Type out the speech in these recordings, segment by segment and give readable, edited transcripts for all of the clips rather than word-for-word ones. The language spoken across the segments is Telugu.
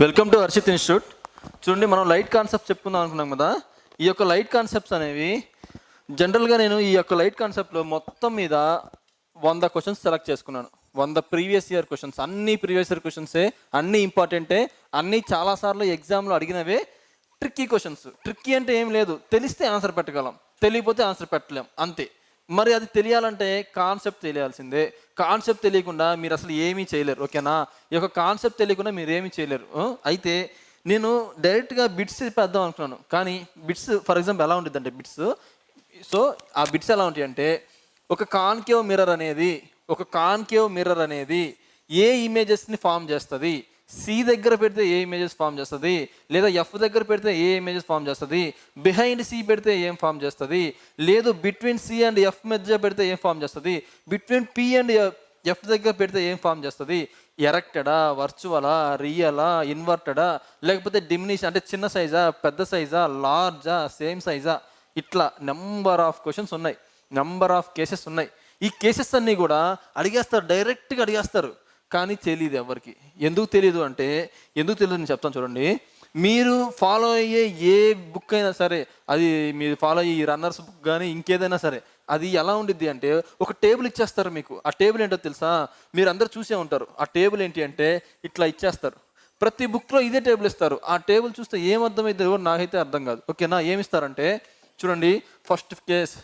Welcome to Harshit institute. చూడండి, మనం లైట్ కాన్సెప్ట్ చెప్పుకుందాం అనుకున్నాం కదా. ఈ యొక్క లైట్ కాన్సెప్ట్స్ అనేవి జనరల్గా నేను ఈ యొక్క లైట్ కాన్సెప్ట్లో మొత్తం మీద 100 క్వశ్చన్స్ సెలెక్ట్ చేసుకున్నాను. 100 ప్రీవియస్ ఇయర్ క్వశ్చన్స్, అన్ని ప్రీవియస్ ఇయర్ క్వశ్చన్సే, అన్నీ ఇంపార్టెంటే, అన్నీ చాలాసార్లు ఎగ్జామ్లో అడిగినవే. Tricky questions. ట్రిక్కీ అంటే ఏం లేదు, తెలిస్తే ఆన్సర్ పెట్టగలం, తెలియకపోతే ఆన్సర్ పెట్టలేం, అంతే. మరి అది తెలియాలంటే కాన్సెప్ట్ తెలియాల్సిందే. కాన్సెప్ట్ తెలియకుండా మీరు అసలు ఏమీ చేయలేరు, ఓకేనా? ఈ యొక్క కాన్సెప్ట్ తెలియకుండా మీరు ఏమీ చేయలేరు. అయితే నేను డైరెక్ట్గా బిట్స్ పెద్దాం అనుకున్నాను, కానీ బిట్స్ ఫర్ ఎగ్జాంపుల్ ఎలా ఉంటుంది అంటే బిట్స్, సో ఆ బిట్స్ ఎలా ఉంటాయి అంటే, ఒక కాన్కేవ్ మిర్రర్ అనేది ఏ ఇమేజెస్ని ఫామ్ చేస్తుంది, సి దగ్గర పెడితే ఏ ఇమేజెస్ ఫామ్ చేస్తుంది, లేదా ఎఫ్ దగ్గర పెడితే ఏ ఇమేజెస్ ఫామ్ చేస్తుంది, బిహైండ్ సి పెడితే ఏం ఫామ్ చేస్తుంది, లేదు బిట్వీన్ సి అండ్ ఎఫ్ మధ్య పెడితే ఏం ఫామ్ చేస్తుంది, బిట్వీన్ పి అండ్ ఎఫ్ దగ్గర పెడితే ఏం ఫామ్ చేస్తుంది, ఎరెక్టెడా, వర్చువలా, రియలా, ఇన్వర్టెడా, లేకపోతే డిమినిష్ అంటే చిన్న సైజా, పెద్ద సైజా, లార్జా, సేమ్ సైజా, ఇట్లా నెంబర్ ఆఫ్ క్వశ్చన్స్ ఉన్నాయి, నెంబర్ ఆఫ్ కేసెస్ ఉన్నాయి. ఈ కేసెస్ అన్నీ కూడా అడిగేస్తారు, డైరెక్ట్గా అడిగేస్తారు, కానీ తెలియదు ఎవరికి. ఎందుకు తెలియదు అంటే, ఎందుకు తెలియదు నేను చెప్తాను చూడండి. మీరు ఫాలో అయ్యే ఏ బుక్ అయినా సరే, అది మీరు ఫాలో అయ్యే రన్నర్స్ బుక్ కానీ ఇంకేదైనా సరే, అది ఎలా ఉండిద్ది అంటే ఒక టేబుల్ ఇచ్చేస్తారు మీకు. ఆ టేబుల్ ఏంటో తెలుసా? మీరు అందరు చూసే ఉంటారు. ఆ టేబుల్ ఏంటి అంటే ఇట్లా ఇచ్చేస్తారు. ప్రతి బుక్లో ఇదే టేబుల్ ఇస్తారు. ఆ టేబుల్ చూస్తే ఏం అర్థమైతే నాకైతే అర్థం కాదు, ఓకేనా? ఏమిస్తారంటే చూడండి, first case,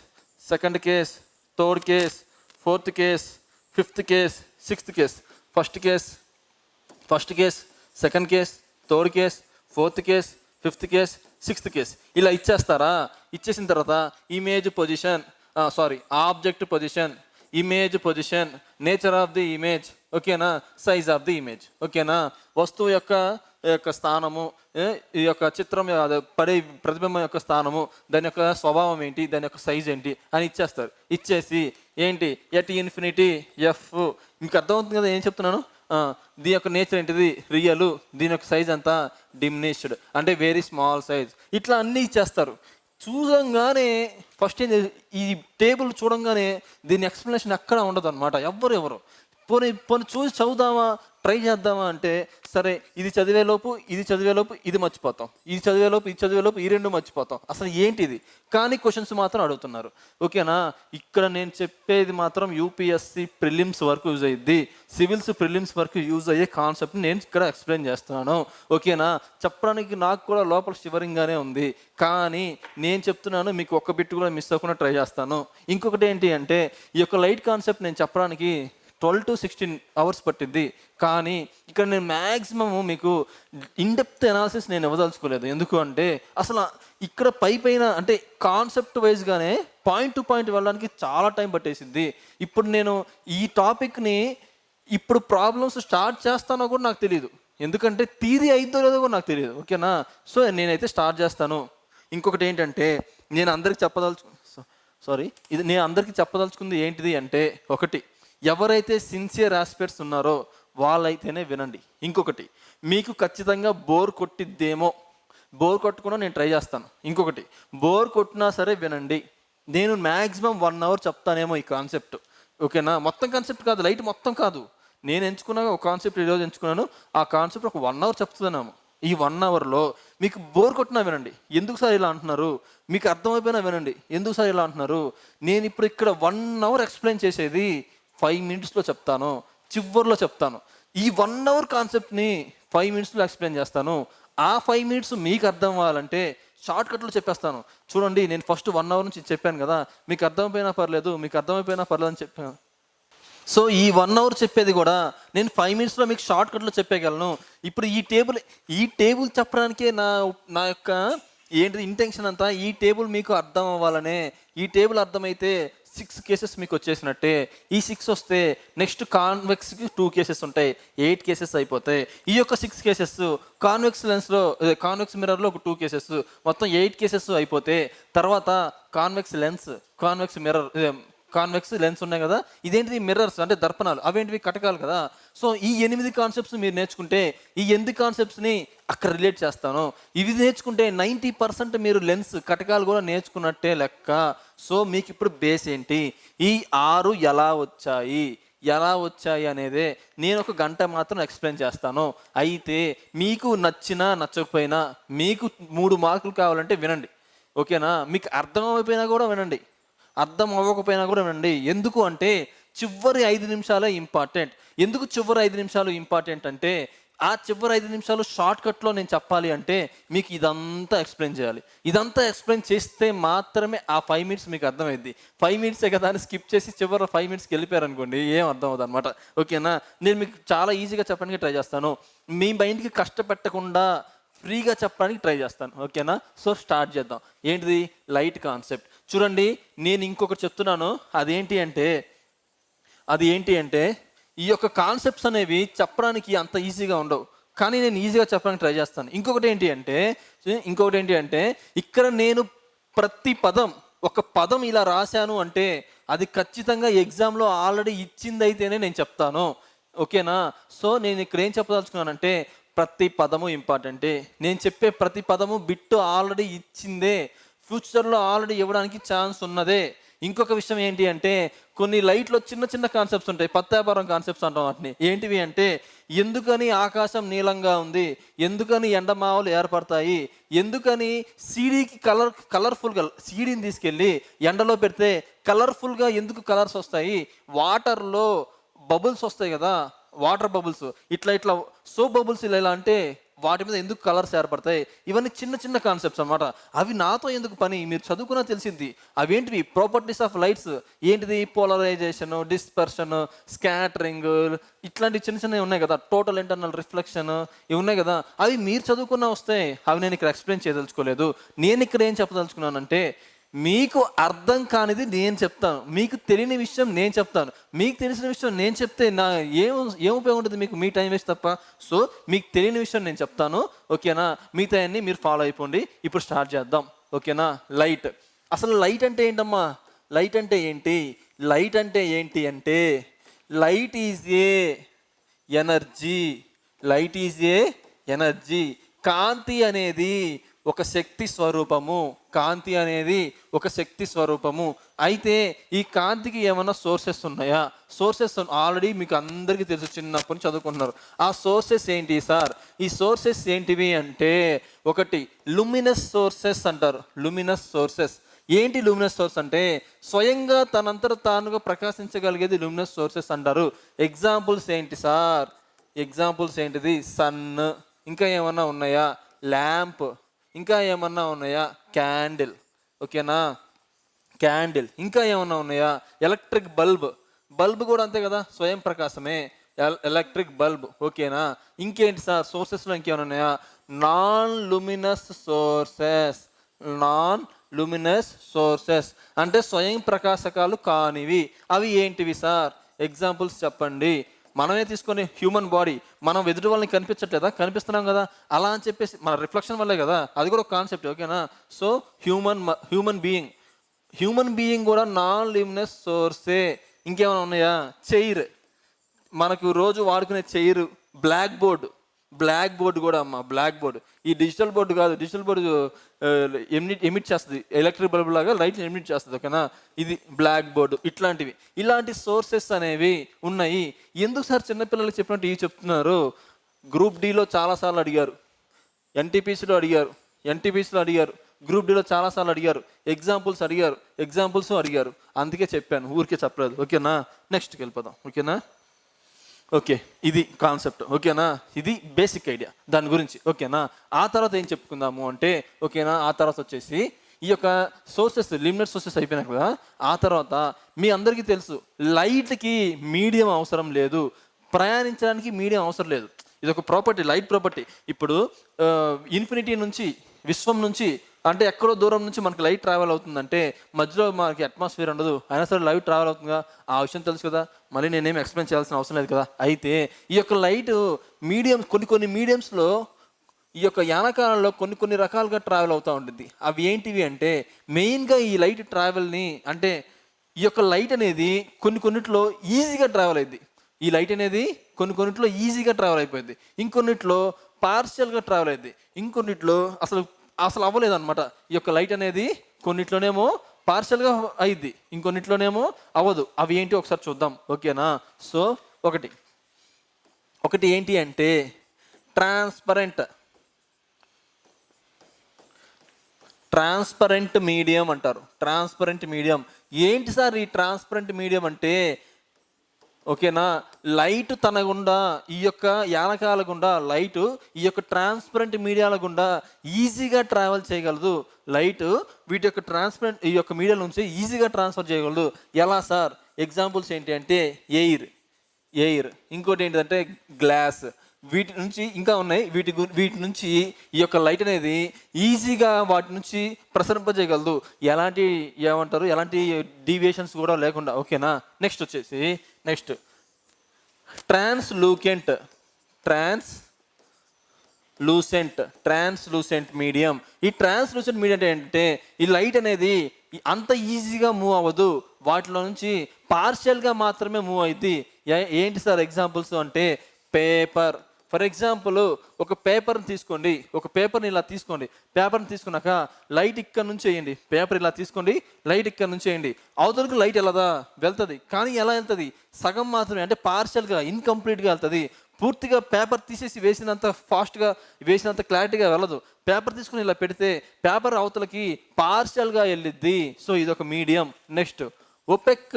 second case, third case, fourth case, fifth case, sixth case. First case, second case, third case, fourth case, fifth case, sixth case, ఇలా ఇచ్చేస్తారా? ఇచ్చేసిన తర్వాత image position, object position, image position, nature of the image, ఓకేనా? సైజ్ ఆఫ్ ది ఇమేజ్, ఓకేనా? వస్తువు యొక్క స్థానము, ఈ యొక్క చిత్రం పడే ప్రతిబింబం యొక్క స్థానము, దాని యొక్క స్వభావం ఏంటి, దాని యొక్క సైజ్ ఏంటి అని ఇచ్చేస్తారు. ఇచ్చేసి ఏంటి, ఎట్ ఇన్ఫినిటీ ఎఫ్, మీకు అర్థమవుతుంది కదా ఏం చెప్తున్నాను? దీని యొక్క నేచర్ ఏంటిది, రియల్, దీని యొక్క సైజ్ అంతా డిమినిష్డ్ అంటే వెరీ స్మాల్ సైజ్, ఇట్లా అన్నీ ఇచ్చేస్తారు. చూడంగానే ఫస్ట్ ఈ టేబుల్ చూడంగానే దీని ఎక్స్ప్లెనేషన్ ఎక్కడ ఉండదు అనమాట. ఎవరు పోనీ చూసి చదువుదామా, ట్రై చేద్దామా అంటే, సరే ఇది చదివేలోపు ఇది మర్చిపోతాం, ఇది చదివేలోపు ఈ రెండు మర్చిపోతాం, అసలు ఏంటిది? కానీ క్వశ్చన్స్ మాత్రం అడుగుతున్నారు, ఓకేనా? ఇక్కడ నేను చెప్పేది మాత్రం యూపీఎస్సి ప్రిలిమ్స్ వరకు యూజ్ అయ్యిద్ది, సివిల్స్ ప్రిలిమ్స్ వరకు యూజ్ అయ్యే కాన్సెప్ట్ని నేను ఇక్కడ ఎక్స్ప్లెయిన్ చేస్తున్నాను, ఓకేనా? చెప్పడానికి నాకు కూడా లోపల షివరింగ్గానే ఉంది, కానీ నేను చెప్తున్నాను, మీకు ఒక్క బిట్ కూడా మిస్ అవ్వకుండా ట్రై చేస్తాను. ఇంకొకటి ఏంటి అంటే, ఈ యొక్క లైట్ కాన్సెప్ట్ నేను చెప్పడానికి 12 to 16 hours పట్టిద్ది, కానీ ఇక్కడ నేను మ్యాక్సిమము మీకు ఇన్డెప్త్ అనాలిసిస్ నేను ఇవ్వదలుచుకోలేదు. ఎందుకు అంటే అసలు ఇక్కడ పైన అంటే కాన్సెప్ట్ వైజ్గానే పాయింట్ టు పాయింట్ వెళ్ళడానికి చాలా టైం పట్టేసింది. ఇప్పుడు నేను ఈ టాపిక్ని ఇప్పుడు ప్రాబ్లమ్స్ స్టార్ట్ చేస్తానో కూడా నాకు తెలియదు, ఎందుకంటే థియరీ అయిద్దో లేదో కూడా నాకు తెలియదు, ఓకేనా? సో నేనైతే స్టార్ట్ చేస్తాను. ఇంకొకటి ఏంటంటే నేను అందరికి చెప్పదలుచుకుంది ఏంటిది అంటే, ఒకటి, ఎవరైతే సిన్సియర్ ఆస్పిరెంట్స్ ఉన్నారో వాళ్ళైతేనే వినండి. ఇంకొకటి, మీకు ఖచ్చితంగా బోర్ కొట్టిద్దేమో, బోర్ కొట్టకుండా నేను ట్రై చేస్తాను. ఇంకొకటి, బోర్ కొట్టినా సరే వినండి. నేను మ్యాక్సిమం 1 hour చెప్తానేమో ఈ కాన్సెప్ట్, ఓకేనా? మొత్తం కాన్సెప్ట్ కాదు, లైట్ మొత్తం కాదు, నేను ఎంచుకున్నా ఒక కాన్సెప్ట్ ఈరోజు ఎంచుకున్నాను, ఆ కాన్సెప్ట్ ఒక 1 hour చెప్తున్నాము. ఈ 1 hourలో మీకు బోర్ కొట్టినా వినండి, ఎందుకు సార్ ఇలా అంటున్నారు, మీకు అర్థమైపోయినా వినండి, ఎందుకు సార్ ఇలా అంటున్నారు. నేను ఇప్పుడు ఇక్కడ 1 hour ఎక్స్ప్లెయిన్ చేసేది 5 minutesలో చెప్తాను, చివరిలో చెప్తాను. ఈ 1 hour కాన్సెప్ట్ని 5 minutesలో ఎక్స్ప్లెయిన్ చేస్తాను. ఆ 5 minutes మీకు అర్థం అవ్వాలంటే షార్ట్కట్లో చెప్పేస్తాను. చూడండి, నేను ఫస్ట్ 1 hour నుంచి చెప్పాను కదా, మీకు అర్థమైపోయినా పర్లేదు అని చెప్పాను. సో ఈ 1 hour చెప్పేది కూడా నేను 5 minutesలో మీకు షార్ట్కట్లో చెప్పగలను. ఇప్పుడు ఈ టేబుల్ చెప్పడానికే నా యొక్క ఏంటిది ఇంటెన్షన్ అంతా, ఈ టేబుల్ మీకు అర్థం అవ్వాలనే. ఈ టేబుల్ అర్థమైతే 6 cases మీకు వచ్చేసినట్టే. ఈ 6 వస్తే నెక్స్ట్ కాన్వెక్స్కి 2 cases ఉంటాయి, 8 cases అయిపోతాయి. ఈ యొక్క 6 cases కాన్వెక్స్ మిర్రర్లో ఒక 2 cases, మొత్తం 8 cases అయిపోతే తర్వాత కాన్వెక్స్ లెన్స్ ఉన్నాయి కదా, ఇదేంటిది మిర్రర్స్ అంటే దర్పణాలు, అవేంటివి కటకాలు కదా. సో ఈ 8 కాన్సెప్ట్స్ మీరు నేర్చుకుంటే ఈ 8 కాన్సెప్ట్స్ని అక్కడ రిలేట్ చేస్తాను. ఇవి నేర్చుకుంటే 90% మీరు లెన్స్ కటకాలు కూడా నేర్చుకున్నట్టే లెక్క. సో మీకు ఇప్పుడు బేస్ ఏంటి, ఈ 6 ఎలా వచ్చాయి, ఎలా వచ్చాయి అనేదే నేను ఒక గంట మాత్రం ఎక్స్ప్లెయిన్ చేస్తాను. అయితే మీకు నచ్చినా నచ్చకపోయినా, మీకు 3 మార్కులు కావాలంటే వినండి, ఓకేనా? మీకు అర్థం అయిపోయినా కూడా వినండి, అర్థం అవ్వకపోయినా కూడా వినండి. ఎందుకు అంటే చివరి 5 నిమిషాలే ఇంపార్టెంట్. ఎందుకు చివరి 5 నిమిషాలు ఇంపార్టెంట్ అంటే, ఆ చివరి 5 నిమిషాలు షార్ట్కట్లో నేను చెప్పాలి అంటే మీకు ఇదంతా ఎక్స్ప్లెయిన్ చేయాలి. ఇదంతా ఎక్స్ప్లెయిన్ చేస్తే మాత్రమే ఆ 5 మినిట్స్ మీకు అర్థమైద్ది. 5 మినిట్సే కదా అని స్కిప్ చేసి చివరి 5 మినిట్స్కి వెళ్ళిపోయారనుకోండి, ఏం అర్థం అవ్వదు అనమాట, ఓకేనా? నేను మీకు చాలా ఈజీగా చెప్పడానికి ట్రై చేస్తాను, మీ మైండ్కి కష్టపెట్టకుండా ఫ్రీగా చెప్పడానికి ట్రై చేస్తాను, ఓకేనా? సో స్టార్ట్ చేద్దాం. ఏంటిది? Light concept. చూడండి, నేను ఇంకొకటి చెప్తున్నాను, అది ఏంటి అంటే ఈ యొక్క కాన్సెప్ట్స్ అనేవి చెప్పడానికి అంత ఈజీగా ఉండవు, కానీ నేను ఈజీగా చెప్పడానికి ట్రై చేస్తాను. ఇంకొకటి ఏంటి అంటే ఇక్కడ నేను ప్రతి పదం, ఒక పదం ఇలా రాశాను అంటే అది ఖచ్చితంగా ఎగ్జామ్లో ఆల్రెడీ ఇచ్చిందైతేనే నేను చెప్తాను, ఓకేనా? సో నేను ఇక్కడ ఏం చెప్పదలుచుకున్నానంటే ప్రతి పదము ఇంపార్టెంటే. నేను చెప్పే ప్రతి పదము బిట్టు ఆల్రెడీ ఇచ్చిందే, ఫ్యూచర్లో ఆల్రెడీ ఇవ్వడానికి ఛాన్స్ ఉన్నదే. ఇంకొక విషయం ఏంటి అంటే కొన్ని లైట్లో చిన్న చిన్న కాన్సెప్ట్స్ ఉంటాయి, పత్తాపారం కాన్సెప్ట్స్ అంటాం వాటిని. ఏంటివి అంటే ఎందుకని ఆకాశం నీలంగా ఉంది, ఎందుకని ఎండమావులు ఏర్పడతాయి, ఎందుకని సీడీకి కలర్ఫుల్గా సీడీని తీసుకెళ్ళి ఎండలో పెడితే కలర్ఫుల్గా ఎందుకు కలర్స్ వస్తాయి, వాటర్లో బబుల్స్ వస్తాయి కదా, వాటర్ బబుల్స్ ఇట్లా సోప్ బబుల్స్ ఇలా అంటే వాటి మీద ఎందుకు కలర్స్ ఏర్పడతాయి. ఇవన్నీ చిన్న చిన్న కాన్సెప్ట్స్ అన్నమాట. అవి నాతో ఎందుకు పని, మీరు చదువుకున్నా తెలిసింది. అవేంటివి? Properties of lights. ఏంటిది? పోలరైజేషన్, డిస్పర్షన్, స్కాటరింగ్, ఇట్లాంటి చిన్న చిన్నవి ఉన్నాయి కదా, టోటల్ ఇంటర్నల్ రిఫ్లెక్షన్, ఇవి ఉన్నాయి కదా, అవి మీరు చదువుకున్నా వస్తాయి. అవి నేను ఇక్కడ ఎక్స్ప్లెయిన్ చేయదలుచుకోలేదు. నేను ఇక్కడ ఏం చెప్పదలుచుకున్నానంటే మీకు అర్థం కానిది నేను చెప్తాను, మీకు తెలియని విషయం నేను చెప్తాను, మీకు తెలిసిన విషయం నేను చెప్తే ఏం ఉపయోగం ఉంటుంది మీకు? మీ టైం వేస్ట్ తప్ప. సో మీకు తెలియని విషయం నేను చెప్తాను, ఓకేనా? మిగతా అన్ని మీరు ఫాలో అయిపోండి. ఇప్పుడు స్టార్ట్ చేద్దాం, ఓకేనా? లైట్. అసలు లైట్ అంటే ఏంటమ్మా? లైట్ అంటే ఏంటి? లైట్ అంటే ఏంటి అంటే light is a energy. Light is a energy. కాంతి అనేది ఒక శక్తి స్వరూపము. కాంతి అనేది ఒక శక్తి స్వరూపము. అయితే ఈ కాంతికి ఏమైనా సోర్సెస్ ఉన్నాయా? సోర్సెస్ ఆల్రెడీ మీకు అందరికీ తెలుసు, చిన్నప్పటి నుంచి చదువుకుంటున్నారు. ఆ సోర్సెస్ ఏంటి సార్? ఈ సోర్సెస్ ఏంటివి అంటే ఒకటి లూమినస్ సోర్సెస్ అంటారు. Luminous sources. ఏంటి లూమినస్ సోర్స్ అంటే స్వయంగా తనంతట తానుగా ప్రకాశించగలిగేది లూమినస్ సోర్సెస్ అంటారు. ఎగ్జాంపుల్స్ ఏంటి సార్? ఎగ్జాంపుల్స్ ఏంటిది? సన్. ఇంకా ఏమన్నా ఉన్నాయా? ల్యాంప్. ఇంకా ఏమన్నా ఉన్నాయా? క్యాండిల్, ఓకేనా? క్యాండిల్. ఇంకా ఏమన్నా ఉన్నాయా? Electric bulb. బల్బ్ కూడా అంతే కదా, స్వయం ప్రకాశమే, ఎలక్ట్రిక్ బల్బ్, ఓకేనా? ఇంకేంటి సార్ సోర్సెస్లో? ఇంకేమైనా ఉన్నాయా? Non luminous sources. Non luminous sources అంటే స్వయం ప్రకాశకాలు కానివి. అవి ఏంటివి సార్? ఎగ్జాంపుల్స్ చెప్పండి. మనమే తీసుకొని హ్యూమన్ బాడీ, మనం ఎదుటి వాళ్ళని కనిపించట్లేదా? కనిపిస్తున్నాం కదా, అలా అని చెప్పేసి మన రిఫ్లెక్షన్ వల్లే కదా, అది కూడా ఒక కాన్సెప్ట్, ఓకేనా? సో హ్యూమన్ బీయింగ్ కూడా నాన్ లూమినస్ సోర్సే. ఇంకేమైనా ఉన్నాయా? చైర్. మనకు రోజు వాడుకునే చైర్. బ్లాక్ బోర్డు కూడా అమ్మ, బ్లాక్ బోర్డు. ఈ డిజిటల్ బోర్డు కాదు, డిజిటల్ బోర్డు ఎమిట్ చేస్తుంది, ఎలక్ట్రిక్ బల్బ్ లాగా లైట్ ఎమిట్ చేస్తుంది, ఓకేనా? ఇది బ్లాక్ బోర్డు. ఇలాంటి సోర్సెస్ అనేవి ఉన్నాయి. ఎందుకు సార్ చిన్నపిల్లలకి చెప్పినట్టు ఇవి చెప్తున్నారు? గ్రూప్ డిలో చాలాసార్లు అడిగారు, ఎన్టీపీసీలో అడిగారు, గ్రూప్ డిలో చాలాసార్లు అడిగారు, ఎగ్జాంపుల్స్ అడిగారు. అందుకే చెప్పాను, ఊరికే చెప్పలేదు, ఓకేనా? నెక్స్ట్కి వెళ్ళిపోదాం, ఓకేనా? ఓకే, ఇది కాన్సెప్ట్, ఓకేనా? ఇది బేసిక్ ఐడియా దాని గురించి, ఓకేనా? ఆ తర్వాత ఏం చెప్పుకుందాము అంటే, ఓకేనా, ఆ తర్వాత వచ్చేసి ఈ యొక్క సోర్సెస్, లిమిటెడ్ సోర్సెస్ అయిపోయినాయి కదా, ఆ తర్వాత మీ అందరికీ తెలుసు లైట్కి మీడియం అవసరం లేదు, ప్రయాణించడానికి మీడియం అవసరం లేదు. ఇది ఒక ప్రాపర్టీ, లైట్ ప్రాపర్టీ. ఇప్పుడు ఇన్ఫినిటీ నుంచి, విశ్వం నుంచి, అంటే ఎక్కడో దూరం నుంచి మనకి లైట్ ట్రావెల్ అవుతుందంటే మధ్యలో మనకి అట్మాస్ఫియర్ ఉండదు, అయినా సరే లైట్ ట్రావెల్ అవుతుందిగా, ఆ విషయం తెలుసు కదా, మళ్ళీ నేనేం ఎక్స్ప్లెయిన్ చేయాల్సిన అవసరం లేదు కదా. అయితే ఈ యొక్క లైట్ కొన్ని మీడియంస్లో ఈ యొక్క యానకాలంలో కొన్ని రకాలుగా ట్రావెల్ అవుతూ ఉంటుంది. అవి ఏంటివి అంటే మెయిన్గా ఈ లైట్ ట్రావెల్ని, అంటే ఈ యొక్క లైట్ అనేది కొన్నిట్లో ఈజీగా ట్రావెల్ అయింది. ఈ లైట్ అనేది కొన్నిట్లో ఈజీగా ట్రావెల్ అయిపోయింది, ఇంకొన్నిట్లో పార్షియల్గా ట్రావెల్ అయింది, ఇంకొన్నిట్లో అసలు అవ్వలేదు అనమాట. ఈ యొక్క లైట్ అనేది కొన్నిట్లోనేమో పార్షియల్గా అయింది, ఇంకొన్నిట్లోనేమో అవ్వదు. అవి ఏంటి ఒకసారి చూద్దాం, ఓకేనా? సో ఒకటి ఏంటి అంటే ట్రాన్స్పరెంట్ మీడియం అంటారు. ట్రాన్స్పరెంట్ మీడియం ఏంటి సార్ ఈ ట్రాన్స్పరెంట్ మీడియం అంటే? ఓకేనా, లైట్ తన గుండా ఈ యొక్క యానకాల గుండా లైట్ ఈ యొక్క ట్రాన్స్పరెంట్ మీడియాల గుండా ఈజీగా ట్రావెల్ చేయగలదు. లైట్ వీటి యొక్క ట్రాన్స్పరెంట్ ఈ యొక్క మీడియా నుంచి ఈజీగా ట్రాన్స్ఫర్ చేయగలదు. ఎలా సార్? ఎగ్జాంపుల్స్ ఏంటి అంటే ఎయిర్, ఇంకోటి ఏంటంటే గ్లాస్, వీటి నుంచి ఇంకా ఉన్నాయి. వీటి నుంచి ఈ యొక్క లైట్ అనేది ఈజీగా వాటి నుంచి ప్రసరింపజేయగలదు, ఎలాంటి డీవియేషన్స్ కూడా లేకుండా, ఓకేనా? నెక్స్ట్ వచ్చేసి ట్రాన్స్లూసెంట్ మీడియం. ఈ ట్రాన్స్లూసెంట్ మీడియం ఏంటంటే ఈ లైట్ అనేది అంత ఈజీగా మూవ్ అవ్వదు, వాటిలో నుంచి పార్షియల్గా మాత్రమే మూవ్ అయింది. ఏంటి సార్ ఎగ్జాంపుల్స్ అంటే? పేపర్. ఫర్ ఎగ్జాంపుల్ ఒక పేపర్ని తీసుకోండి, పేపర్ని తీసుకున్నాక లైట్ ఇక్కడ నుంచి వేయండి, పేపర్ ఇలా తీసుకోండి, లైట్ ఇక్కడ నుంచి వేయండి, అవతలకు లైట్ ఎలా వెళ్తుంది, కానీ ఎలా వెళ్తుంది? సగం మాత్రమే, అంటే పార్షియల్గా, ఇన్కంప్లీట్గా వెళ్తుంది. పూర్తిగా పేపర్ తీసేసి వేసినంత ఫాస్ట్గా, వేసినంత క్లారిటీగా వెళ్ళదు. పేపర్ తీసుకుని ఇలా పెడితే పేపర్ అవతలకి పార్షియల్గా వెళ్ళిద్ది. సో ఇదొక మీడియం. Next OPEC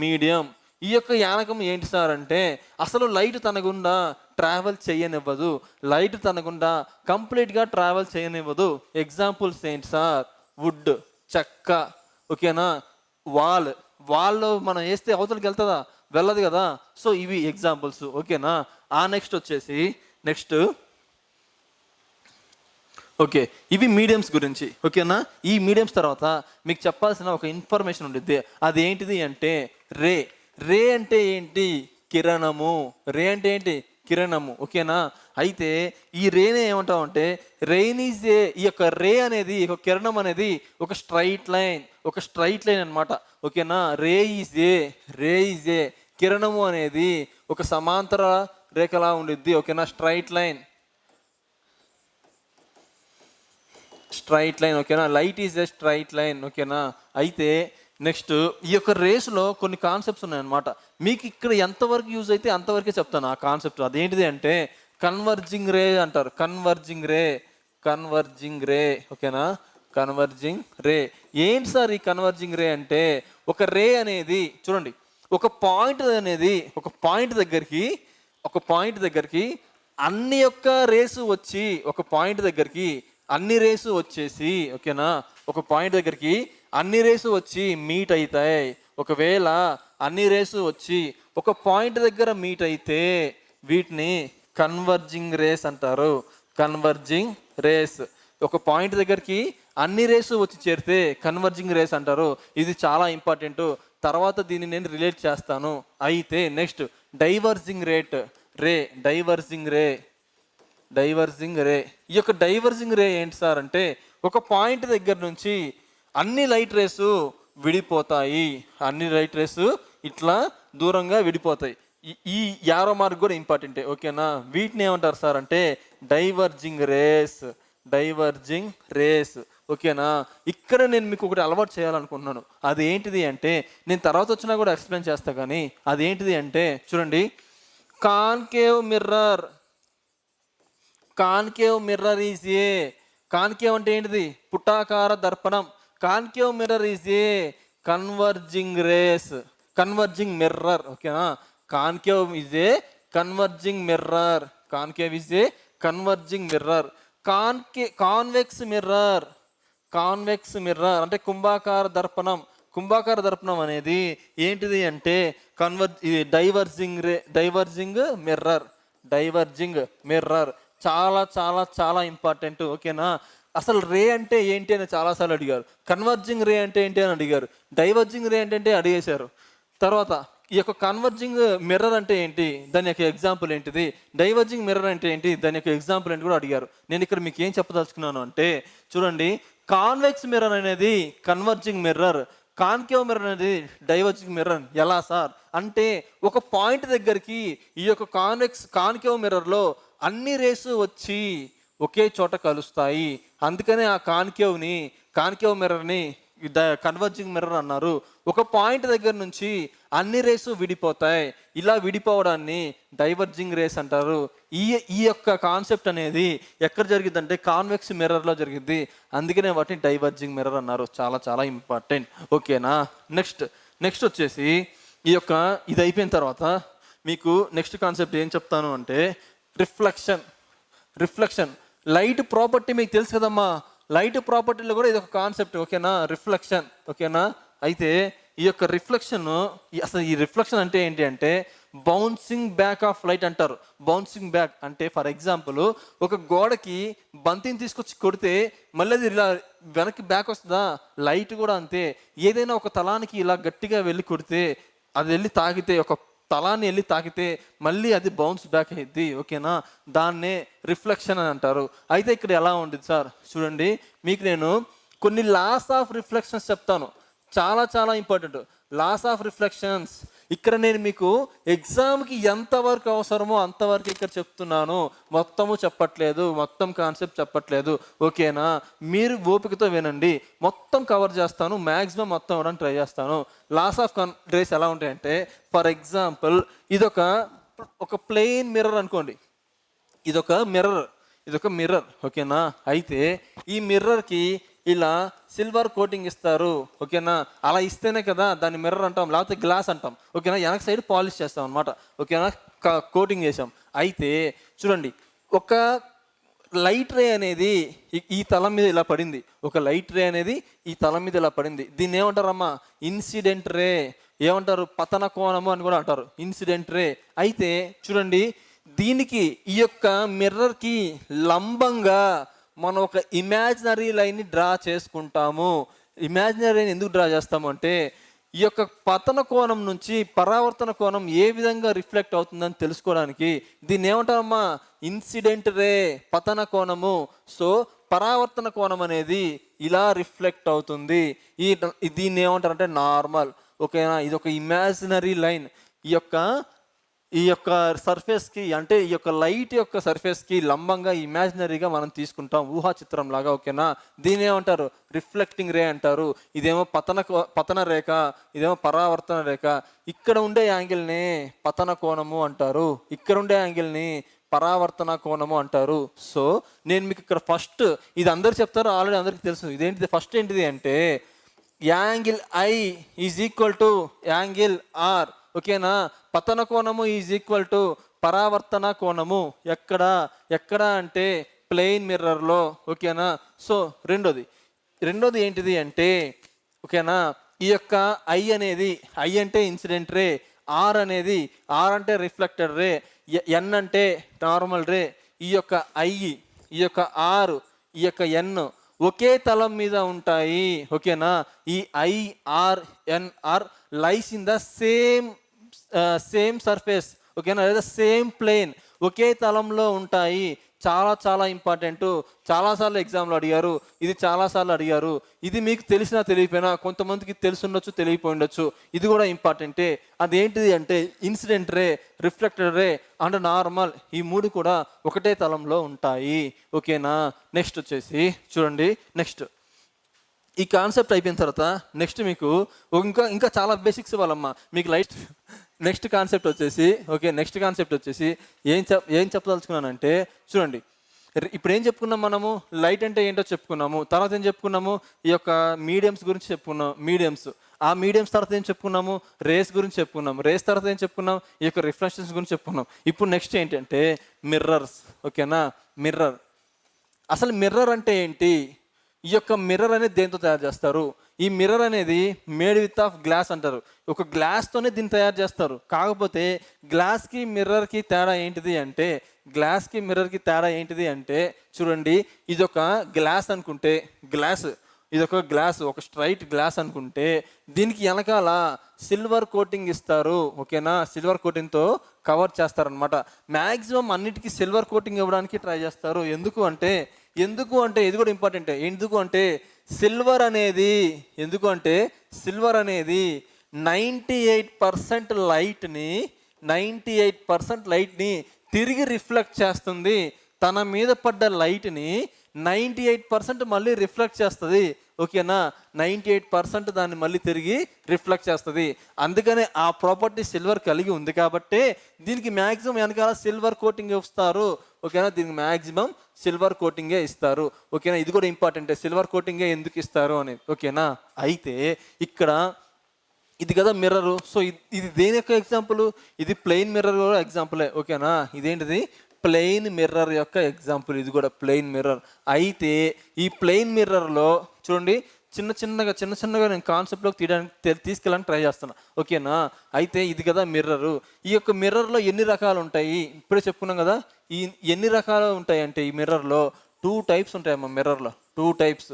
medium. ఈ యొక్క యానకం ఏంటి సార్ అంటే అసలు లైట్ తన గుండా ట్రావెల్ చేయనివ్వదు, కంప్లీట్గా ట్రావెల్ చేయనివ్వదు. ఎగ్జాంపుల్స్ ఏంటి సార్? వుడ్, చెక్క, ఓకేనా? వాల్లో మనం వేస్తే అవతలకి వెళ్తుందా? వెళ్ళదు కదా. సో ఇవి ఎగ్జాంపుల్స్, ఓకేనా? ఓకే, ఇవి మీడియంస్ గురించి, ఓకేనా? ఈ మీడియంస్ తర్వాత మీకు చెప్పాల్సిన ఒక ఇన్ఫర్మేషన్ ఉండిద్ది. అది ఏంటిది అంటే రే అంటే ఏంటి? కిరణము, ఓకేనా? అయితే ఈ రేనే ఏమంటాం అంటే ఈ యొక్క రే అనేది, ఒక కిరణం అనేది ఒక స్ట్రైట్ లైన్ అనమాట, ఓకేనా? రే ఈజ్ ఏ కిరణము అనేది ఒక సమాంతర రేఖలా ఉండిద్ది, ఓకేనా? స్ట్రైట్ లైన్, ఓకేనా? Light is a straight line, ఓకేనా? అయితే నెక్స్ట్ ఈ యొక్క రేస్లో కొన్ని కాన్సెప్ట్స్ ఉన్నాయన్నమాట. మీకు ఇక్కడ ఎంతవరకు యూజ్ అయితే అంతవరకే చెప్తాను ఆ కాన్సెప్ట్. అదేంటిది అంటే కన్వర్జింగ్ రే అంటారు. కన్వర్జింగ్ రే, ఓకేనా? కన్వర్జింగ్ రే ఏంటి సార్? ఈ కన్వర్జింగ్ రే అంటే ఒక రే అనేది చూడండి, ఒక పాయింట్ దగ్గరికి అన్ని యొక్క రేసు వచ్చి, ఒక పాయింట్ దగ్గరికి అన్ని రేసు వచ్చేసి, ఓకేనా? ఒక పాయింట్ దగ్గరికి అన్ని రేసు వచ్చి మీట్ అవుతాయి. ఒకవేళ అన్ని రేసు వచ్చి ఒక పాయింట్ దగ్గర మీట్ అయితే వీటిని కన్వర్జింగ్ రేస్ అంటారు. ఒక పాయింట్ దగ్గరికి అన్ని రేసు వచ్చి చేరితే కన్వర్జింగ్ రేస్ అంటారు. ఇది చాలా ఇంపార్టెంట్, తర్వాత దీన్ని నేను రిలేట్ చేస్తాను. అయితే నెక్స్ట్ డైవర్జింగ్ రే. ఈ యొక్క డైవర్జింగ్ రే ఏంటి సార్ అంటే ఒక పాయింట్ దగ్గర నుంచి అన్ని లైట్ రేసు ఇట్లా దూరంగా విడిపోతాయి. ఈ యారో మార్క్ కూడా ఇంపార్టెంటే, ఓకేనా? వీటిని ఏమంటారు సార్ అంటే డైవర్జింగ్ రేస్, ఓకేనా? ఇక్కడ నేను మీకు ఒకటి అలవాటు చేయాలనుకుంటున్నాను. అది ఏంటిది అంటే నేను తర్వాత వచ్చినా కూడా ఎక్స్ప్లెయిన్ చేస్తా, కానీ అది ఏంటిది అంటే చూడండి, concave mirror is a. Concave అంటే ఏంటిది? పుటాకార దర్పణం. Concave mirror is a converging mirror, ఓకేనా? Concave is a converging mirror. Convex mirror అంటే కుంభాకార దర్పణం అనేది ఏంటిది అంటే డైవర్జింగ్ మిర్రర్. చాలా చాలా చాలా ఇంపార్టెంట్, ఓకేనా? అసలు రే అంటే ఏంటి అని చాలాసార్లు అడిగారు. కన్వర్జింగ్ రే అంటే ఏంటి అని అడిగారు. డైవర్జింగ్ రే అంటే అడిగేశారు. తర్వాత ఈ యొక్క కన్వర్జింగ్ మిర్రర్ అంటే ఏంటి, దాని యొక్క ఎగ్జాంపుల్ ఏంటిది, డైవర్జింగ్ మిర్రర్ అంటే ఏంటి, దాని యొక్క ఎగ్జాంపుల్ ఏంటి కూడా అడిగారు. నేను ఇక్కడ మీకు ఏం చెప్పదలుచుకున్నాను అంటే చూడండి, కాన్వెక్స్ మిర్రర్ అనేది కన్వర్జింగ్ మిర్రర్, కాన్కేవ్ మిర్రర్ అనేది డైవర్జింగ్ మిర్రర్. ఎలా సార్ అంటే ఒక పాయింట్ దగ్గరికి ఈ యొక్క కాన్కేవ్ మిర్రర్లో అన్ని రేసు వచ్చి ఒకే చోట కలుస్తాయి. అందుకనే ఆ కాన్కేవ్ మిర్రర్ని కన్వర్జింగ్ మిర్రర్ అన్నారు. ఒక పాయింట్ దగ్గర నుంచి అన్ని రేసు విడిపోతాయి. ఇలా విడిపోవడాన్ని డైవర్జింగ్ రేస్ అంటారు. ఈ ఈ యొక్క కాన్సెప్ట్ అనేది ఎక్కడ జరిగింది అంటే కాన్వెక్స్ మిర్రర్లో జరిగింది. అందుకనే వాటిని డైవర్జింగ్ మిర్రర్ అన్నారు. చాలా చాలా ఇంపార్టెంట్. ఓకేనా. నెక్స్ట్ వచ్చేసి ఇది అయిపోయిన తర్వాత మీకు నెక్స్ట్ కాన్సెప్ట్ ఏం చెప్తాను అంటే రిఫ్లెక్షన్. లైట్ ప్రాపర్టీ మీకు తెలుసు కదమ్మా. లైట్ ప్రాపర్టీలో కూడా ఇది ఒక కాన్సెప్ట్. ఓకేనా. రిఫ్లెక్షన్. ఓకేనా. అయితే ఈ యొక్క రిఫ్లెక్షన్, అసలు ఈ రిఫ్లెక్షన్ అంటే ఏంటి అంటే బౌన్సింగ్ బ్యాక్ ఆఫ్ లైట్ అంటారు. బౌన్సింగ్ బ్యాక్ అంటే ఫర్ ఎగ్జాంపుల్ ఒక గోడకి బంతిని తీసుకొచ్చి కొడితే మళ్ళీ అది ఇలా వెనక్కి బ్యాక్ వస్తుందా? లైట్ కూడా అంతే. ఏదైనా ఒక తలానికి ఇలా గట్టిగా వెళ్ళి కొడితే అది వెళ్ళి తాకితే, ఒక తలాన్ని వెళ్ళి తాకితే మళ్ళీ అది బౌన్స్ బ్యాక్ అయ్యిద్ది. ఓకేనా. దాన్నే రిఫ్లెక్షన్ అని అంటారు. అయితే ఇక్కడ ఎలా ఉంటుంది సార్ చూడండి, మీకు నేను కొన్ని లాస్ ఆఫ్ రిఫ్లెక్షన్స్ చెప్తాను. చాలా చాలా ఇంపార్టెంట్ లాస్ ఆఫ్ రిఫ్లెక్షన్స్. ఇక్కడ నేను మీకు ఎగ్జామ్కి ఎంతవరకు అవసరమో అంతవరకు ఇక్కడ చెప్తున్నాను. మొత్తము చెప్పట్లేదు, మొత్తం కాన్సెప్ట్ చెప్పట్లేదు. ఓకేనా. మీరు ఓపికతో వినండి, మొత్తం కవర్ చేస్తాను. మ్యాక్సిమం మొత్తం ఇవ్వడానికి ట్రై చేస్తాను. లాస్ ఆఫ్ రేస్ ఎలా ఉంటాయంటే ఫర్ ఎగ్జాంపుల్ ఒక ప్లెయిన్ మిర్రర్ అనుకోండి. ఇదొక మిర్రర్. ఓకేనా. అయితే ఈ మిర్రర్కి ఇలా సిల్వర్ కోటింగ్ ఇస్తారు. ఓకేనా. అలా ఇస్తేనే కదా దాన్ని మిర్రర్ అంటాం, లేకపోతే గ్లాస్ అంటాం. ఓకేనా. వెనక సైడ్ పాలిష్ చేస్తాం అనమాట. ఓకేనా. కోటింగ్ చేసాం. అయితే చూడండి, ఒక లైట్ రే అనేది ఈ తలం మీద ఇలా పడింది. ఒక లైట్ రే అనేది ఈ తలం మీద ఇలా పడింది. దీన్ని ఏమంటారమ్మా? Incident ray. ఏమంటారు? పతన కోణము అని కూడా అంటారు, ఇన్సిడెంట్ రే. అయితే చూడండి, దీనికి ఈ యొక్క మిర్రర్కి లంబంగా మనం ఒక ఇమాజినరీ లైన్ని డ్రా చేసుకుంటాము. ఇమాజినరీ లైన్ ఎందుకు డ్రా చేస్తాము అంటే ఈ యొక్క పతన కోణం నుంచి పరావర్తన కోణం ఏ విధంగా రిఫ్లెక్ట్ అవుతుందని తెలుసుకోవడానికి. దీన్ని ఏమంటామమ్మా? ఇన్సిడెంట్ రే, పతన కోణము. సో పరావర్తన కోణం అనేది ఇలా రిఫ్లెక్ట్ అవుతుంది. దీన్ని ఏమంటారంటే నార్మల్. ఓకేనా. ఇది ఒక ఇమాజినరీ లైన్. ఈ యొక్క సర్ఫేస్కి, అంటే ఈ యొక్క లైట్ యొక్క సర్ఫేస్కి లంబంగా ఇమాజినరీగా మనం తీసుకుంటాం, ఊహా చిత్రం లాగా. ఓకేనా. దీని ఏమంటారు? రిఫ్లెక్టింగ్ రే అంటారు. ఇదేమో పతన రేఖ, ఇదేమో పరావర్తన రేఖ. ఇక్కడ ఉండే యాంగిల్ని పతన కోణము అంటారు, ఇక్కడ ఉండే యాంగిల్ని పరావర్తన కోణము అంటారు. సో నేను మీకు ఇక్కడ ఫస్ట్ ఇది అందరు చెప్తారు, ఆల్రెడీ అందరికీ తెలుసు. ఇదేంటిది? ఫస్ట్ ఏంటిది అంటే angle I is equal to angle R. ఓకేనా. పతన కోణము ఈజ్ ఈక్వల్ టు పరావర్తన కోణము. ఎక్కడ అంటే ప్లెయిన్ మిర్రర్లో. ఓకేనా. సో రెండోది ఏంటిది అంటే ఓకేనా, ఈ యొక్క ఐ అంటే ఇన్సిడెంట్ రే, ఆర్ అంటే రిఫ్లెక్టెడ్ రే, ఎన్ అంటే నార్మల్ రే. ఈ యొక్క ఐ, ఈ యొక్క ఆర్, ఈ యొక్క ఎన్ ఒకే తలం మీద ఉంటాయి. ఓకేనా. ఈ IR lies in the same surface. ఓకేనా. లేదా సేమ్ ప్లేన్, ఒకే తలంలో ఉంటాయి. చాలా చాలా ఇంపార్టెంట్. చాలాసార్లు ఎగ్జామ్లో అడిగారు, ఇది చాలాసార్లు అడిగారు. ఇది మీకు తెలిసినా తెలియపోయినా, కొంతమందికి తెలుసుండొచ్చు, తెలియపోయి ఉండొచ్చు. ఇది కూడా ఇంపార్టెంటే. అదేంటిది అంటే incident ray, reflected ray and normal, ఈ మూడు కూడా ఒకటే తలంలో ఉంటాయి. ఓకేనా. నెక్స్ట్ వచ్చేసి చూడండి, ఈ కాన్సెప్ట్ అయిపోయిన తర్వాత నెక్స్ట్ మీకు ఇంకా చాలా బేసిక్స్ ఇవ్వాలమ్మా మీకు. నెక్స్ట్ కాన్సెప్ట్ వచ్చేసి ఏం చెప్పదలుచుకున్నానంటే చూడండి, ఇప్పుడు ఏం చెప్పుకున్నాం మనము? లైట్ అంటే ఏంటో చెప్పుకున్నాము. తర్వాత ఏం చెప్పుకున్నాము? ఈ యొక్క మీడియంస్ గురించి చెప్పుకున్నాం. ఆ మీడియంస్ తర్వాత ఏం చెప్పుకున్నాము? రేస్ గురించి చెప్పుకున్నాం. రేస్ తర్వాత ఏం చెప్పుకున్నాం? ఈ యొక్క రిఫ్లెక్షన్స్ గురించి చెప్పుకున్నాం. ఇప్పుడు నెక్స్ట్ ఏంటంటే మిర్రర్స్. ఓకేనా. అసలు మిర్రర్ అంటే ఏంటి? ఈ యొక్క మిర్రర్ అనేది దేంతో తయారు చేస్తారు? ఈ మిర్రర్ అనేది మేడ్ విత్ ఆఫ్ గ్లాస్ అంటారు. ఒక గ్లాస్తోనే దీన్ని తయారు చేస్తారు. కాకపోతే గ్లాస్కి మిర్రర్కి తేడా ఏంటిది అంటే చూడండి, ఇదొక గ్లాస్ అనుకుంటే, ఒక స్ట్రైట్ గ్లాస్ అనుకుంటే దీనికి వెనకాల సిల్వర్ కోటింగ్ ఇస్తారు. ఓకేనా. సిల్వర్ కోటింగ్తో కవర్ చేస్తారనమాట. మ్యాక్సిమం అన్నిటికీ సిల్వర్ కోటింగ్ ఇవ్వడానికి ట్రై చేస్తారు. ఎందుకు అంటే ఇది కూడా ఇంపార్టెంట్. ఎందుకు అంటే సిల్వర్ అనేది 98% లైట్ని తిరిగి రిఫ్లెక్ట్ చేస్తుంది. తన మీద పడ్డ లైట్ని 98% మళ్ళీ రిఫ్లెక్ట్ చేస్తుంది. ఓకేనా, 98% దాన్ని మళ్ళీ తిరిగి రిఫ్లెక్ట్ చేస్తుంది. అందుకనే ఆ ప్రాపర్టీ సిల్వర్ కలిగి ఉంది కాబట్టి దీనికి మ్యాక్సిమం వెనకాల సిల్వర్ కోటింగ్ ఇస్తారు. ఓకేనా, దీనికి మ్యాక్సిమం సిల్వర్ కోటింగే ఇస్తారు. ఓకేనా, ఇది కూడా ఇంపార్టెంటే, సిల్వర్ కోటింగే ఎందుకు ఇస్తారు అని. ఓకేనా, అయితే ఇక్కడ ఇది కదా మిర్రరు. సో ఇది దేని యొక్క ఎగ్జాంపుల్? ఇది ప్లెయిన్ మిర్రర్ కూడా ఎగ్జాంపులే. ఓకేనా, ఇదేంటిది? ప్లెయిన్ మిర్రర్ యొక్క ఎగ్జాంపుల్. ఇది కూడా ప్లెయిన్ మిర్రర్. అయితే ఈ ప్లెయిన్ మిర్రర్లో చూడండి, చిన్న చిన్నగా నేను కాన్సెప్ట్లోకి తీసుకెళ్ళడానికి ట్రై చేస్తున్నా. ఓకేనా, అయితే ఇది కదా మిర్రరు. ఈ యొక్క మిర్రర్లో ఎన్ని రకాలు ఉంటాయి? ఇప్పుడే చెప్పుకున్నాం కదా. ఈ ఎన్ని రకాలు ఉంటాయి అంటే ఈ మిర్రర్లో 2 టైప్స్ ఉంటాయమ్మా. మిర్రర్లో 2 టైప్స్.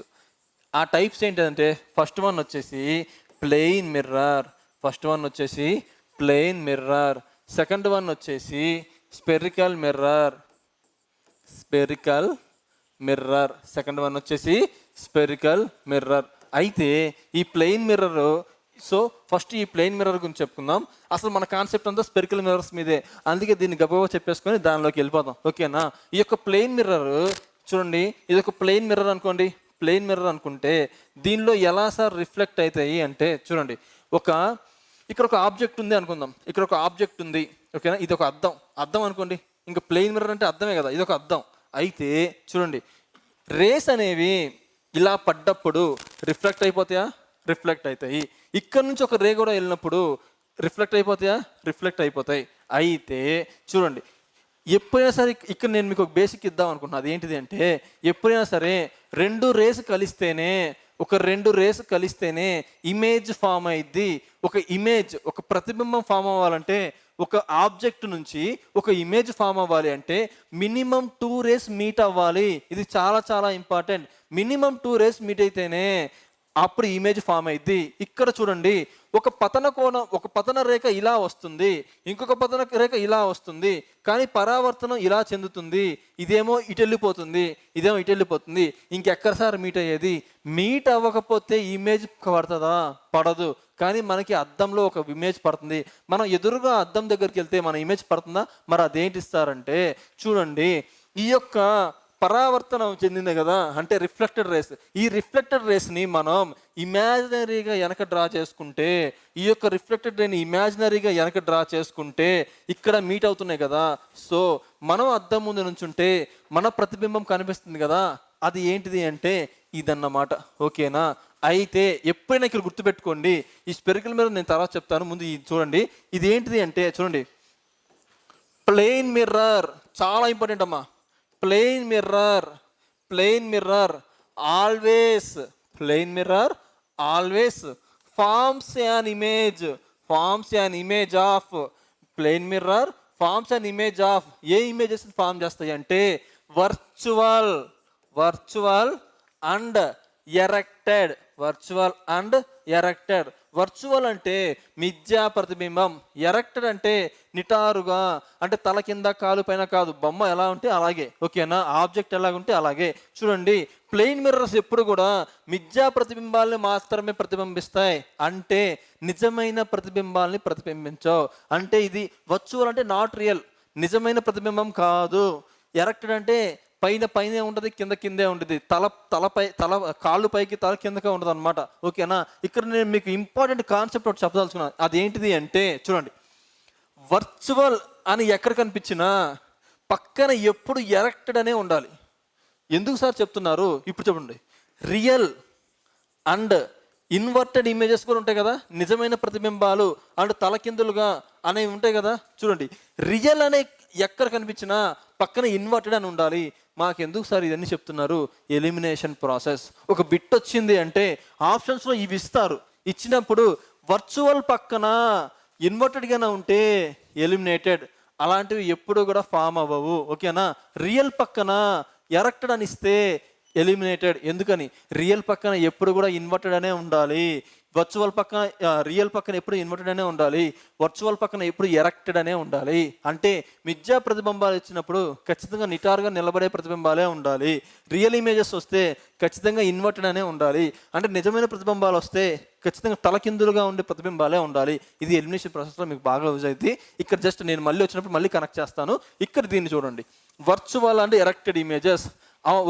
ఆ టైప్స్ ఏంటంటే ఫస్ట్ వన్ వచ్చేసి ప్లెయిన్ మిర్రర్. సెకండ్ వన్ వచ్చేసి స్పెరికల్ మిర్రర్. సెకండ్ వన్ వచ్చేసి స్పెరికల్ మిర్రర్. అయితే ఈ ప్లెయిన్ మిర్రర్, సో ఫస్ట్ ఈ ప్లెయిన్ మిర్రర్ గురించి చెప్పుకుందాం. అసలు మన కాన్సెప్ట్ అంతా స్పెరికల్ మిర్రర్స్ మీదే, అందుకే దీన్ని గబగబా చెప్పేసుకొని దానిలోకి వెళ్ళిపోదాం. ఓకేనా, ఈ యొక్క ప్లెయిన్ మిర్రర్ చూడండి, ఇది ఒక ప్లెయిన్ మిర్రర్ అనుకోండి. ప్లెయిన్ మిర్రర్ అనుకుంటే దీనిలో ఎలా సార్ రిఫ్లెక్ట్ అవుతాయి అంటే చూడండి, ఇక్కడ ఒక ఆబ్జెక్ట్ ఉంది అనుకుందాం. ఇక్కడ ఒక ఆబ్జెక్ట్ ఉంది. ఓకేనా, ఇది ఒక అద్దం అనుకోండి. ఇంకా ప్లెయిన్ మిర్రర్ అంటే అద్దమే కదా, ఇది ఒక అద్దం. అయితే చూడండి, రేస్ అనేవి ఇలా పడ్డప్పుడు రిఫ్లెక్ట్ అయిపోతాయా? రిఫ్లెక్ట్ అవుతాయి. ఇక్కడ నుంచి ఒక రే కూడా వెళ్ళినప్పుడు రిఫ్లెక్ట్ అయిపోతాయా? రిఫ్లెక్ట్ అయిపోతాయి. అయితే చూడండి, ఎప్పుడైనా సరే ఇక్కడ నేను మీకు ఒక బేసిక్ ఇద్దాం అనుకుంటున్నాను. అది ఏంటిది అంటే, ఎప్పుడైనా సరే రెండు రేస్ కలిస్తేనే ఇమేజ్ ఫామ్ అయ్యిద్ది. ఒక ప్రతిబింబం ఫామ్ అవ్వాలంటే, ఒక ఆబ్జెక్ట్ నుంచి ఒక ఇమేజ్ ఫామ్ అవ్వాలి అంటే మినిమం 2 రేస్ మీట్ అవ్వాలి. ఇది చాలా చాలా ఇంపార్టెంట్. మినిమం 2 రేస్ మీట్ అయితేనే అప్పుడు ఇమేజ్ ఫామ్ అయ్యిద్ది. ఇక్కడ చూడండి, ఒక పతన రేఖ ఇలా వస్తుంది, ఇంకొక పతన రేఖ ఇలా వస్తుంది, కానీ పరావర్తనం ఇలా చెందుతుంది. ఇదేమో ఇటు వెళ్ళిపోతుంది. ఇంకెక్కడ సార్ మీట్ అయ్యేది? మీట్ అవ్వకపోతే ఇమేజ్ పడుతుందా? పడదు. కానీ మనకి అద్దంలో ఒక ఇమేజ్ పడుతుంది. మనం ఎదురుగా అద్దం దగ్గరికి వెళ్తే మన ఇమేజ్ పడుతుందా? మరి అదేంటి ఇస్తారంటే చూడండి, ఈ యొక్క పరావర్తనం చెందింది కదా, అంటే రిఫ్లెక్టెడ్ రేస్. ఈ రిఫ్లెక్టెడ్ రేస్ని మనం ఇమాజినరీగా వెనక డ్రా చేసుకుంటే, ఈ యొక్క రిఫ్లెక్టెడ్ రేని ఇమాజినరీగా వెనక డ్రా చేసుకుంటే ఇక్కడ మీట్ అవుతున్నాయి కదా. సో మనం అద్దం ముందు నుంచుంటే మన ప్రతిబింబం కనిపిస్తుంది కదా. అది ఏంటిది అంటే ఇదన్నమాట. ఓకేనా, అయితే ఎప్పుడైనా ఇక్కడ గుర్తుపెట్టుకోండి, ఈ స్పెరికల్ మిర్రర్ నేను తర్వాత చెప్తాను. ముందు ఇది చూడండి, ఇది ఏంటిది అంటే చూడండి, ప్లెయిన్ మిర్రర్ చాలా ఇంపార్టెంట్ అమ్మా. Plane mirror always forms an image of plane mirror forms an image of a images form చేస్తాయి అంటే వర్చువల్ అండ్ ఎరెక్టెడ్. వర్చువల్ అంటే మిథ్యా ప్రతిబింబం, ఎరెక్టెడ్ అంటే నిటారుగా, అంటే తల కింద కాలు పైన కాదు. బొమ్మ ఎలా ఉంటే అలాగే. ఓకేనా, ఆబ్జెక్ట్ ఎలా ఉంటే అలాగే. చూడండి, ప్లెయిన్ మిర్రర్స్ ఎప్పుడు కూడా మిథ్యా ప్రతిబింబాలని మాత్రమే ప్రతిబింబిస్తాయి, అంటే నిజమైన ప్రతిబింబాలని ప్రతిబింబించవు. అంటే ఇది వర్చువల్ అంటే నాట్ రియల్, నిజమైన ప్రతిబింబం కాదు. ఎరెక్టెడ్ అంటే పైనే ఉంటుంది, కిందే ఉంటుంది. తల కాళ్ళు పైకి తల కిందగా ఉంటుంది అనమాట. ఓకేనా, ఇక్కడ నేను మీకు ఇంపార్టెంట్ కాన్సెప్ట్ ఒకటి చెప్పదలుచుకున్నాను. అది ఏంటిది అంటే చూడండి, వర్చువల్ అని ఎక్కడ కనిపించినా పక్కన ఎప్పుడు ఎరెక్టెడ్ అనే ఉండాలి. ఎందుకు సార్ చెప్తున్నారు? ఇప్పుడు చెప్పండి, రియల్ అండ్ ఇన్వర్టెడ్ ఇమేజెస్ కూడా ఉంటాయి కదా, నిజమైన ప్రతిబింబాలు అండ్ తలకిందులుగా అనేవి ఉంటాయి కదా. చూడండి, రియల్ అనే ఎక్కడ కనిపించినా పక్కన ఇన్వర్టెడ్ అని ఉండాలి. మాకెందుకు సార్ ఇవన్నీ చెప్తున్నారు? Elimination process. ఒక బిట్ వచ్చింది అంటే ఆప్షన్స్లో ఇవి ఇస్తారు. ఇచ్చినప్పుడు వర్చువల్ పక్కన ఇన్వర్టెడ్గానే ఉంటే ఎలిమినేటెడ్, అలాంటివి ఎప్పుడు కూడా ఫామ్ అవ్వవు. ఓకేనా, రియల్ పక్కన ఎరెక్టెడ్ అని ఇస్తే ఎలిమినేటెడ్. ఎందుకని? రియల్ పక్కన ఎప్పుడు కూడా ఇన్వర్టెడ్ అనే ఉండాలి, రియల్ పక్కన ఎప్పుడు ఇన్వర్టెడ్ అనే ఉండాలి, వర్చువల్ పక్కన ఎప్పుడు ఎరెక్టెడ్ అనే ఉండాలి. అంటే మిథ్యా ప్రతిబింబాలు ఇచ్చినప్పుడు ఖచ్చితంగా నిటారుగా నిలబడే ప్రతిబింబాలే ఉండాలి. రియల్ ఇమేజెస్ వస్తే ఖచ్చితంగా ఇన్వర్టెడ్ అనే ఉండాలి. అంటే నిజమైన ప్రతిబింబాలు వస్తే ఖచ్చితంగా తలకిందులుగా ఉండే ప్రతిబింబాలే ఉండాలి. ఇది ఎలిమినేషన్ ప్రాసెస్లో మీకు బాగా యూజ్ అవుతుంది. ఇక్కడ జస్ట్ నేను మళ్ళీ వచ్చినప్పుడు మళ్ళీ కనెక్ట్ చేస్తాను. ఇక్కడ దీన్ని చూడండి, virtual and erected images.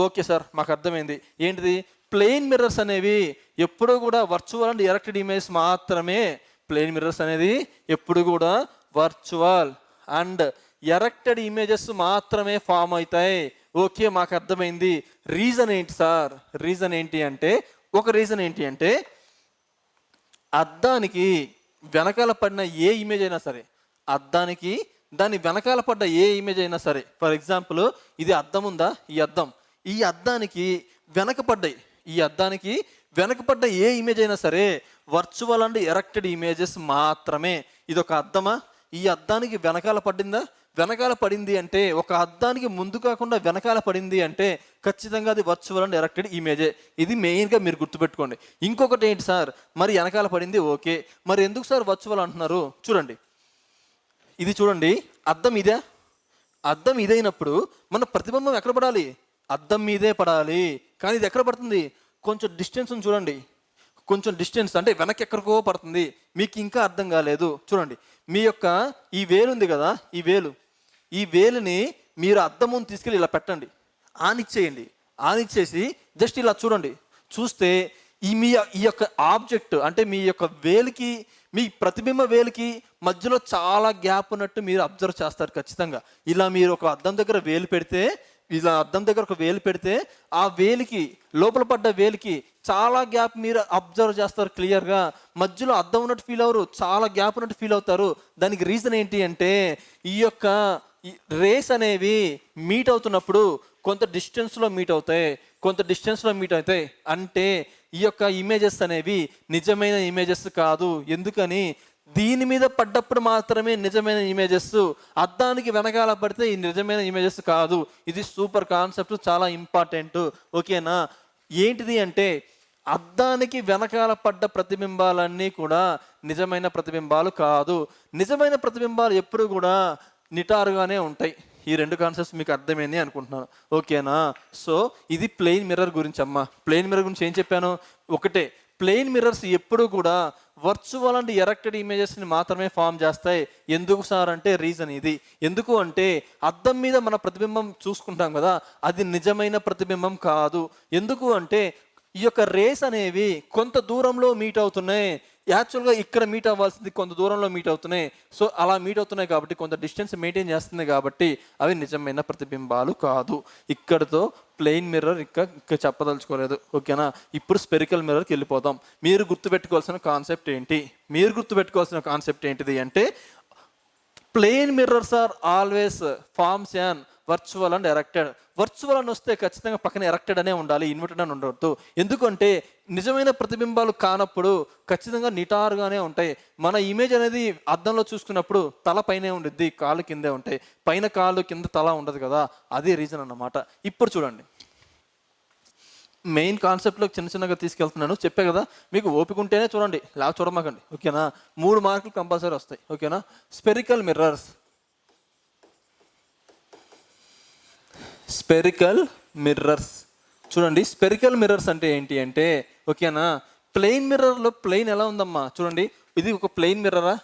Okay sir, మాకు అర్థమైంది. ఏంటిది? ప్లెయిన్ మిర్రర్స్ అనేవి ఎప్పుడు కూడా వర్చువల్ అండ్ ఎరెక్టెడ్ ఇమేజ్ మాత్రమే. ప్లెయిన్ మిర్రర్స్ అనేది ఎప్పుడు కూడా వర్చువల్ అండ్ ఎరెక్టెడ్ ఇమేజెస్ మాత్రమే ఫామ్ అవుతాయి. ఓకే, మాకు అర్థమైంది. రీజన్ ఏంటి సార్? రీజన్ ఏంటి అంటే, ఒక రీజన్ ఏంటి అంటే, అద్దానికి వెనకాల పడిన ఏ ఇమేజ్ అయినా సరే, అద్దానికి దాని వెనకాల పడ్డ ఏ ఇమేజ్ అయినా సరే, ఫర్ ఎగ్జాంపుల్ ఇది అద్దం ఉందా, ఈ అద్దానికి వెనకపడ్డాయి, ఈ అద్దానికి వెనకపడ్డ ఏ ఇమేజ్ అయినా సరే వర్చువల్ అండ్ ఎరెక్టెడ్ ఇమేజెస్ మాత్రమే. ఇది ఒక అద్దమా? ఈ అద్దానికి వెనకాల పడిందా? వెనకాల పడింది అంటే, ఒక అద్దానికి ముందు కాకుండా వెనకాల పడింది అంటే ఖచ్చితంగా అది వర్చువల్ అండ్ ఎరెక్టెడ్ ఇమేజే. ఇది మెయిన్గా మీరు గుర్తుపెట్టుకోండి. ఇంకొకటి ఏంటి సార్, మరి వెనకాల పడింది ఓకే, మరి ఎందుకు సార్ వర్చువల్ అంటున్నారు? చూడండి, ఇది చూడండి, అద్దం ఇదే. అద్దం ఇదైనప్పుడు మన ప్రతిబింబం ఎక్కడ పడాలి? అద్దం మీదే పడాలి. కానీ ఇది ఎక్కడ పడుతుంది? కొంచెం డిస్టెన్స్ చూడండి, కొంచెం డిస్టెన్స్ అంటే వెనక్కి ఎక్కడికో పడుతుంది. మీకు ఇంకా అర్థం కాలేదు, చూడండి. మీ యొక్క ఈ వేలు ఉంది కదా, ఈ వేలుని మీరు అద్దం ముందు తీసుకెళ్ళి ఇలా పెట్టండి, ఆనిచ్చేయండి. ఆనిచ్చేసి జస్ట్ ఇలా చూడండి. చూస్తే ఈ యొక్క ఆబ్జెక్ట్ అంటే మీ యొక్క వేలికి, మీ ప్రతిబింబ వేలికి మధ్యలో చాలా గ్యాప్ ఉన్నట్టు మీరు అబ్జర్వ్ చేస్తారు ఖచ్చితంగా. ఇలా మీరు ఒక అద్దం దగ్గర వేలు పెడితే, ఇలా అద్దం దగ్గర ఒక వేలు పెడితే ఆ వేలికి, లోపల పడ్డ వేలికి చాలా గ్యాప్ మీరు అబ్జర్వ్ చేస్తారు క్లియర్గా. మధ్యలో అద్దం ఉన్నట్టు ఫీల్ అవ్వరు, చాలా గ్యాప్ ఉన్నట్టు ఫీల్ అవుతారు. దానికి రీజన్ ఏంటి అంటే, ఈ యొక్క రేస్ అనేవి మీట్ అవుతున్నప్పుడు కొంత డిస్టెన్స్లో మీట్ అవుతాయి, అంటే ఈ యొక్క ఇమేజెస్ అనేవి నిజమైన ఇమేజెస్ కాదు. ఎందుకని? దీని మీద పడ్డప్పుడు మాత్రమే నిజమైన ఇమేజెస్, అద్దానికి వెనకాల పడితే ఈ నిజమైన ఇమేజెస్ కాదు. ఇది సూపర్ కాన్సెప్ట్, చాలా ఇంపార్టెంట్. ఓకేనా? ఏంటిది అంటే, అద్దానికి వెనకాల పడ్డ ప్రతిబింబాలన్నీ కూడా నిజమైన ప్రతిబింబాలు కాదు. నిజమైన ప్రతిబింబాలు ఎప్పుడు కూడా నిటారుగానే ఉంటాయి. ఈ రెండు కాన్సెప్ట్స్ మీకు అర్థమైంది అనుకుంటున్నాను. ఓకేనా? సో ఇది ప్లెయిన్ మిర్రర్ గురించి అమ్మా. ప్లెయిన్ మిర్రర్ గురించి ఏం చెప్పాను? ఒకటే, ప్లెయిన్ మిర్రర్స్ ఎప్పుడు కూడా వర్చువల్ అండ్ ఎరెక్టెడ్ ఇమేజెస్ని మాత్రమే ఫామ్ చేస్తాయి. ఎందుకు సార్ అంటే, రీజన్ ఇది. ఎందుకు అంటే, అద్దం మీద మన ప్రతిబింబం చూసుకుంటాం కదా, అది నిజమైన ప్రతిబింబం కాదు. ఎందుకు అంటే, ఈ యొక్క రేస్ అనేవి కొంత దూరంలో మీట్ అవుతున్నాయి. యాక్చువల్గా ఇక్కడ మీట్ అవ్వాల్సింది కొంత దూరంలో మీట్ అవుతున్నాయి. సో అలా మీట్ అవుతున్నాయి కాబట్టి, కొంత డిస్టెన్స్ మెయింటైన్ చేస్తుంది కాబట్టి అవి నిజమైన ప్రతిబింబాలు కాదు. ఇక్కడతో ప్లెయిన్ మిర్రర్ ఇంకా చెప్పదలుచుకోలేదు. ఓకేనా? ఇప్పుడు స్పెరికల్ మిర్రర్కి వెళ్ళిపోదాం. మీరు గుర్తుపెట్టుకోవాల్సిన కాన్సెప్ట్ ఏంటిది అంటే, plane mirrors are always forms an virtual and erected. Virtual అని వస్తే ఖచ్చితంగా పక్కన ఎరెక్టెడ్ అనే ఉండాలి, ఇన్వర్టెడ్ అని ఉండవద్దు. ఎందుకంటే నిజమైన ప్రతిబింబాలు కానప్పుడు ఖచ్చితంగా నిటారుగానే ఉంటాయి. మన ఇమేజ్ అనేది అద్దంలో చూసుకున్నప్పుడు తల పైనే ఉండిద్ది, కాళ్ళు కిందే ఉంటాయి. పైన కాళ్ళు కింద తల ఉండదు కదా, అదే రీజన్ అన్నమాట. ఇప్పుడు చూడండి, మెయిన్ కాన్సెప్ట్లో చిన్నగా తీసుకెళ్తున్నాను. చెప్పే కదా, మీకు ఓపిక ఉంటేనే చూడండి, లాగా చూడమాకండి. ఓకేనా? 3 మార్కులు కంపల్సరీ వస్తాయి. ఓకేనా? స్పెరికల్ మిర్రర్స్ చూడండి. స్పెరికల్ మిర్రర్స్ అంటే ఏంటి అంటే, ఓకేనా, ప్లెయిన్ మిర్రర్లో ప్లెయిన్ ఎలా ఉందమ్మా? చూడండి, ఇది ఒక ప్లెయిన్ మిర్రరా?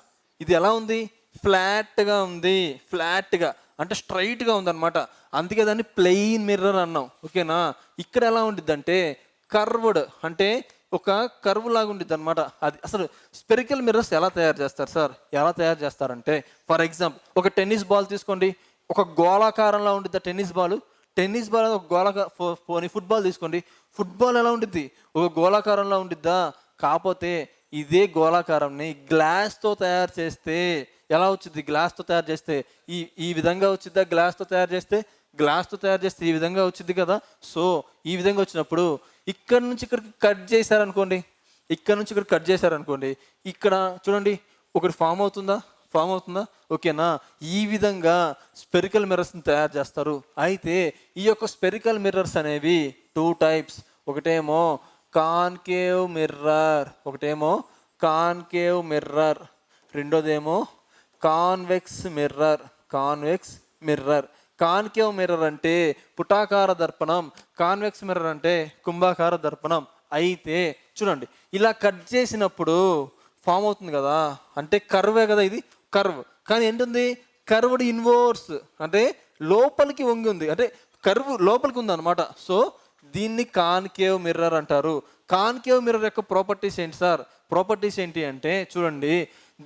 ఇది ఎలా ఉంది? ఫ్లాట్గా ఉంది. ఫ్లాట్గా అంటే స్ట్రైట్గా ఉందన్నమాట. అందుకే దాన్ని ప్లెయిన్ మిర్రర్ అన్నాం. ఓకేనా? ఇక్కడ ఎలా ఉండిద్ది అంటే కర్వ్డ్, అంటే ఒక కర్వ్ లాగా ఉండిద్ది అనమాట. అది అసలు స్పెరికల్ మిర్రర్స్ ఎలా తయారు చేస్తారు సార్? ఎలా తయారు చేస్తారంటే, ఫర్ ఎగ్జాంపుల్ ఒక టెన్నిస్ బాల్ తీసుకోండి, ఒక గోళాకారంలో ఉండిద్ది టెన్నిస్ బాల్ ఒక పోనీ ఫుట్బాల్ తీసుకోండి, ఫుట్బాల్ ఎలా ఉండిద్ది? ఒక గోళాకారంలో ఉండిద్దా? కాకపోతే ఇదే గోళాకారంని గ్లాస్తో తయారు చేస్తే ఎలా వచ్చింది? గ్లాస్తో తయారు చేస్తే ఈ విధంగా వచ్చిద్దా? గ్లాస్తో తయారు చేస్తే ఈ విధంగా వచ్చింది కదా. సో ఈ విధంగా వచ్చినప్పుడు ఇక్కడ నుంచి ఇక్కడికి కట్ చేశారనుకోండి, ఇక్కడ చూడండి ఒకటి ఫామ్ అవుతుందా? ఓకేనా? ఈ విధంగా స్పెరికల్ మిర్రర్స్ని తయారు చేస్తారు. అయితే ఈ యొక్క స్పెరికల్ మిర్రర్స్ అనేవి 2 టైప్స్. ఒకటేమో కాన్కేవ్ మిర్రర్, రెండోదేమో కాన్వెక్స్ మిర్రర్. కాన్కేవ్ మిర్రర్ అంటే పుటాకార దర్పణం, కాన్వెక్స్ మిర్రర్ అంటే కుంభాకార దర్పణం. అయితే చూడండి, ఇలా కట్ చేసినప్పుడు ఫామ్ అవుతుంది కదా, అంటే కర్వే కదా, ఇది కర్వ్. కానీ ఏంటుంది? కర్వ్డ్ ఇన్వర్స్, అంటే లోపలికి వంగి ఉంది. అంటే కర్వ్ లోపలికి ఉందన్నమాట. సో దీన్ని కాన్కేవ్ మిర్రర్ అంటారు. కాన్కేవ్ మిర్రర్ యొక్క ప్రాపర్టీస్ ఏంటి సార్? ప్రాపర్టీస్ ఏంటి అంటే చూడండి,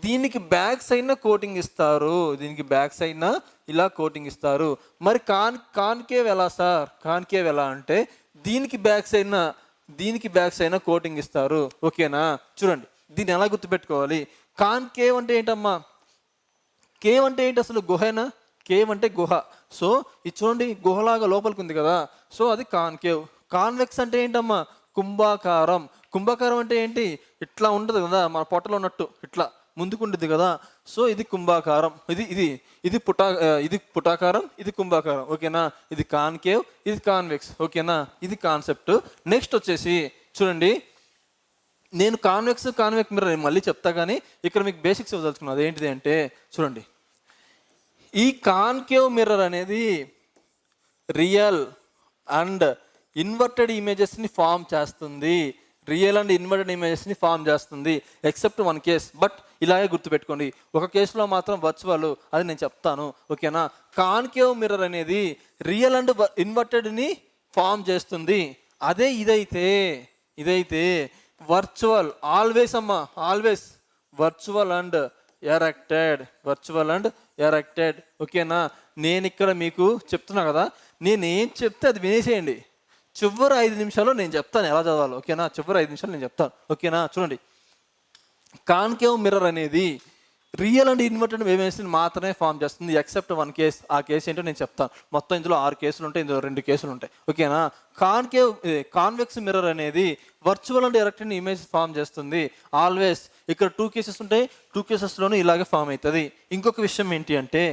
దీనికి బ్యాక్ సైడ్న కోటింగ్ ఇస్తారు, దీనికి బ్యాక్ సైడ్న ఇలా కోటింగ్ ఇస్తారు. మరి కాన్కేవ్ ఎలా సార్? కాన్కేవ్ ఎలా అంటే దీనికి బ్యాక్ సైడ్న కోటింగ్ ఇస్తారు. ఓకేనా? చూడండి దీన్ని ఎలా గుర్తుపెట్టుకోవాలి. కాన్కేవ్ అంటే ఏంటమ్మా? కేవ్ అంటే ఏంటి అసలు? గుహేనా? కేవ్ అంటే గుహ. సో ఇది చూడండి గుహలాగా లోపలికి ఉంది కదా, సో అది కాన్కేవ్. కాన్వెక్స్ అంటే ఏంటమ్మా? కుంభాకారం. కుంభాకారం అంటే ఏంటి? ఇట్లా ఉంటుంది కదా, మన పొట్టలో ఉన్నట్టు ఇట్లా ముందుకు ఉంటుంది కదా, సో ఇది కుంభాకారం. ఇది పుటాకారం, ఇది కుంభాకారం. ఓకేనా? ఇది కాన్కేవ్, ఇది కాన్వెక్స్. ఓకేనా? ఇది కాన్సెప్ట్. నెక్స్ట్ వచ్చేసి చూడండి, నేను కాన్వెక్స్ మిర్రర్ మళ్ళీ చెప్తా, కానీ ఇక్కడ మీకు బేసిక్స్ ఇవ్వదలుచుకున్నాను. అదేంటిది అంటే చూడండి, ఈ కాన్కేవ్ మిర్రర్ అనేది రియల్ అండ్ ఇన్వర్టెడ్ ఇమేజెస్ని ఫామ్ చేస్తుంది. రియల్ అండ్ ఇన్వర్టెడ్ ఇమేజెస్ని ఫామ్ చేస్తుంది ఎక్సెప్ట్ వన్ కేస్. బట్ ఇలాగే గుర్తుపెట్టుకోండి, ఒక కేసులో మాత్రం వర్చువల్, అది నేను చెప్తాను. ఓకేనా? కాన్కేవ్ మిర్రర్ అనేది రియల్ అండ్ ఇన్వర్టెడ్ని ఫామ్ చేస్తుంది. అదే ఇదైతే వర్చువల్. ఆల్వేస్ అమ్మా, ఆల్వేస్ వర్చువల్ అండ్ ఎరెక్టెడ్. ఓకేనా? నేను ఇక్కడ మీకు చెప్తున్నా కదా, నేను ఏం చెప్తే అది వినేసేయండి. చివరి 5 నిమిషాల్లో నేను చెప్తాను ఎలా చదవాలో. ఓకేనా? చివరి 5 నిమిషాలు నేను చెప్తాను. ఓకేనా? చూడండి, కాన్కేవ్ మిర్రర్ అనేది రియల్ అండ్ ఇన్వర్టెడ్ ఇమేజెస్ని మాత్రమే ఫామ్ చేస్తుంది ఎక్సెప్ట్ వన్ కేస్. ఆ కేసు ఏంటో నేను చెప్తాను. మొత్తం ఇందులో 6 కేసులు ఉంటాయి, ఇందులో 2 కేసులు ఉంటాయి. ఓకేనా? కాన్వెక్స్ మిర్రర్ అనేది virtual and erected image form చేస్తుంది ఆల్వేస్. ఇక్కడ 2 కేసెస్ ఉంటాయి, 2 కేసెస్లోనూ ఇలాగే ఫామ్ అవుతుంది. ఇంకొక విషయం ఏంటి అంటే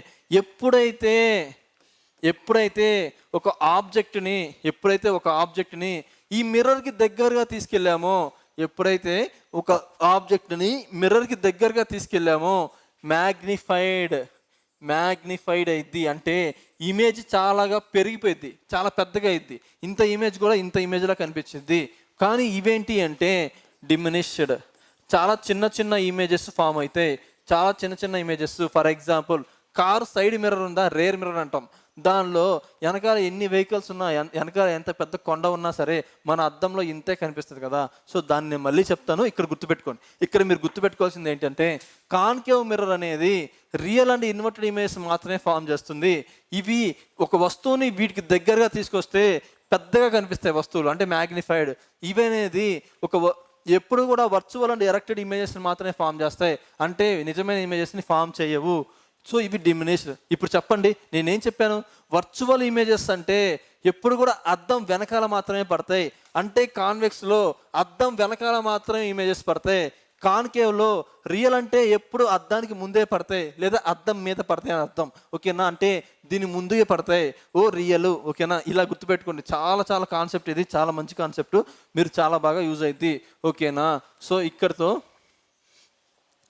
ఎప్పుడైతే ఒక ఆబ్జెక్ట్ని ఈ మిర్రర్కి దగ్గరగా తీసుకెళ్ళామో, మ్యాగ్నిఫైడ్ అయింది అంటే ఇమేజ్ చాలాగా పెరిగిపోయింది, చాలా పెద్దగా అయింది. ఇంత ఇమేజ్ కూడా ఇంత ఇమేజ్లా కనిపించింది. కానీ ఇవేంటి అంటే డిమినిష్డ్. చాలా చిన్న ఇమేజెస్ ఫామ్ అవుతాయి, చాలా చిన్న images. For example, car side mirror ఉందా, రేర్ మిర్రర్ అంటాం. దానిలో వెనకాల ఎన్ని వెహికల్స్ ఉన్నా, వెనకాల ఎంత పెద్ద కొండ ఉన్నా సరే మన అద్దంలో ఇంతే కనిపిస్తుంది కదా. సో దాన్ని నేను మళ్ళీ చెప్తాను, ఇక్కడ గుర్తుపెట్టుకోండి. ఇక్కడ మీరు గుర్తుపెట్టుకోవాల్సింది ఏంటంటే కాన్కేవ్ మిర్రర్ అనేది రియల్ అండ్ ఇన్వర్టెడ్ ఇమేజ్ మాత్రమే ఫామ్ చేస్తుంది. ఇవి ఒక వస్తువుని వీటికి దగ్గరగా తీసుకొస్తే పెద్దగా కనిపిస్తాయి వస్తువులు, అంటే మ్యాగ్నిఫైడ్. ఇవి అనేది ఎప్పుడు కూడా వర్చువల్ అండ్ ఎరెక్టెడ్ ఇమేజెస్ని మాత్రమే ఫామ్ చేస్తాయి, అంటే నిజమైన ఇమేజెస్ని ఫామ్ చేయవు. సో ఇవి డిమినిష్డ్. ఇప్పుడు చెప్పండి, నేనేం చెప్పాను? వర్చువల్ ఇమేజెస్ అంటే ఎప్పుడు కూడా అద్దం వెనకాల మాత్రమే పడతాయి, అంటే కాన్వెక్స్లో అద్దం వెనకాల మాత్రమే ఇమేజెస్ పడతాయి. కాన్కేవ్లో రియల్ అంటే ఎప్పుడు అద్దానికి ముందే పడతాయి, లేదా అద్దం మీద పడతాయి అని అర్థం. ఓకేనా? అంటే దీని ముందుగా పడతాయి, రియల్. ఓకేనా? ఇలా గుర్తుపెట్టుకోండి. చాలా కాన్సెప్ట్, ఇది చాలా మంచి కాన్సెప్ట్, మీరు చాలా బాగా యూజ్ అవుతుంది. ఓకేనా? సో ఇక్కడితో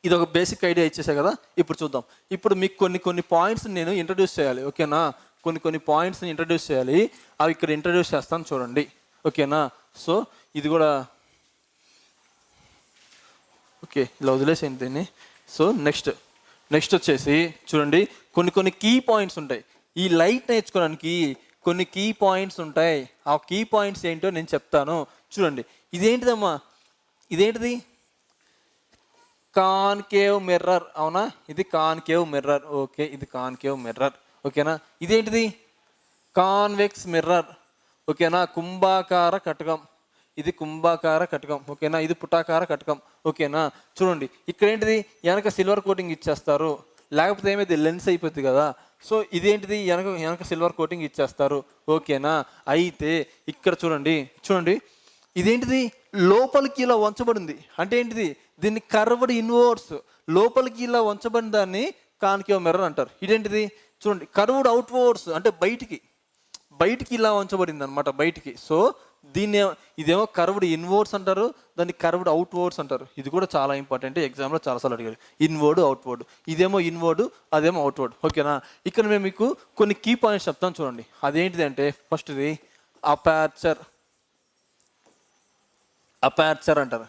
ఇది ఒక బేసిక్ ఐడియా ఇచ్చేసా కదా. ఇప్పుడు చూద్దాం. ఇప్పుడు మీకు కొన్ని పాయింట్స్ నేను ఇంట్రడ్యూస్ చేయాలి. ఓకేనా? కొన్ని పాయింట్స్ని ఇంట్రడ్యూస్ చేయాలి, అవి ఇక్కడ ఇంట్రడ్యూస్ చేస్తాను చూడండి. ఓకేనా? సో ఇది కూడా ఓకే, ఇలా వదిలేసేయండి దీన్ని. సో నెక్స్ట్ వచ్చేసి చూడండి, కొన్ని కీ పాయింట్స్ ఉంటాయి. ఈ లైట్ నేర్చుకోవడానికి కొన్ని కీ పాయింట్స్ ఉంటాయి. ఆ కీ పాయింట్స్ ఏంటో నేను చెప్తాను చూడండి. ఇదేంటిది? Concave mirror. అవునా? ఇది కాన్కేవ్ మిర్రర్. ఓకే, ఇది కాన్కేవ్ మిర్రర్. ఓకేనా? ఇదేంటిది? Convex mirror. ఓకేనా? కుంభాకార కటకం. ఇది కుంభాకార కటకం. ఓకేనా? ఇది పుటాకార కటకం. ఓకేనా? చూడండి, ఇక్కడ ఏంటిది? వెనక సిల్వర్ కోటింగ్ ఇచ్చేస్తారు, లేకపోతే ఏమైతే లెన్స్ అయిపోతుంది కదా. సో ఇదేంటిది? వెనక సిల్వర్ కోటింగ్ ఇచ్చేస్తారు. ఓకేనా? అయితే ఇక్కడ చూడండి, ఇదేంటిది? లోపలికి ఇలా వంచబడింది, అంటే ఏంటిది? దీన్ని కర్వ్డ్ ఇన్వర్డ్స్, లోపలికి ఇలా వంచబడిన దాన్ని కాన్కేవ్ మిర్రర్ అంటారు. ఇదేంటిది? చూడండి, కర్వ్డ్ అవుట్వర్డ్స్, అంటే బయటికి ఇలా వంచబడింది అనమాట, బయటికి. సో ఇదేమో కర్వ్డ్ ఇన్వర్డ్స్ అంటారు, దాన్ని కర్వ్డ్ అవుట్వర్డ్స్ అంటారు. ఇది కూడా చాలా ఇంపార్టెంట్, ఎగ్జామ్లో చాలాసార్లు అడిగారు. Inward, outward. ఇదేమో ఇన్వర్డ్, అదేమో అవుట్వర్డ్. ఓకేనా? ఇక్కడ మేము మీకు కొన్ని కీ పాయింట్స్ చెప్తాను చూడండి. అదేంటిది అంటే ఫస్ట్ది అపార్చర్ అంటారు.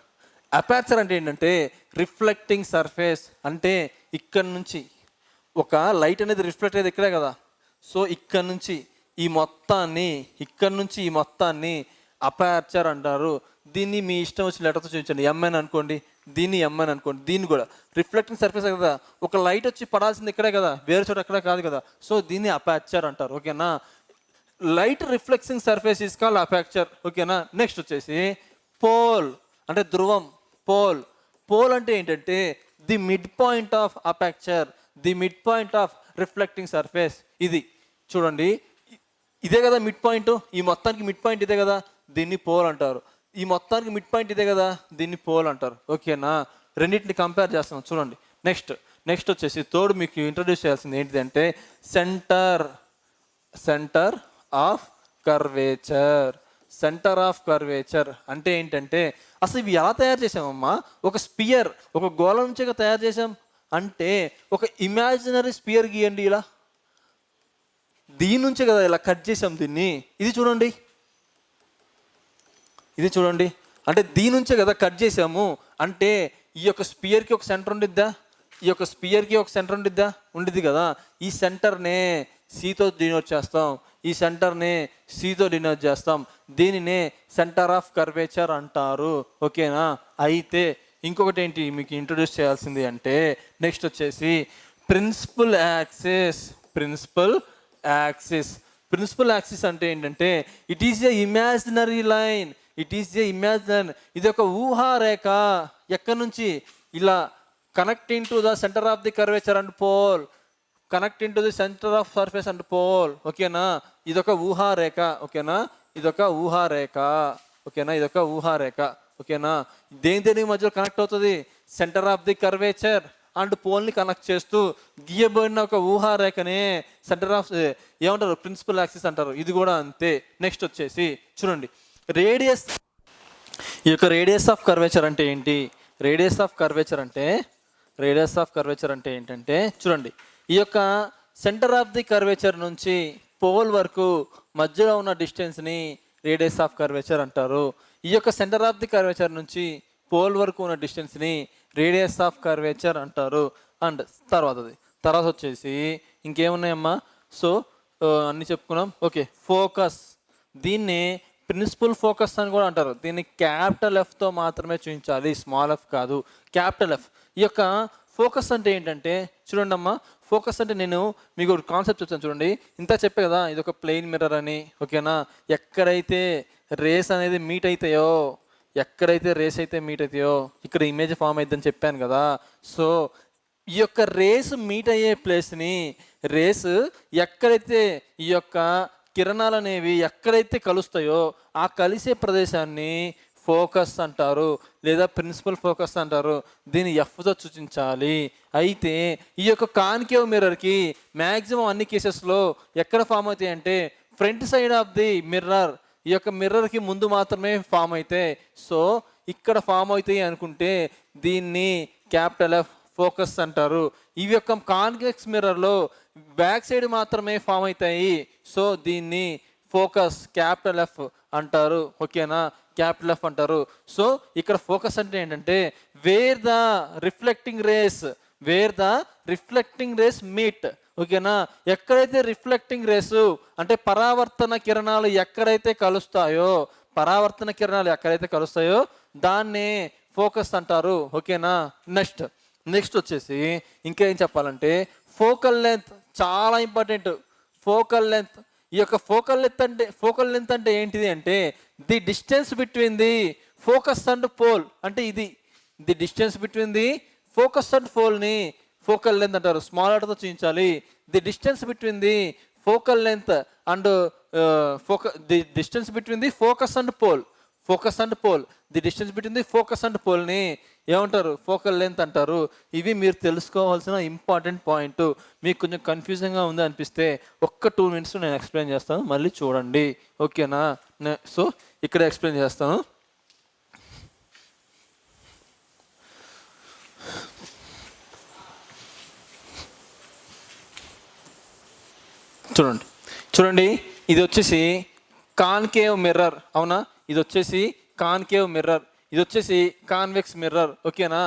అపార్చర్ అంటే ఏంటంటే రిఫ్లెక్టింగ్ సర్ఫేస్. అంటే ఇక్కడ నుంచి ఒక లైట్ అనేది రిఫ్లెక్ట్ అయ్యేది ఇక్కడే కదా. సో ఇక్కడ నుంచి ఈ మొత్తాన్ని ఇక్కడ నుంచి ఈ మొత్తాన్ని అపర్చర్ అంటారు. దీన్ని మీ ఇష్టం వచ్చిన లెటర్తో చూపించండి. ఎంఎన్ అనుకోండి, దీన్ని ఎంఎన్ అనుకోండి. దీన్ని కూడా రిఫ్లెక్టింగ్ సర్ఫేస్ కదా, ఒక లైట్ వచ్చి పడాల్సింది ఇక్కడే కదా, వేరే చోట ఎక్కడ కాదు కదా. సో దీన్ని అపర్చర్ అంటారు. ఓకేనా, light reflexing surface is called aperture. ఓకేనా. నెక్స్ట్ వచ్చేసి పోల్ అంటే ధ్రువం. పోల్ పోల్ అంటే ఏంటంటే the mid point of aperture, the mid point of reflecting surface. ఇది చూడండి, ఇదే కదా మిడ్ పాయింట్, ఈ మొత్తానికి మిడ్ పాయింట్ ఇదే కదా, దీన్ని పోల్ అంటారు. ఈ మొత్తానికి మిడ్ పాయింట్ ఇదే కదా, దీన్ని పోల్ అంటారు. ఓకేనా, రెండింటిని కంపేర్ చేస్తున్నాం చూడండి. నెక్స్ట్ వచ్చేసి తోడు మీకు ఇంట్రడ్యూస్ చేయాల్సింది ఏంటిదంటే centre of curvature. Centre of curvature అంటే ఏంటంటే అసలు ఇవి ఎలా తయారు చేసామమ్మా? ఒక స్పియర్, ఒక గోళ నుంచే తయారు చేసాం అంటే ఒక ఇమాజినరీ స్పియర్ గీయండి. ఇలా దీని నుంచే కదా ఇలా కట్ చేసాం దీన్ని. ఇది చూడండి అంటే దీని నుంచే కదా కట్ చేసాము. అంటే ఈ యొక్క స్పియర్కి ఒక సెంటర్ ఉండిద్దా, ఈ యొక్క స్పియర్కి ఒక సెంటర్ ఉండిద్ది కదా. ఈ సెంటర్నే సితో డినోట్ చేస్తాం, ఈ సెంటర్నే సితో డినోట్ చేస్తాం. దీనినే సెంటర్ ఆఫ్ కర్వేచర్ అంటారు. ఓకేనా. అయితే ఇంకొకటి ఏంటి మీకు ఇంట్రొడ్యూస్ చేయాల్సింది అంటే నెక్స్ట్ వచ్చేసి ప్రిన్సిపల్ యాక్సిస్ అంటే ఏంటంటే it is a imaginary line. ఇది ఒక ఊహారేఖ. ఎక్కడి నుంచి? ఇలా connecting to the centre of the curvature and pole, connecting to the centre of surface and pole. ఓకేనా, ఇదొక ఊహారేఖ. ఓకేనా, ఇదొక ఊహారేఖ. ఓకేనా, దేని మధ్యలో కనెక్ట్ అవుతుంది? Centre of the curvature and పోల్ని కనెక్ట్ చేస్తూ గీయబడిన ఒక ఊహారేఖనే సెంటర్ ఆఫ్ ఏమంటారు? ప్రిన్సిపల్ యాక్సిస్ అంటారు. ఇది కూడా అంతే. నెక్స్ట్ వచ్చేసి చూడండి రేడియస్. ఈ యొక్క రేడియస్ ఆఫ్ కర్వేచర్ అంటే ఏంటి? రేడియస్ ఆఫ్ కర్వేచర్ అంటే ఏంటంటే చూడండి, ఈ యొక్క సెంటర్ ఆఫ్ ది కర్వేచర్ నుంచి పోల్ వరకు మధ్యలో ఉన్న డిస్టెన్స్ని రేడియస్ ఆఫ్ కర్వేచర్ అంటారు. ఈ యొక్క సెంటర్ ఆఫ్ ది కర్వేచర్ నుంచి పోల్ వరకు ఉన్న డిస్టెన్స్ని రేడియస్ ఆఫ్ కర్వేచర్ అంటారు. అండ్ తర్వాత వచ్చేసి ఇంకేమున్నాయమ్మా? సో అన్నీ చెప్పుకున్నాం. Okay, focus. దీన్ని ప్రిన్సిపల్ ఫోకస్ అని కూడా అంటారు. దీన్ని క్యాపిటల్ ఎఫ్తో మాత్రమే చూపించాలి, స్మాల్ ఎఫ్ కాదు, క్యాపిటల్ ఎఫ్. ఈ యొక్క ఫోకస్ అంటే ఏంటంటే చూడండి అమ్మా, ఫోకస్ అంటే నేను మీకు ఒక కాన్సెప్ట్ చెప్తాను చూడండి. ఇంత చెప్పే కదా ఇది ఒక ప్లెయిన్ మిర్రర్ అని. ఓకేనా, ఎక్కడైతే రేస్ అనేది మీట్ అవుతాయో ఇక్కడ ఇమేజ్ ఫామ్ అయిద్దని చెప్పాను కదా. సో ఈ యొక్క రేస్ మీట్ అయ్యే ప్లేస్ని, ఎక్కడైతే ఈ యొక్క కిరణాలు అనేవి ఎక్కడైతే కలుస్తాయో ఆ కలిసే ప్రదేశాన్ని ఫోకస్ అంటారు, లేదా ప్రిన్సిపల్ ఫోకస్ అంటారు. దీన్ని ఎఫ్తో సూచించాలి. అయితే ఈ యొక్క కాన్కేవ్ మిర్రర్కి మ్యాక్సిమం అన్ని కేసెస్లో ఎక్కడ ఫామ్ అవుతాయి అంటే front side of the mirror, ఈ యొక్క మిర్రర్కి ముందు మాత్రమే ఫామ్ అవుతాయి. సో ఇక్కడ ఫామ్ అవుతాయి అనుకుంటే దీన్ని క్యాపిటల్ ఎఫ్ ఫోకస్ అంటారు. ఇవి యొక్క కాన్వెక్స్ మిర్రర్లో బ్యాక్ సైడ్ మాత్రమే ఫామ్ అవుతాయి. సో దీన్ని ఫోకస్ క్యాపిటల్ ఎఫ్ అంటారు. ఓకేనా, క్యాపిటల్ ఎఫ్ అంటారు. సో ఇక్కడ ఫోకస్ అంటే ఏంటంటే where the reflecting rays meet. ఓకేనా, ఎక్కడైతే రిఫ్లెక్టింగ్ రేసు అంటే పరావర్తన కిరణాలు ఎక్కడైతే కలుస్తాయో దాన్ని ఫోకస్ అంటారు. ఓకేనా. నెక్స్ట్ వచ్చేసి ఇంకేం చెప్పాలంటే ఫోకల్ లెంత్ చాలా ఇంపార్టెంట్. ఈ యొక్క ఫోకల్ లెంత్ అంటే ఏంటిది అంటే the distance between the focus and pole. అంటే ఇది the distance between the focus and పోల్ని ఫోకల్ లెంత్ అంటారు. స్మాల్ లెటర్తో చూపించాలి. The distance between the focal length and the distance between the focus and pole, the distance between the focus and పోల్ని ఏమంటారు? ఫోకల్ లెంత్ అంటారు. ఇవి మీరు తెలుసుకోవాల్సిన ఇంపార్టెంట్ పాయింట్. మీకు కొంచెం కన్ఫ్యూజింగ్గా ఉంది అనిపిస్తే ఒక్క 2 minutes నేను ఎక్స్ప్లెయిన్ చేస్తాను, మళ్ళీ చూడండి. ఓకేనా. సో ఇక్కడ ఎక్స్ప్లెయిన్ చేస్తాను. చూడండి ఇది వచ్చేసి కాన్కేవ్ మిర్రర్. అవునా, ఇది వచ్చేసి కాన్కేవ్ మిర్రర్, ఇది వచ్చేసి కాన్వెక్స్ మిర్రర్. ఓకేనా.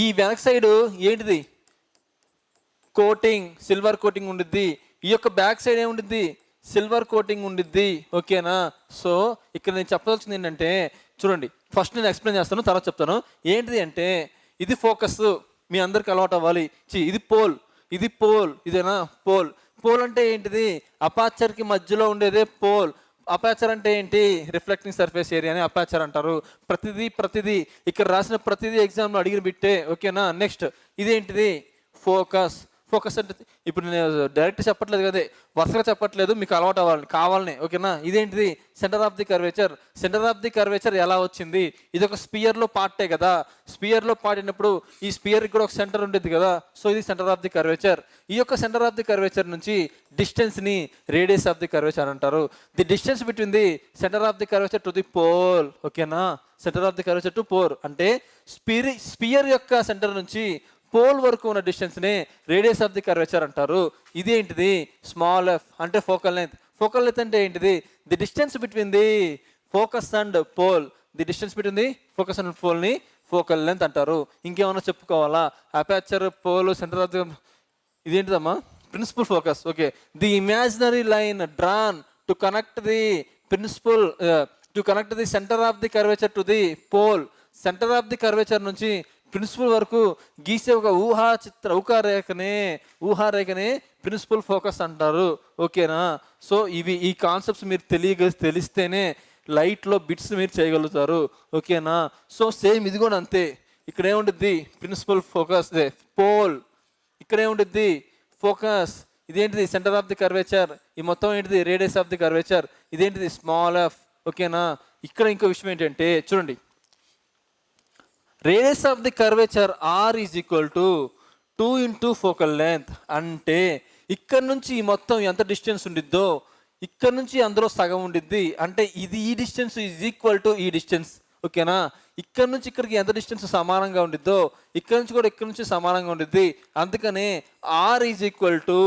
ఈ వెనక్ సైడ్ ఏంటిది? కోటింగ్, సిల్వర్ కోటింగ్ ఉండిద్ది. ఈ యొక్క బ్యాక్ సైడ్ ఏముండిద్ది, సిల్వర్ కోటింగ్ ఉండిద్ది. ఓకేనా. సో ఇక్కడ నేను చెప్పదలుచుకుంది ఏంటంటే చూడండి, ఫస్ట్ నేను ఎక్స్ప్లెయిన్ చేస్తాను, తర్వాత చెప్తాను. ఏంటిది అంటే ఇది ఫోకస్, మీ అందరికి అలవాటు అవ్వాలి. ఇది పోల్, ఇది పోల్, ఇదేనా పోల్. పోల్ అంటే ఏంటిది, అపాచర్కి మధ్యలో ఉండేదే పోల్. అపాచర్ అంటే ఏంటి, రిఫ్లెక్టింగ్ సర్ఫేస్ ఏరియా అని అపాచర్ అంటారు. ప్రతిదీ ఇక్కడ రాసిన ప్రతిదీ ఎగ్జామ్లో అడిగిన బిట్టే. ఓకేనా. నెక్స్ట్ ఇదేంటిది, ఫోకస్. ఫోకస్ అంటే ఇప్పుడు నేను డైరెక్ట్ చెప్పట్లేదు కదే, వరుసగా చెప్పట్లేదు, మీకు అలవాటు అవ్వాలి కావాలని. ఓకేనా. ఇదేంటిది, centre of the curvature. Centre of the curvature ఎలా వచ్చింది, ఇది ఒక స్పియర్లో పార్టే కదా. స్పియర్లో పాడినప్పుడు ఈ స్పియర్కి కూడా ఒక సెంటర్ ఉండేది కదా. సో ఇది సెంటర్ ఆఫ్ ది కర్వేచర్. ఈ యొక్క సెంటర్ ఆఫ్ ది కర్వేచర్ నుంచి డిస్టెన్స్ని రేడియస్ ఆఫ్ ది కర్వేచర్ అంటారు. The distance between the centre of the curvature to the pole. ఓకేనా. Centre of the curvature to pole అంటే స్పియర్ యొక్క సెంటర్ నుంచి పోల్ వరకు ఉన్న డిస్టెన్స్ని రేడియస్ ఆఫ్ ది కర్వేచర్ అంటారు. ఇది ఏంటిది, స్మాల్ ఎఫ్ అంటే ఫోకల్ లెంత్. ఫోకల్ లెంత్ అంటే ఏంటిది, the distance between the focus and pole. The distance between the focus and పోల్ని ఫోకల్ లెంత్ అంటారు. ఇంకేమన్నా చెప్పుకోవాలా, aperture, pole, centre of the, ఇదేంటిదమ్మా, principal focus. Okay. The imaginary line drawn to connect the principal to connect the centre of the curvature to the pole. Centre of the curvature నుంచి ప్రిన్సిపల్ వరకు గీసే ఒక ఊహారేఖనే ప్రిన్సిపల్ ఫోకస్ అంటారు. ఓకేనా. సో ఈ కాన్సెప్ట్స్ మీరు తెలిస్తేనే లైట్లో బిట్స్ మీరు చేయగలుగుతారు. ఓకేనా. సో సేమ్ ఇది కూడా అంతే. ఇక్కడ ఏముంటుంది, ప్రిన్సిపల్ ఫోకస్ పోల్. ఇక్కడ ఏముంటుంది, ఫోకస్. ఇదేంటిది, సెంటర్ ఆఫ్ ది కర్వేచర్. ఈ మొత్తం ఏంటిది, రేడియస్ ఆఫ్ ది కర్వేచర్. ఇదేంటిది, స్మాల్ ఎఫ్. ఓకేనా. ఇక్కడ ఇంకో విషయం ఏంటంటే చూడండి, radius of the curvature are is equal to 2 into focal length. అంటే ఇక్కడ నుంచి ఈ మొత్తం ఎంత డిస్టెన్స్ ఉండిద్దో ఇక్కడ నుంచి అందులో సగం ఉండిద్ది. అంటే ఈ డిస్టెన్స్ ఈజ్ ఈక్వల్ టు ఈ డిస్టెన్స్. ఓకేనా. ఇక్కడ నుంచి ఇక్కడికి ఎంత డిస్టెన్స్ సమానంగా ఉండిద్దో ఇక్కడ నుంచి కూడా ఇక్కడ నుంచి సమానంగా ఉండిద్ది. అందుకనే R is equal to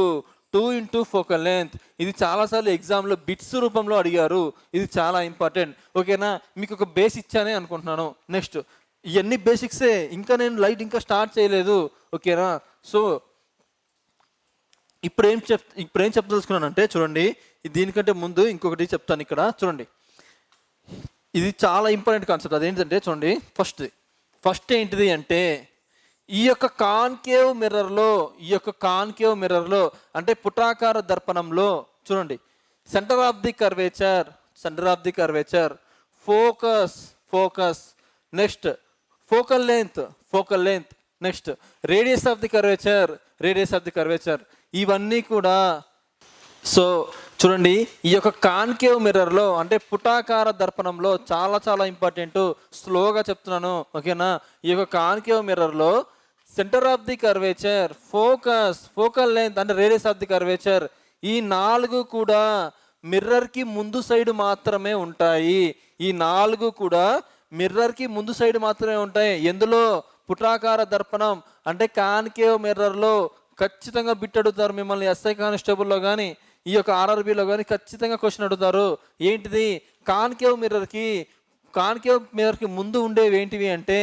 2 into focal length. ఇది చాలాసార్లు ఎగ్జామ్లో బిట్స్ రూపంలో అడిగారు. ఇది చాలా ఇంపార్టెంట్. ఓకేనా. మీకు ఒక బేస్ ఇచ్చానే అనుకుంటున్నాను. నెక్స్ట్ ఇవన్నీ బేసిక్సే, ఇంకా నేను లైట్ ఇంకా స్టార్ట్ చేయలేదు. ఓకేనా. సో ఇప్పుడు ఏం చెప్పదలుచుకున్నానంటే చూడండి, దీనికంటే ముందు ఇంకొకటి చెప్తాను. ఇక్కడ చూడండి, ఇది చాలా ఇంపార్టెంట్ కాన్సెప్ట్. అదేంటంటే చూడండి, ఫస్ట్ ఏంటిది అంటే ఈ యొక్క కాన్కేవ్ మిర్రర్లో అంటే పుటాకార దర్పణంలో చూడండి, centre of the curvature, focus, next focal length, next radius of the curvature, ఇవన్నీ కూడా. సో చూడండి, ఈ యొక్క కాన్కేవ్ మిర్రర్లో అంటే పుటాకార దర్పణంలో చాలా ఇంపార్టెంట్, స్లోగా చెప్తున్నాను. ఓకేనా. ఈ యొక్క కాన్కేవ్ మిర్రర్లో centre of the curvature, focal length అంటే రేడియస్ ఆఫ్ ది కర్వేచర్, ఈ 4 కూడా మిర్రర్కి ముందు సైడ్ మాత్రమే ఉంటాయి. ఈ 4 కూడా మిర్రర్కి ముందు సైడ్ మాత్రమే ఉంటాయి. ఎందులో, పుటాకార దర్పణం అంటే కాన్కేవ్ మిర్రర్లో. ఖచ్చితంగా బిట్ అడుగుతారు మిమ్మల్ని, ఎస్ఐ కానిస్టేబుల్లో కానీ ఈ యొక్క ఆర్ఆర్బీలో కానీ ఖచ్చితంగా క్వశ్చన్ అడుగుతారు. ఏంటిది, కాన్కేవ్ మిర్రర్కి ముందు ఉండేవి ఏంటివి అంటే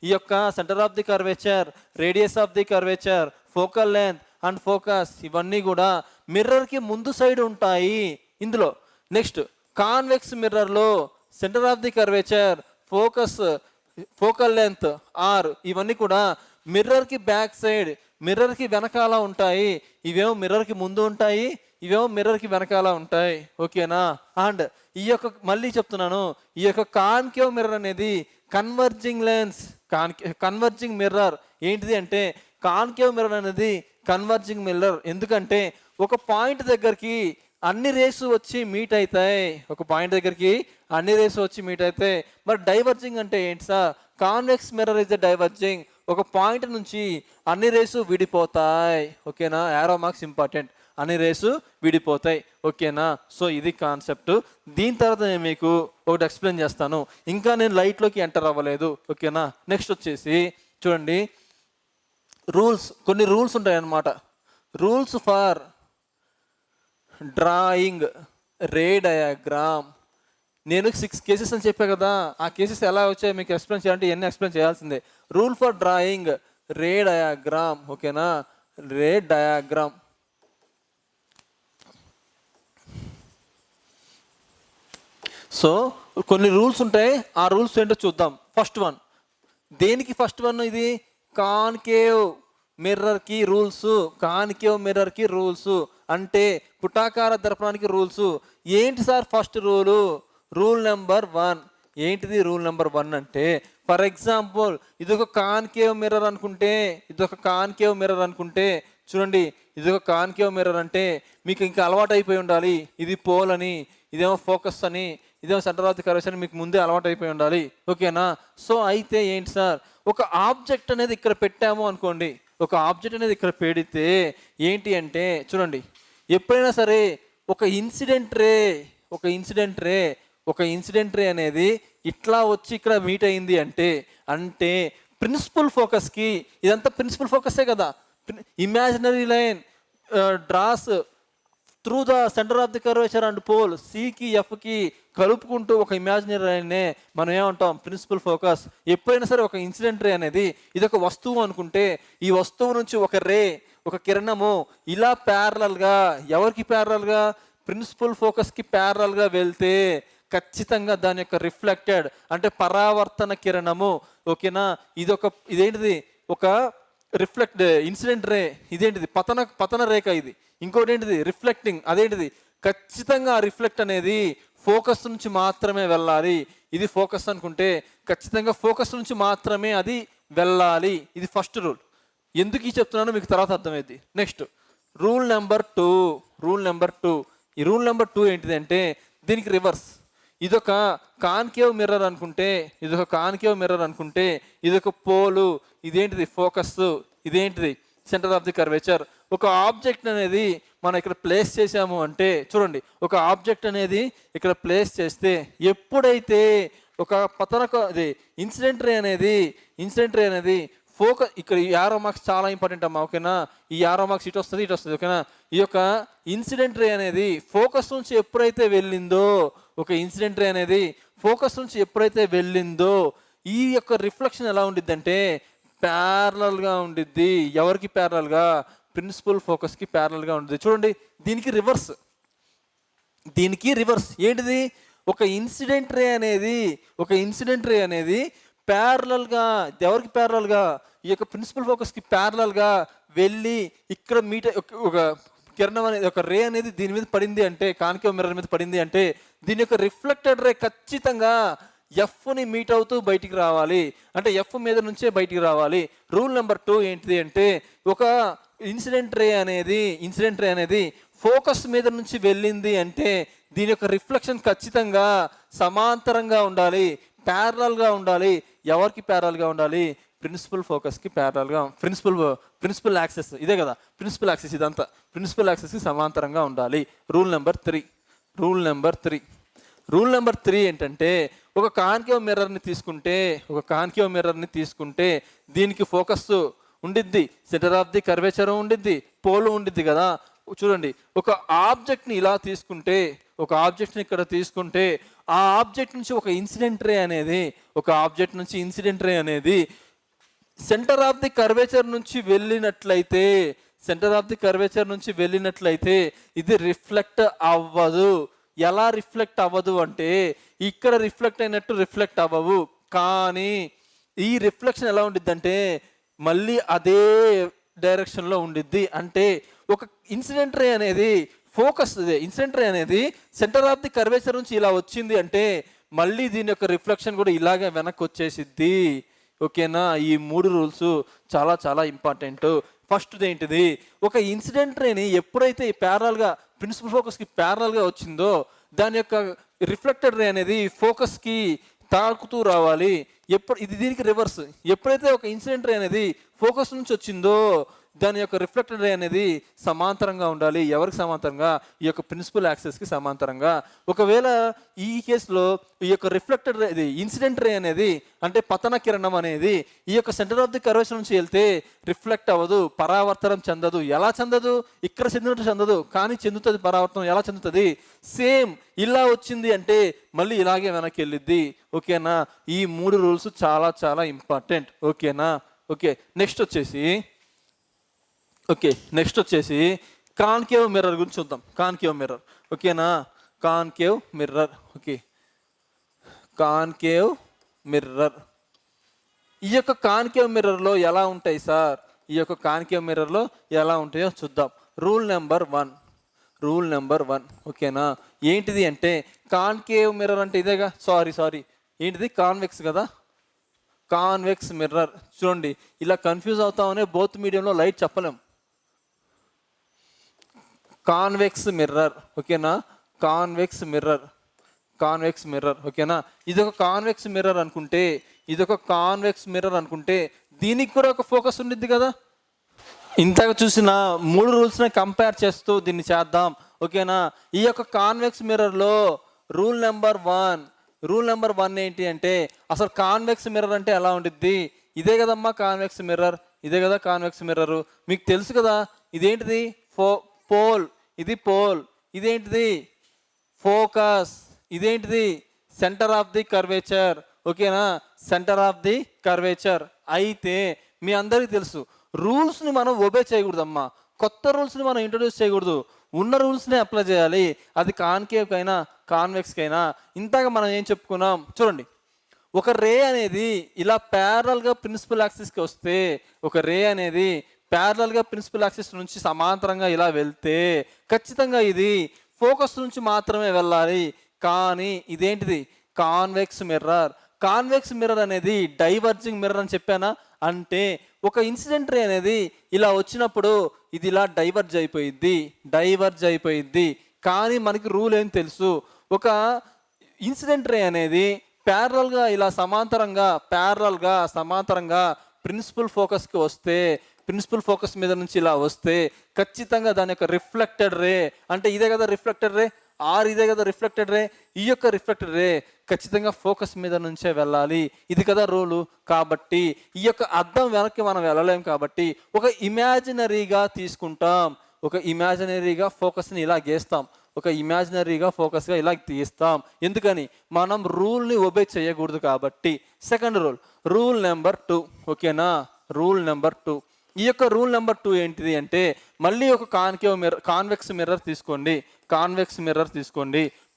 ఈ యొక్క centre of the curvature, radius of the curvature, focal length and focus, ఇవన్నీ కూడా మిర్రర్కి ముందు సైడ్ ఉంటాయి ఇందులో. నెక్స్ట్ కాన్వెక్స్ మిర్రర్లో centre of the curvature, focal length are, ఇవన్నీ కూడా మిర్రర్కి బ్యాక్ సైడ్, మిర్రర్కి వెనకాల ఉంటాయి. ఇవేమో మిర్రర్కి ముందు ఉంటాయి, ఇవేమో మిర్రర్కి వెనకాల ఉంటాయి. ఓకేనా. అండ్ ఈ యొక్క మళ్ళీ చెప్తున్నాను, ఈ యొక్క కాన్కేవ్ మిర్రర్ అనేది కన్వర్జింగ్ మిర్రర్. ఏంటిది అంటే కాన్కేవ్ మిర్రర్ అనేది కన్వర్జింగ్ మిర్రర్. ఎందుకంటే ఒక పాయింట్ దగ్గరికి అన్ని రేసు వచ్చి మీట్ అవుతాయి. మరి డైవర్జింగ్ అంటే ఏంటి sir, convex mirror is the diverging. ఒక పాయింట్ నుంచి అన్ని రేసు విడిపోతాయి. ఓకేనా. యారో మార్క్స్ ఇంపార్టెంట్, అన్ని రేసు విడిపోతాయి. ఓకేనా. సో ఇది కాన్సెప్ట్. దీని తర్వాత నేను మీకు ఒకటి ఎక్స్ప్లెయిన్ చేస్తాను, ఇంకా నేను లైట్లోకి ఎంటర్ అవ్వలేదు. ఓకేనా. నెక్స్ట్ వచ్చేసి చూడండి, కొన్ని రూల్స్ ఉంటాయి అన్నమాట. Rules for drawing ray diagram. నేను 6 కేసెస్ అని చెప్పా కదా, ఆ కేసెస్ ఎలా వచ్చాయో మీకు ఎక్స్ప్లెయిన్ చేయాలంటే ఇవన్నీ ఎక్స్ప్లెయిన్ చేయాల్సిందే. Rule for drawing ray diagram. ఓకేనా. రే డయాగ్రామ్ సో కొన్ని రూల్స్ ఉంటాయి, ఆ రూల్స్ ఏంటో చూద్దాం. ఫస్ట్ వన్, దేనికి ఫస్ట్ వన్ ఇది? కాన్కేవ్ మిర్రర్కి రూల్స్. కాన్కేవ్ మిర్రర్కి రూల్స్ అంటే పుటాకార దర్పణానికి రూల్స్. ఏంటి sir first rule? Rule number 1. ఏంటిది రూల్ నెంబర్ 1 అంటే, ఫర్ ఎగ్జాంపుల్ ఇదొక కాన్కేవ్ మిర్రర్ అనుకుంటే, చూడండి, ఇదొక కాన్కేవ్ మిర్రర్ అంటే మీకు ఇంకా అలవాటు అయిపోయి ఉండాలి. ఇది పోల్ అని, ఇదేమో ఫోకస్ అని, ఇదేమో సెంటర్ ఆఫ్ ది కర్వేచర్ అని మీకు ముందే అలవాటు అయిపోయి ఉండాలి. ఓకేనా? సో అయితే ఏంటి సార్, ఒక ఆబ్జెక్ట్ అనేది ఇక్కడ పెట్టాము అనుకోండి. ఒక ఆబ్జెక్ట్ అనేది ఇక్కడ పెడితే ఏంటి అంటే, చూడండి, ఎప్పుడైనా సరే ఒక ఇన్సిడెంట్ రే అనేది ఇట్లా వచ్చి ఇక్కడ మీట్ అయింది అంటే ప్రిన్సిపల్ ఫోకస్కి, ఇదంతా ప్రిన్సిపల్ ఫోకసే కదా. Imaginary line draws through the centre of the curvature and pole, సికి ఎఫ్కి కలుపుకుంటూ ఒక ఇమాజినరీ లైన్నే మనం ఏమంటాం? Principal focus. ఎప్పుడైనా సరే ఒక ఇన్సిడెంట్ రే అనేది ఇది ఒక వస్తువు అనుకుంటే, ఈ వస్తువు నుంచి ఒక కిరణము ఇలా ప్యారలల్గా, ఎవరికి ప్యారలల్గా? ప్రిన్సిపల్ ఫోకస్కి ప్యారలల్గా వెళ్తే ఖచ్చితంగా దాని యొక్క రిఫ్లెక్టెడ్ అంటే పరావర్తన కిరణము. ఓకేనా? ఇదేంటిది? ఒక రిఫ్లెక్ట్ ఇన్సిడెంట్ రే. ఇదేంటిది? పతన రేఖ. ఇది ఇంకోటి ఏంటిది? రిఫ్లెక్టింగ్. అదేంటిది? ఖచ్చితంగా రిఫ్లెక్ట్ అనేది ఫోకస్ నుంచి మాత్రమే వెళ్ళాలి. ఇది ఫోకస్ అనుకుంటే ఖచ్చితంగా ఫోకస్ నుంచి మాత్రమే అది వెళ్ళాలి. ఇది ఫస్ట్ రూల్. ఎందుకు ఈ చెప్తున్నానో మీకు తర్వాత అర్థమైంది. Next rule number 2. ఈ రూల్ నెంబర్ 2 ఏంటిది అంటే, దీనికి రివర్స్. ఇదొక కాన్కేవ్ మిర్రర్ అనుకుంటే, ఇదొక పోలు, ఇదేంటిది? ఫోకస్, ఇదేంటిది? Centre of the curvature. ఒక ఆబ్జెక్ట్ అనేది మనం ఇక్కడ ప్లేస్ చేసాము అంటే, చూడండి, ఒక ఆబ్జెక్ట్ అనేది ఇక్కడ ప్లేస్ చేస్తే ఎప్పుడైతే ఒక ఇన్సిడెంట్ రే అనేది ఫోకస్, ఇక్కడ ఈ యారో మార్క్స్ చాలా ఇంపార్టెంట్ అమ్మా. ఓకేనా? ఈ యారో మార్క్స్ ఇటు వస్తుంది. ఓకేనా? ఈ యొక్క ఇన్సిడెంట్ రే అనేది ఫోకస్ నుంచి ఎప్పుడైతే వెళ్ళిందో ఈ యొక్క రిఫ్లెక్షన్ ఎలా ఉండిద్ది అంటే ప్యారలల్గా ఉండిద్ది. ఎవరికి ప్యారలల్గా? ప్రిన్సిపల్ ఫోకస్కి ప్యారలల్గా ఉంటుంది. చూడండి, దీనికి రివర్స్ ఏంటిది? ఒక ఇన్సిడెంట్ రే అనేది ప్యారలల్గా, ఎవరికి ప్యారలల్గా? ఈ యొక్క ప్రిన్సిపల్ ఫోకస్కి ప్యారలల్గా వెళ్ళి ఇక్కడ ఒక కిరణం అనేది, ఒక రే అనేది దీని మీద పడింది అంటే, కాన్కేవ్ మిర్రర్ మీద పడింది అంటే, దీని యొక్క రిఫ్లెక్టెడ్ రే ఖచ్చితంగా ఎఫ్ని మీట్ అవుతూ బయటికి రావాలి. అంటే ఎఫ్ మీద నుంచే బయటికి రావాలి. రూల్ నెంబర్ 2 ఏంటిది అంటే, ఒక ఇన్సిడెంట్ రే అనేది ఫోకస్ మీద నుంచి వెళ్ళింది అంటే దీని యొక్క రిఫ్లెక్షన్ ఖచ్చితంగా సమాంతరంగా ఉండాలి, ప్యారలల్గా ఉండాలి. ఎవరికి ప్యారలల్గా ఉండాలి? ప్రిన్సిపల్ ఫోకస్కి ప్యారలల్గా. ప్రిన్సిపల్ యాక్సెస్ ఇదే కదా, ప్రిన్సిపల్ యాక్సెస్. ఇదంతా ప్రిన్సిపల్ యాక్సెస్కి సమాంతరంగా ఉండాలి. రూల్ నెంబర్ 3 ఏంటంటే, ఒక కాన్కేవ్ మిర్రర్ని తీసుకుంటే దీనికి ఫోకస్ ఉండిద్ది, సెంటర్ ఆఫ్ ది కర్వేచర్ ఉండిద్ది, పోలు ఉండిద్ది కదా. చూడండి, ఒక ఆబ్జెక్ట్ని ఇలా తీసుకుంటే, ఇక్కడ తీసుకుంటే ఆ ఆబ్జెక్ట్ నుంచి ఒక ఇన్సిడెంట్ రే అనేది సెంటర్ ఆఫ్ ది కర్వేచర్ నుంచి వెళ్ళినట్లయితే ఇది రిఫ్లెక్ట్ అవ్వదు. ఎలా రిఫ్లెక్ట్ అవ్వదు అంటే, ఇక్కడ రిఫ్లెక్ట్ అయినట్టు రిఫ్లెక్ట్ అవ్వవు. కానీ ఈ రిఫ్లెక్షన్ ఎలా ఉండిద్ది అంటే మళ్ళీ అదే డైరెక్షన్లో ఉండిద్ది. అంటే ఒక ఇన్సిడెంట్ రే అనేది సెంటర్ ఆఫ్ ది కర్వేచర్ నుంచి ఇలా వచ్చింది అంటే మళ్ళీ దీని యొక్క రిఫ్లెక్షన్ కూడా ఇలాగే వెనక్కి వచ్చేసిద్ది. ఓకేనా? ఈ 3 రూల్స్ చాలా చాలా ఇంపార్టెంట్. ఫస్ట్ ఏంటిది? ఒక ఇన్సిడెంట్ రేని ఎప్పుడైతే ప్యారలల్గా ప్రిన్సిపల్ ఫోకస్కి ప్యారలల్గా వచ్చిందో దాని యొక్క రిఫ్లెక్టెడ్ రే అనేది ఫోకస్కి తాకుతూ రావాలి. ఇది దీనికి రివర్స్. ఎప్పుడైతే ఒక ఇన్సిడెంట్ రే అనేది ఫోకస్ నుంచి వచ్చిందో దాని యొక్క రిఫ్లెక్టెడ్ రే అనేది సమాంతరంగా ఉండాలి. ఎవరికి సమాంతరంగా? ఈ యొక్క ప్రిన్సిపల్ యాక్సెస్కి సమాంతరంగా. ఒకవేళ ఈ కేసులో ఈ యొక్క రిఫ్లెక్టెడ్ రే, ఇన్సిడెంట్ రే అనేది అంటే పతన కిరణం అనేది ఈ యొక్క సెంటర్ ఆఫ్ ది కర్వేచర్ నుంచి వెళ్తే రిఫ్లెక్ట్ అవ్వదు, పరావర్తనం చెందదు. ఎలా చెందదు? ఇక్కడ చెందినట్టు చెందదు, కానీ చెందుతుంది పరావర్తనం. ఎలా చెందుతుంది? సేమ్ ఇలా వచ్చింది అంటే మళ్ళీ ఇలాగే వెనక్కి వెళ్ళిద్ది. ఓకేనా? ఈ 3 రూల్స్ చాలా చాలా ఇంపార్టెంట్. ఓకేనా? నెక్స్ట్ వచ్చేసి కాన్కేవ్ మిర్రర్ గురించి చూద్దాం. Concave mirror. ఓకేనా? Concave mirror. Concave mirror. ఈ యొక్క కాన్కేవ్ మిర్రర్లో ఎలా ఉంటాయి సార్? ఈ యొక్క కాన్కేవ్ మిర్రర్లో ఎలా ఉంటాయో చూద్దాం. రూల్ నెంబర్ వన్ ఓకేనా. ఏంటిది అంటే కాన్కేవ్ మిర్రర్ అంటే ఇదేగా, సారీ ఏంటిది కాన్వెక్స్ కదా, కాన్వెక్స్ మిర్రర్. చూడండి ఇలా కన్ఫ్యూజ్ అవుతామనే బోత్ మీడియంలో లైట్ చెప్పలేం. కాన్వెక్స్ మిర్రర్ ఓకేనా, కాన్వెక్స్ మిర్రర్ ఓకేనా. ఇదొక కాన్వెక్స్ మిర్రర్ అనుకుంటే దీనికి కూడా ఒక ఫోకస్ ఉండిద్ది కదా. ఇంతగా చూసిన 3 రూల్స్ని కంపేర్ చేస్తూ దీన్ని చేద్దాం ఓకేనా. ఈ యొక్క కాన్వెక్స్ మిర్రర్లో రూల్ నెంబర్ వన్ ఏంటి అంటే అసలు కాన్వెక్స్ మిర్రర్ అంటే ఎలా ఉండిద్ది? ఇదే కదమ్మా కాన్వెక్స్ మిర్రర్, ఇదే కదా కాన్వెక్స్ మిర్రర్. మీకు తెలుసు కదా ఇదేంటిది పోల్, ఇది పోల్, ఇదేంటిది ఫోకస్, ఇదేంటిది సెంటర్ ఆఫ్ ది కర్వేచర్ ఓకేనా, సెంటర్ ఆఫ్ ది కర్వేచర్. అయితే మీ అందరికీ తెలుసు రూల్స్ని మనం ఒబే చేయకూడదమ్మా, కొత్త రూల్స్ని మనం ఇంట్రొడ్యూస్ చేయకూడదు, ఉన్న రూల్స్ని అప్లై చేయాలి. అది కాన్కేవ్కైనా కాన్వెక్స్కైనా. ఇంతగా మనం ఏం చెప్పుకున్నాం చూడండి, ఒక రే అనేది ఇలా ప్యారలల్గా ప్రిన్సిపల్ యాక్సిస్కి వస్తే, ఒక రే అనేది ప్యారలల్గా ప్రిన్సిపల్ యాక్సిస్ నుంచి సమాంతరంగా ఇలా వెళ్తే ఖచ్చితంగా ఇది ఫోకస్ నుంచి మాత్రమే వెళ్ళాలి. కానీ ఇదేంటిది కాన్వెక్స్ మిర్రర్ అనేది డైవర్జింగ్ మిర్రర్ అని చెప్పానా. అంటే ఒక ఇన్సిడెంట్ రే అనేది ఇలా వచ్చినప్పుడు ఇది ఇలా డైవర్జ్ అయిపోయిద్ది. కానీ మనకి రూల్ ఏం తెలుసు, ఒక ఇన్సిడెంట్ రే అనేది ప్యారలల్గా ఇలా సమాంతరంగా ప్రిన్సిపల్ ఫోకస్కి వస్తే, ప్రిన్సిపల్ ఫోకస్ మీద నుంచి ఇలా వస్తే ఖచ్చితంగా దాని యొక్క రిఫ్లెక్టెడ్ రే అంటే ఇదే కదా రిఫ్లెక్టెడ్ రే, ఇదే కదా రిఫ్లెక్టెడ్ రే. ఈ యొక్క రిఫ్లెక్టెడ్ రే ఖచ్చితంగా ఫోకస్ మీద నుంచే వెళ్ళాలి, ఇది కదా రూలు. కాబట్టి ఈ యొక్క అద్దం వెనక్కి మనం వెళ్ళలేం కాబట్టి ఒక ఇమాజినరీగా తీసుకుంటాం, ఒక ఇమాజినరీగా ఫోకస్ని ఇలా గీస్తాం, ఒక ఇమాజినరీగా ఫోకస్గా ఇలా తీస్తాం. ఎందుకని? మనం రూల్ని ఒబే చేయకూడదు కాబట్టి. సెకండ్ రూల్ నెంబర్ 2 ఓకేనా. రూల్ నెంబర్ 2, ఈ యొక్క రూల్ నెంబర్ 2 ఏంటిది అంటే మళ్ళీ ఒక కాన్వెక్స్ మిర్రర్ తీసుకోండి.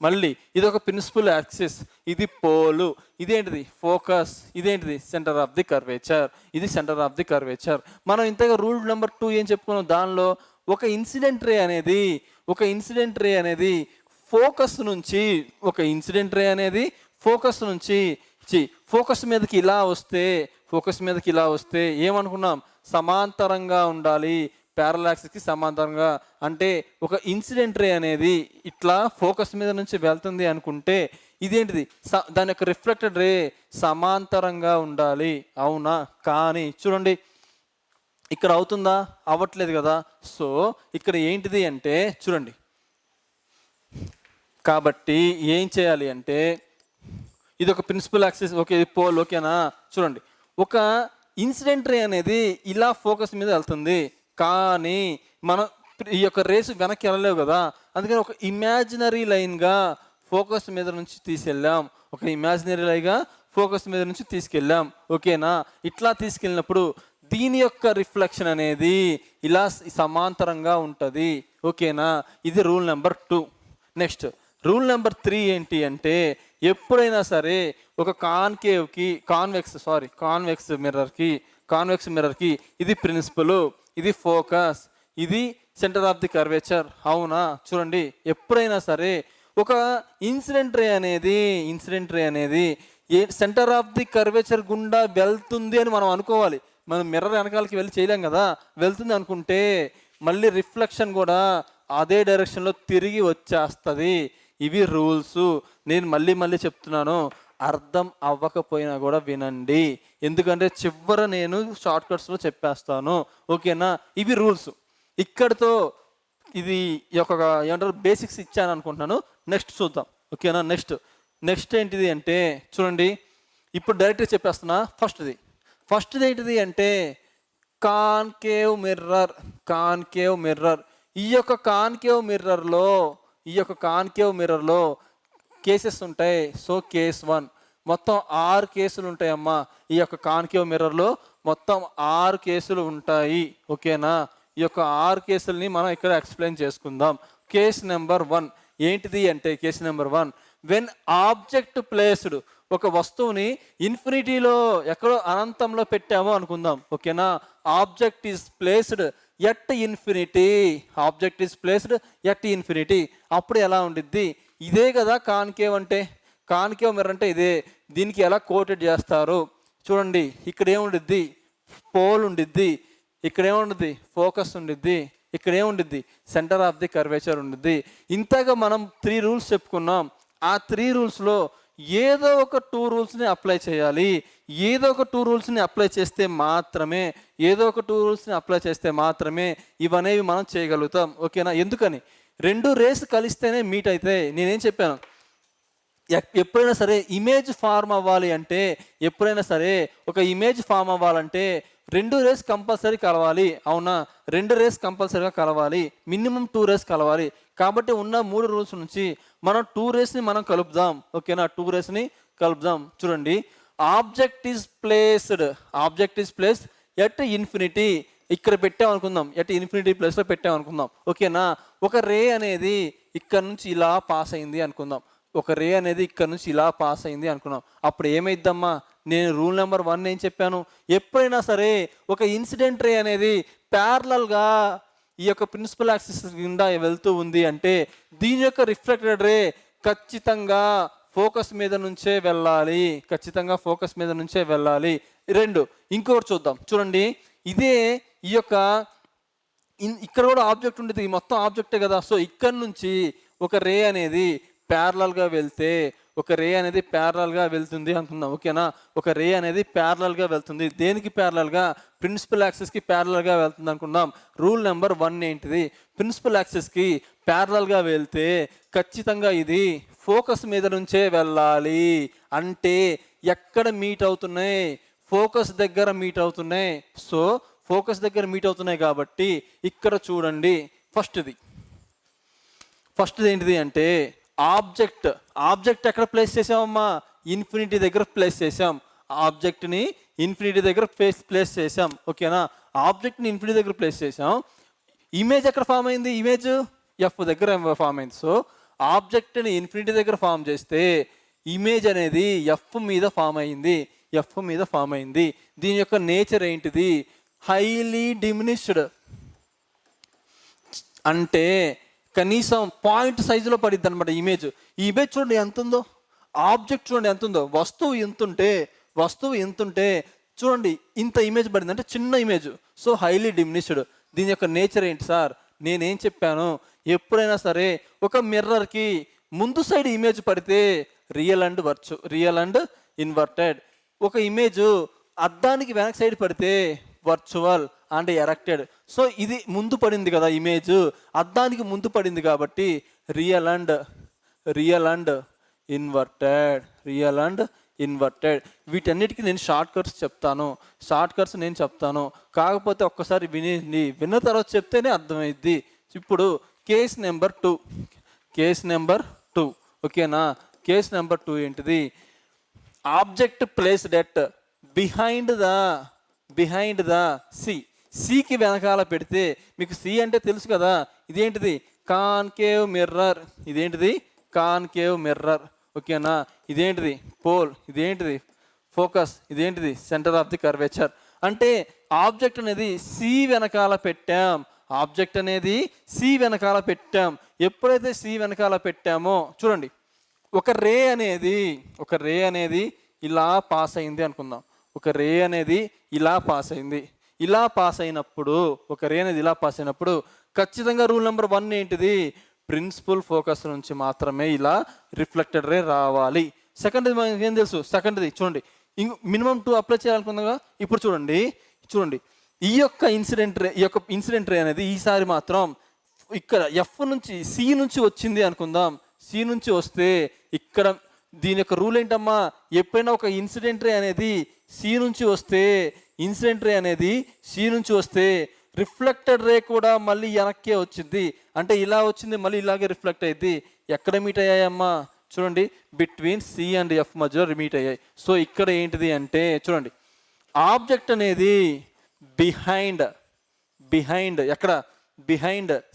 మళ్ళీ ఇది ఒక ప్రిన్సిపల్ యాక్సిస్, ఇది పోలు, ఇదేంటిది ఫోకస్, ఇదేంటిది సెంటర్ ఆఫ్ ది కర్వేచర్. మనం ఇంతగా రూల్ నెంబర్ 2 ఏం చెప్పుకున్నాం, దానిలో ఒక ఇన్సిడెంట్ రే అనేది ఫోకస్ నుంచి ఫోకస్ మీదకి ఇలా వస్తే ఏమనుకున్నాం, సమాంతరంగా ఉండాలి, ప్యారలాక్స్కి సమాంతరంగా. అంటే ఒక ఇన్సిడెంట్ రే అనేది ఇట్లా ఫోకస్ మీద నుంచి వెళ్తుంది అనుకుంటే ఇదేంటిది దాని యొక్క రిఫ్లెక్టెడ్ రే సమాంతరంగా ఉండాలి, అవునా. కానీ చూడండి ఇక్కడ అవుతుందా? అవ్వట్లేదు కదా. సో ఇక్కడ ఏంటిది అంటే చూడండి, కాబట్టి ఏం చేయాలి అంటే ఇది ఒక ప్రిన్సిపల్ యాక్సిస్ ఓకే, ఇది పోల్ ఓకేనా. చూడండి ఒక ఇన్సిడెంట్ రే అనేది ఇలా ఫోకస్ మీద వెళ్తుంది, కానీ మనం ఈ యొక్క రేసు వెనక్కి వెళ్ళలేవు కదా. అందుకని ఒక ఇమాజినరీ లైన్గా ఫోకస్ మీద నుంచి తీసుకెళ్ళాం, ఓకేనా. ఇట్లా తీసుకెళ్ళినప్పుడు దీని యొక్క రిఫ్లెక్షన్ అనేది ఇలా సమాంతరంగా ఉంటుంది, ఓకేనా. ఇది rule number 2. Next rule number 3 ఏంటి అంటే ఎప్పుడైనా సరే ఒక కాన్వెక్స్ మిర్రర్కి ఇది ప్రిన్సిపల్, ఇది ఫోకస్, ఇది సెంటర్ ఆఫ్ ది కర్వేచర్, అవునా. చూడండి ఎప్పుడైనా సరే ఒక ఇన్సిడెంట్ రే అనేది సెంటర్ ఆఫ్ ది కర్వేచర్ గుండా వెళ్తుంది అని మనం అనుకోవాలి. మనం మిర్రర్ వెనకాలకి వెళ్ళి చేయలేం కదా. వెళ్తుంది అనుకుంటే మళ్ళీ రిఫ్లెక్షన్ కూడా అదే డైరెక్షన్లో తిరిగి వచ్చేస్తుంది. ఇవి రూల్స్. నేను మళ్ళీ చెప్తున్నాను, అర్థం అవ్వకపోయినా కూడా వినండి, ఎందుకంటే చివర నేను షార్ట్కట్స్లో చెప్పేస్తాను, ఓకేనా. ఇవి రూల్స్. ఇక్కడితో ఇది ఒక ఏమంటారు బేసిక్స్ ఇచ్చాను అనుకుంటున్నాను. నెక్స్ట్ చూద్దాం, ఓకేనా. నెక్స్ట్ ఏంటిది అంటే చూడండి, ఇప్పుడు డైరెక్ట్గా చెప్పేస్తున్నా. ఫస్ట్ది ఏంటిది అంటే కాన్కేవ్ మిర్రర్. ఈ యొక్క కాన్కేవ్ మిర్రర్లో కేసెస్ ఉంటాయి. సో కేస్ 1 మొత్తం 6 కేసులు ఉంటాయమ్మా. ఈ యొక్క కాన్కేవ్ మిర్రర్లో మొత్తం 6 కేసులు ఉంటాయి, ఓకేనా. ఈ యొక్క 6 కేసుల్ని మనం ఇక్కడ ఎక్స్ప్లెయిన్ చేసుకుందాం. కేస్ నెంబర్ 1 ఏంటిది అంటే వెన్ ఆబ్జెక్ట్ ప్లేస్డ్ ఒక వస్తువుని ఇన్ఫినిటీలో ఎక్కడో అనంతంలో పెట్టామో అనుకుందాం, ఓకేనా. Object is placed at infinity, object is placed at infinity. అప్పుడు ఎలా ఉండిద్ది? ఇదే కదా కాన్కేవ్ అంటే. కాన్కేవ్ మిర్రర్ అంటే ఇదే. దీనికి ఎలా కోటెడ్ చేస్తారు చూడండి. ఇక్కడ ఏముండిద్ది? పోల్ ఉండిద్ది. ఇక్కడ ఏముండిద్ది? ఫోకస్ ఉండిద్ది. ఇక్కడ ఏముండిద్ది? సెంటర్ ఆఫ్ ది కర్వేచర్ ఉండిద్ది. ఇంతగా మనం 3 రూల్స్ చెప్పుకున్నాం. ఆ 3 రూల్స్లో ఏదో ఒక 2 రూల్స్ని అప్లై చేయాలి. ఏదో ఒక 2 రూల్స్ని అప్లై చేస్తే మాత్రమే, ఏదో ఒక 2 రూల్స్ని అప్లై చేస్తే మాత్రమే ఇవనేవి మనం చేయగలుగుతాం, ఓకేనా. ఎందుకని? 2 రేస్ కలిస్తేనే మీట్ అవుతాయి. నేనేం చెప్పాను? ఎప్పుడైనా సరే ఇమేజ్ ఫార్మ్ అవ్వాలి అంటే, ఎప్పుడైనా సరే ఒక ఇమేజ్ ఫామ్ అవ్వాలంటే 2 రేస్ కంపల్సరీ కలవాలి, అవునా. 2 రేస్ కంపల్సరీగా కలవాలి, మినిమం 2 రేస్ కలవాలి. కాబట్టి ఉన్న 3 రూల్స్ నుంచి మనం 2 రేస్ని మనం కలుపుదాం, ఓకేనా. 2 రేస్ని కలుపుదాం. చూడండి, object is placed, object is placed at infinity. ఇక్కడ పెట్టామనుకుందాం, ఎట్ ఇన్ఫినిటీ ప్లేస్లో పెట్టామనుకుందాం, ఓకేనా. ఒక రే అనేది ఇక్కడ నుంచి ఇలా పాస్ అయింది అనుకుందాం, ఒక రే అనేది ఇక్కడ నుంచి ఇలా పాస్ అయింది అనుకున్నాం. అప్పుడు ఏమైద్దమ్మా? నేను రూల్ నెంబర్ 1 ఏం చెప్పాను? ఎప్పుడైనా సరే ఒక ఇన్సిడెంట్ రే అనేది ప్యారలల్గా ఈ యొక్క ప్రిన్సిపల్ యాక్సిస్ కింద వెళ్తూ ఉంది అంటే దీని యొక్క రిఫ్లెక్టెడ్ రే ఖచ్చితంగా ఫోకస్ మీద నుంచే వెళ్ళాలి, ఖచ్చితంగా ఫోకస్ మీద నుంచే వెళ్ళాలి. 2 ఇంకొకటి చూద్దాం. చూడండి, ఇదే ఈ యొక్క ఇక్కడ కూడా ఆబ్జెక్ట్ ఉండేది, మొత్తం ఆబ్జెక్టే కదా. సో ఇక్కడ నుంచి ఒక రే అనేది ప్యారలల్గా వెళ్తే, ఒక రే అనేది ప్యారలల్గా వెళ్తుంది అనుకుందాం, ఓకేనా. ఒక రే అనేది ప్యారలల్గా వెళ్తుంది. దేనికి ప్యారలల్గా? ప్రిన్సిపల్ యాక్సిస్కి ప్యారలల్గా వెళ్తుంది అనుకుందాం. రూల్ నెంబర్ 1 ఏంటిది? ప్రిన్సిపల్ యాక్సిస్కి ప్యారలల్గా వెళ్తే ఖచ్చితంగా ఇది ఫోకస్ మీద నుంచే వెళ్ళాలి. అంటే ఎక్కడ మీట్ అవుతున్నాయి? ఫోకస్ దగ్గర మీట్ అవుతున్నాయి. సో ఫోకస్ దగ్గర మీట్ అవుతున్నాయి కాబట్టి ఇక్కడ చూడండి, ఫస్ట్ది ఏంటిది అంటే ఆబ్జెక్ట్ ఎక్కడ ప్లేస్ చేసామమ్మా? ఇన్ఫినిటీ దగ్గర ప్లేస్ చేసాం. ఆబ్జెక్ట్ని ఇన్ఫినిటీ దగ్గర ప్లేస్ చేసాం, ఓకేనా. ఆబ్జెక్ట్ని ఇన్ఫినిటీ దగ్గర ప్లేస్ చేసాం. ఇమేజ్ ఎక్కడ ఫామ్ అయింది? ఇమేజ్ ఎఫ్ దగ్గర ఫామ్ అయింది. సో ఆబ్జెక్ట్ని ఇన్ఫినిటీ దగ్గర ఫామ్ చేస్తే ఇమేజ్ అనేది ఎఫ్ మీద ఫామ్ అయింది, ఎఫ్ మీద ఫామ్ అయింది. దీని యొక్క నేచర్ ఏంటిది? హైలీ డిమినిష్డ్, అంటే కనీసం పాయింట్ సైజులో పడిద్ది అనమాట ఇమేజ్. ఈ ఇమేజ్ చూడండి ఎంత ఉందో, ఆబ్జెక్ట్ చూడండి ఎంత ఉందో. వస్తువు ఎంతుంటే చూడండి ఇంత ఇమేజ్ పడింది, అంటే చిన్న ఇమేజ్. So highly diminished. దీని యొక్క నేచర్ ఏంటి సార్? నేనేం చెప్పాను? ఎప్పుడైనా సరే ఒక మిర్రర్కి ముందు సైడ్ ఇమేజ్ పడితే రియల్ అండ్ ఇన్వర్టెడ్. ఒక ఇమేజ్ అద్దానికి వెనక సైడ్ పడితే వర్చువల్ అండ్ ఎరెక్టెడ్. సో ఇది ముందు పడింది కదా ఇమేజ్, అద్దానికి ముందు పడింది కాబట్టి రియల్ అండ్ ఇన్వర్టెడ్. వీటన్నిటికీ నేను షార్ట్ కట్స్ నేను చెప్తాను. కాకపోతే ఒక్కసారి విన్న తర్వాత చెప్తేనే అర్థమైద్ది. ఇప్పుడు కేస్ నెంబర్ 2, ఓకేనా. కేస్ నెంబర్ 2 ఏంటిది? Object placed at behind the సికి వెనకాల పెడితే, మీకు సి అంటే తెలుసు కదా, ఇదేంటిది? కాన్కేవ్ మిర్రర్, ఓకేనా. ఇదేంటిది? పోల్. ఇదేంటిది? ఫోకస్. ఇదేంటిది? Centre of the curvature. అంటే ఆబ్జెక్ట్ అనేది సి వెనకాల పెట్టాం. ఎప్పుడైతే సి వెనకాల పెట్టామో చూడండి, ఒక రే అనేది ఇలా పాస్ అయింది అనుకుందాం. ఒక రే అనేది ఇలా పాస్ అయింది. ఒక రే అనేది ఇలా పాస్ అయినప్పుడు ఖచ్చితంగా రూల్ నెంబర్ 1 ఏంటిది? ప్రిన్సిపల్ ఫోకస్ నుంచి మాత్రమే ఇలా రిఫ్లెక్టెడ్ రే రావాలి. సెకండ్ది మనకి ఏం తెలుసు? సెకండ్ది చూడండి, మినిమం 2 అప్లై చేయాలనుకుందా. ఇప్పుడు చూడండి ఈ యొక్క ఇన్సిడెంట్ రే అనేది ఈసారి మాత్రం ఇక్కడ ఎఫ్ నుంచి సి నుంచి వచ్చింది అనుకుందాం. సి నుంచి వస్తే ఇక్కడ దీని యొక్క రూల్ ఏంటమ్మా? ఎప్పుడైనా ఒక ఇన్సిడెంట్ రే అనేది సి నుంచి వస్తే రిఫ్లెక్టెడ్ రే కూడా మళ్ళీ వెనక్కే వచ్చింది. అంటే ఇలా వచ్చింది, మళ్ళీ ఇలాగే రిఫ్లెక్ట్ అయ్యింది. ఎక్కడ మీట్ అయ్యాయమ్మా? చూడండి, బిట్వీన్ సి అండ్ ఎఫ్ మధ్యలో మీట్ అయ్యాయి. సో ఇక్కడ ఏంటిది అంటే చూడండి, ఆబ్జెక్ట్ అనేది బిహైండ్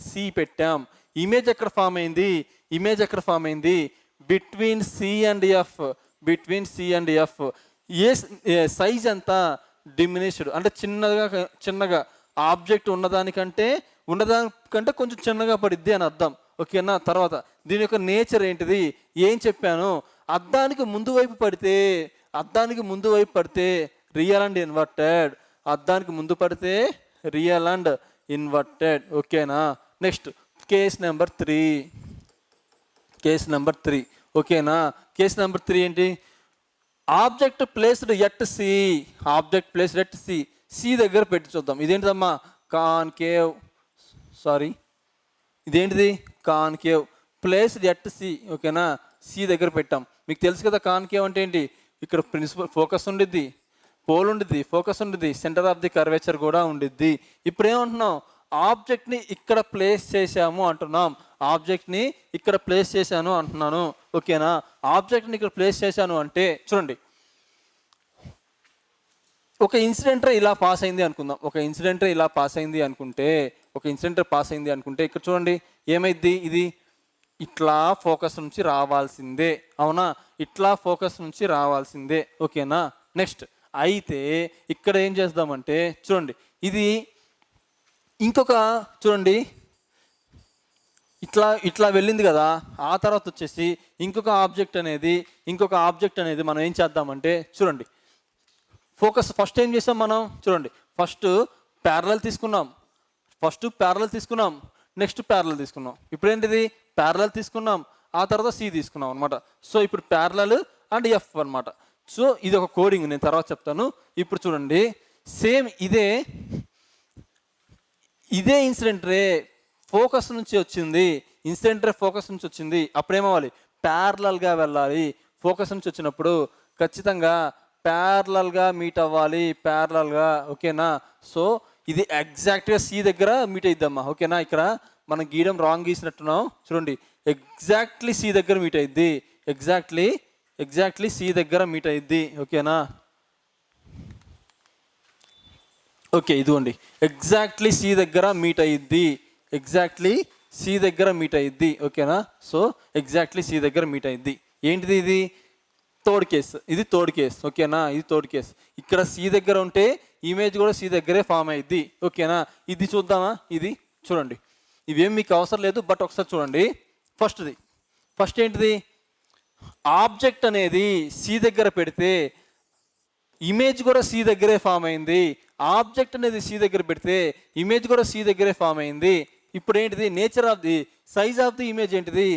సి పెట్టాం. ఇమేజ్ ఎక్కడ ఫామ్ అయింది? Between C and F, between C and F. A size ఎంత డిమినిష్డ్ అంటే చిన్నగా ఆబ్జెక్ట్ ఉన్నదానికంటే కొంచెం చిన్నగా పడిద్ది అని అర్థం. ఓకేనా. తర్వాత దీని యొక్క నేచర్ ఏంటిది, ఏం చెప్పాను, అద్దానికి ముందు వైపు పడితే రియల్ అండ్ ఇన్వర్టెడ్, అద్దానికి ముందు పడితే రియల్ అండ్ ఇన్వర్టెడ్. ఓకేనా. Next case number 3. ఓకేనా. కేస్ నెంబర్ 3 ఏంటి, object placed at C, C దగ్గర పెట్టి చూద్దాం. ఇదేంటిదమ్మా, కాన్కేవ్, ఇదేంటిది కాన్కేవ్ ప్లేస్డ్ ఎట్ సి. ఓకేనా. సి దగ్గర పెట్టాం. మీకు తెలుసు కదా కాన్కేవ్ అంటే ఏంటి, ఇక్కడ ప్రిన్సిపల్ ఫోకస్ ఉండిద్ది, పోల్ ఉండిద్ది, ఫోకస్ ఉండిద్ది, సెంటర్ ఆఫ్ ది కర్వేచర్ కూడా ఉండిద్ది. ఇప్పుడు ఏమంటున్నాం, ఆబ్జెక్ట్ని ఇక్కడ ప్లేస్ చేశాము అంటున్నాం. ఆబ్జెక్ట్ని ఇక్కడ ప్లేస్ చేశాను అంటున్నాను. ఓకేనా. ఆబ్జెక్ట్ని ఇక్కడ ప్లేస్ చేశాను అంటే చూడండి, ఒక ఇన్సిడెంటర్ ఇలా పాస్ అయింది అనుకుందాం. ఒక ఇన్సిడెంటర్ పాస్ అయింది అనుకుంటే ఇక్కడ చూడండి ఏమైద్ది, ఇది ఇట్లా ఫోకస్ నుంచి రావాల్సిందే. అవునా, ఇట్లా ఫోకస్ నుంచి రావాల్సిందే. ఓకేనా. నెక్స్ట్ అయితే ఇక్కడ ఏం చేద్దామంటే చూడండి, ఇది చూడండి ఇట్లా వెళ్ళింది కదా. ఆ తర్వాత వచ్చేసి ఇంకొక ఆబ్జెక్ట్ అనేది మనం ఏం చేద్దామంటే చూడండి, ఫోకస్ ఫస్ట్ ఏం చేసాం మనం చూడండి, ఫస్ట్ ప్యారలల్ తీసుకున్నాం, నెక్స్ట్ ప్యారలల్ తీసుకున్నాం. ఇప్పుడు ఏంటిది, ప్యారలల్ తీసుకున్నాం, ఆ తర్వాత సి తీసుకున్నాం అనమాట. సో ఇప్పుడు ప్యారలల్ అండ్ ఎఫ్ అనమాట. సో ఇది ఒక కోడింగ్, నేను తర్వాత చెప్తాను. ఇప్పుడు చూడండి, సేమ్ ఇదే ఇన్సిడెంట్ రే ఫోకస్ నుంచి వచ్చింది. అప్పుడేమవ్వాలి, ప్యారలల్గా వెళ్ళాలి. ఫోకస్ నుంచి వచ్చినప్పుడు ఖచ్చితంగా ప్యారలల్గా మీట్ అవ్వాలి, ప్యారలల్గా. ఓకేనా. సో ఇది ఎగ్జాక్ట్గా సి దగ్గర మీట్ అయిద్దమ్మా. ఓకేనా. ఇక్కడ మనం గీయడం రాంగ్ గీసినట్టున్నాం. చూడండి, ఎగ్జాక్ట్లీ సి దగ్గర మీట్ అయిద్ది, ఎగ్జాక్ట్లీ సి దగ్గర మీట్ అయిద్ది. ఓకేనా. ఓకే, ఇదిగోండి ఎగ్జాక్ట్లీ సి దగ్గర మీట్ అయ్యిద్ది. ఓకేనా. సో ఎగ్జాక్ట్లీ సి దగ్గర మీట్ అయ్యిద్ది. ఏంటిది, ఇది థర్డ్ కేస్. ఓకేనా. ఇది థర్డ్ కేస్. ఇక్కడ సి దగ్గర ఉంటే ఇమేజ్ కూడా సి దగ్గరే ఫామ్ అయ్యిద్ది. ఓకేనా. ఇది చూద్దామా, ఇది చూడండి, ఇవేం మీకు అవసరం లేదు, బట్ ఒకసారి చూడండి. ఫస్ట్ ఏంటిది, ఆబ్జెక్ట్ అనేది సి దగ్గర పెడితే ఇమేజ్ కూడా సి దగ్గరే ఫామ్ అయింది. ఆబ్జెక్ట్ అనేది సి దగ్గర పెడితే ఇమేజ్ కూడా సి దగ్గరే ఫామ్ అయింది. ఇప్పుడు ఏంటిది, nature of the size of the image ఏంటిది,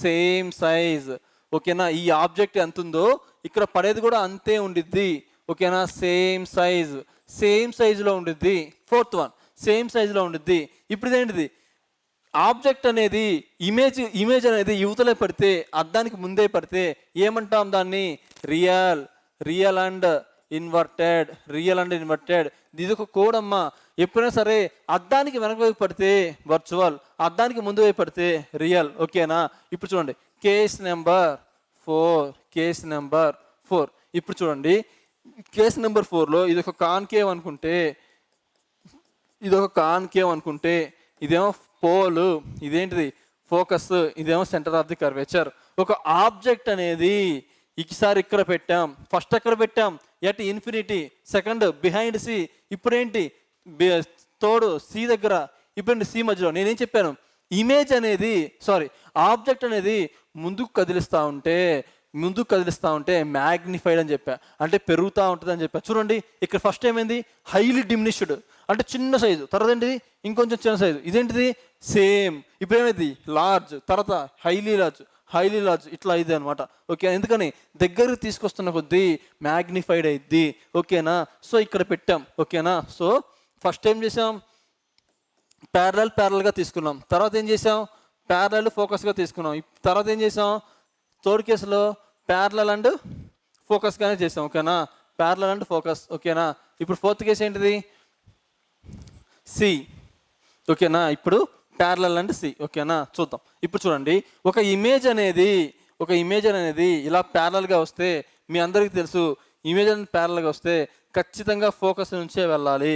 సేమ్ సైజ్. ఓకేనా. ఈ ఆబ్జెక్ట్ ఎంత ఉందో ఇక్కడ పడేది కూడా అంతే ఉండిద్ది. ఓకేనా. సేమ్ సైజులో ఉండిద్ది. ఫోర్త్ వన్ సేమ్ సైజులో ఉండిద్ది. ఇప్పుడు ఇదేంటిది, ఆబ్జెక్ట్ అనేది ఇమేజ్ అనేది యువతలే పడితే, అద్దానికి ముందే పడితే ఏమంటాం దాన్ని, రియల్ అండ్ ఇన్వర్టెడ్. ఇది ఒక కోడ్ అమ్మా. ఎప్పుడైనా సరే అద్దానికి వెనక వైపు పడితే వర్చువల్, అద్దానికి ముందు వైపు పడితే రియల్. ఓకేనా. ఇప్పుడు చూడండి కేస్ నెంబర్ 4. ఇప్పుడు చూడండి కేస్ నెంబర్ 4లో ఇది ఒక కాన్కేవ్ అనుకుంటే, ఇదేమో పోల్, ఇదేంటిది ఫోకస్, ఇదేమో సెంటర్ ఆఫ్ ది కర్వేచర్. ఒక ఆబ్జెక్ట్ అనేది ఈసారి ఇక్కడ పెట్టాం, ఫస్ట్ ఎక్కడ పెట్టాం, at infinity, second behind C, ఇప్పుడేంటి థర్డ్ సి దగ్గర, ఇప్పుడు సి మధ్యలో. నేనేం చెప్పాను, ఆబ్జెక్ట్ అనేది ముందుకు కదిలిస్తూ ఉంటే మ్యాగ్నిఫైడ్ అని చెప్పా, అంటే పెరుగుతూ ఉంటుంది అని చెప్పా. చూడండి ఇక్కడ ఫస్ట్ ఏమైంది, హైలీ డిమినిష్డ్ అంటే చిన్న సైజు, తర్వాత ఏంటిది ఇంకొంచెం చిన్న సైజు, ఇదేంటిది సేమ్. ఇప్పుడు ఏమైంది, లార్జ్, తర్వాత హైలీ లార్జ్, ఇట్లా అయింది అనమాట. ఓకే. ఎందుకని దగ్గరికి తీసుకొస్తున్న కొద్దీ మ్యాగ్నిఫైడ్ అయింది. ఓకేనా. సో ఇక్కడ పెట్టాం. ఓకేనా. సో ఫస్ట్ ఏం చేసాం, ప్యారలల్గా తీసుకున్నాం, తర్వాత ఏం చేసాం, ప్యారలల్ ఫోకస్గా తీసుకున్నాం, తర్వాత ఏం చేసాం, థర్డ్ కేసులో ప్యారలల్ అండ్ ఫోకస్గానే చేసాం. ఓకేనా. Parallel and focus. ఓకేనా. ఇప్పుడు ఫోర్త్ కేసు ఏంటిది, సి. ఓకేనా. ఇప్పుడు ప్యారలల్ అండ్ సి. ఓకేనా. చూద్దాం. ఇప్పుడు చూడండి, ఒక ఇమేజ్ అనేది ఇలా ప్యారలల్గా వస్తే, మీ అందరికీ తెలుసు ఇమేజ్ అనేది ప్యారలల్గా వస్తే ఖచ్చితంగా ఫోకస్ నుంచే వెళ్ళాలి.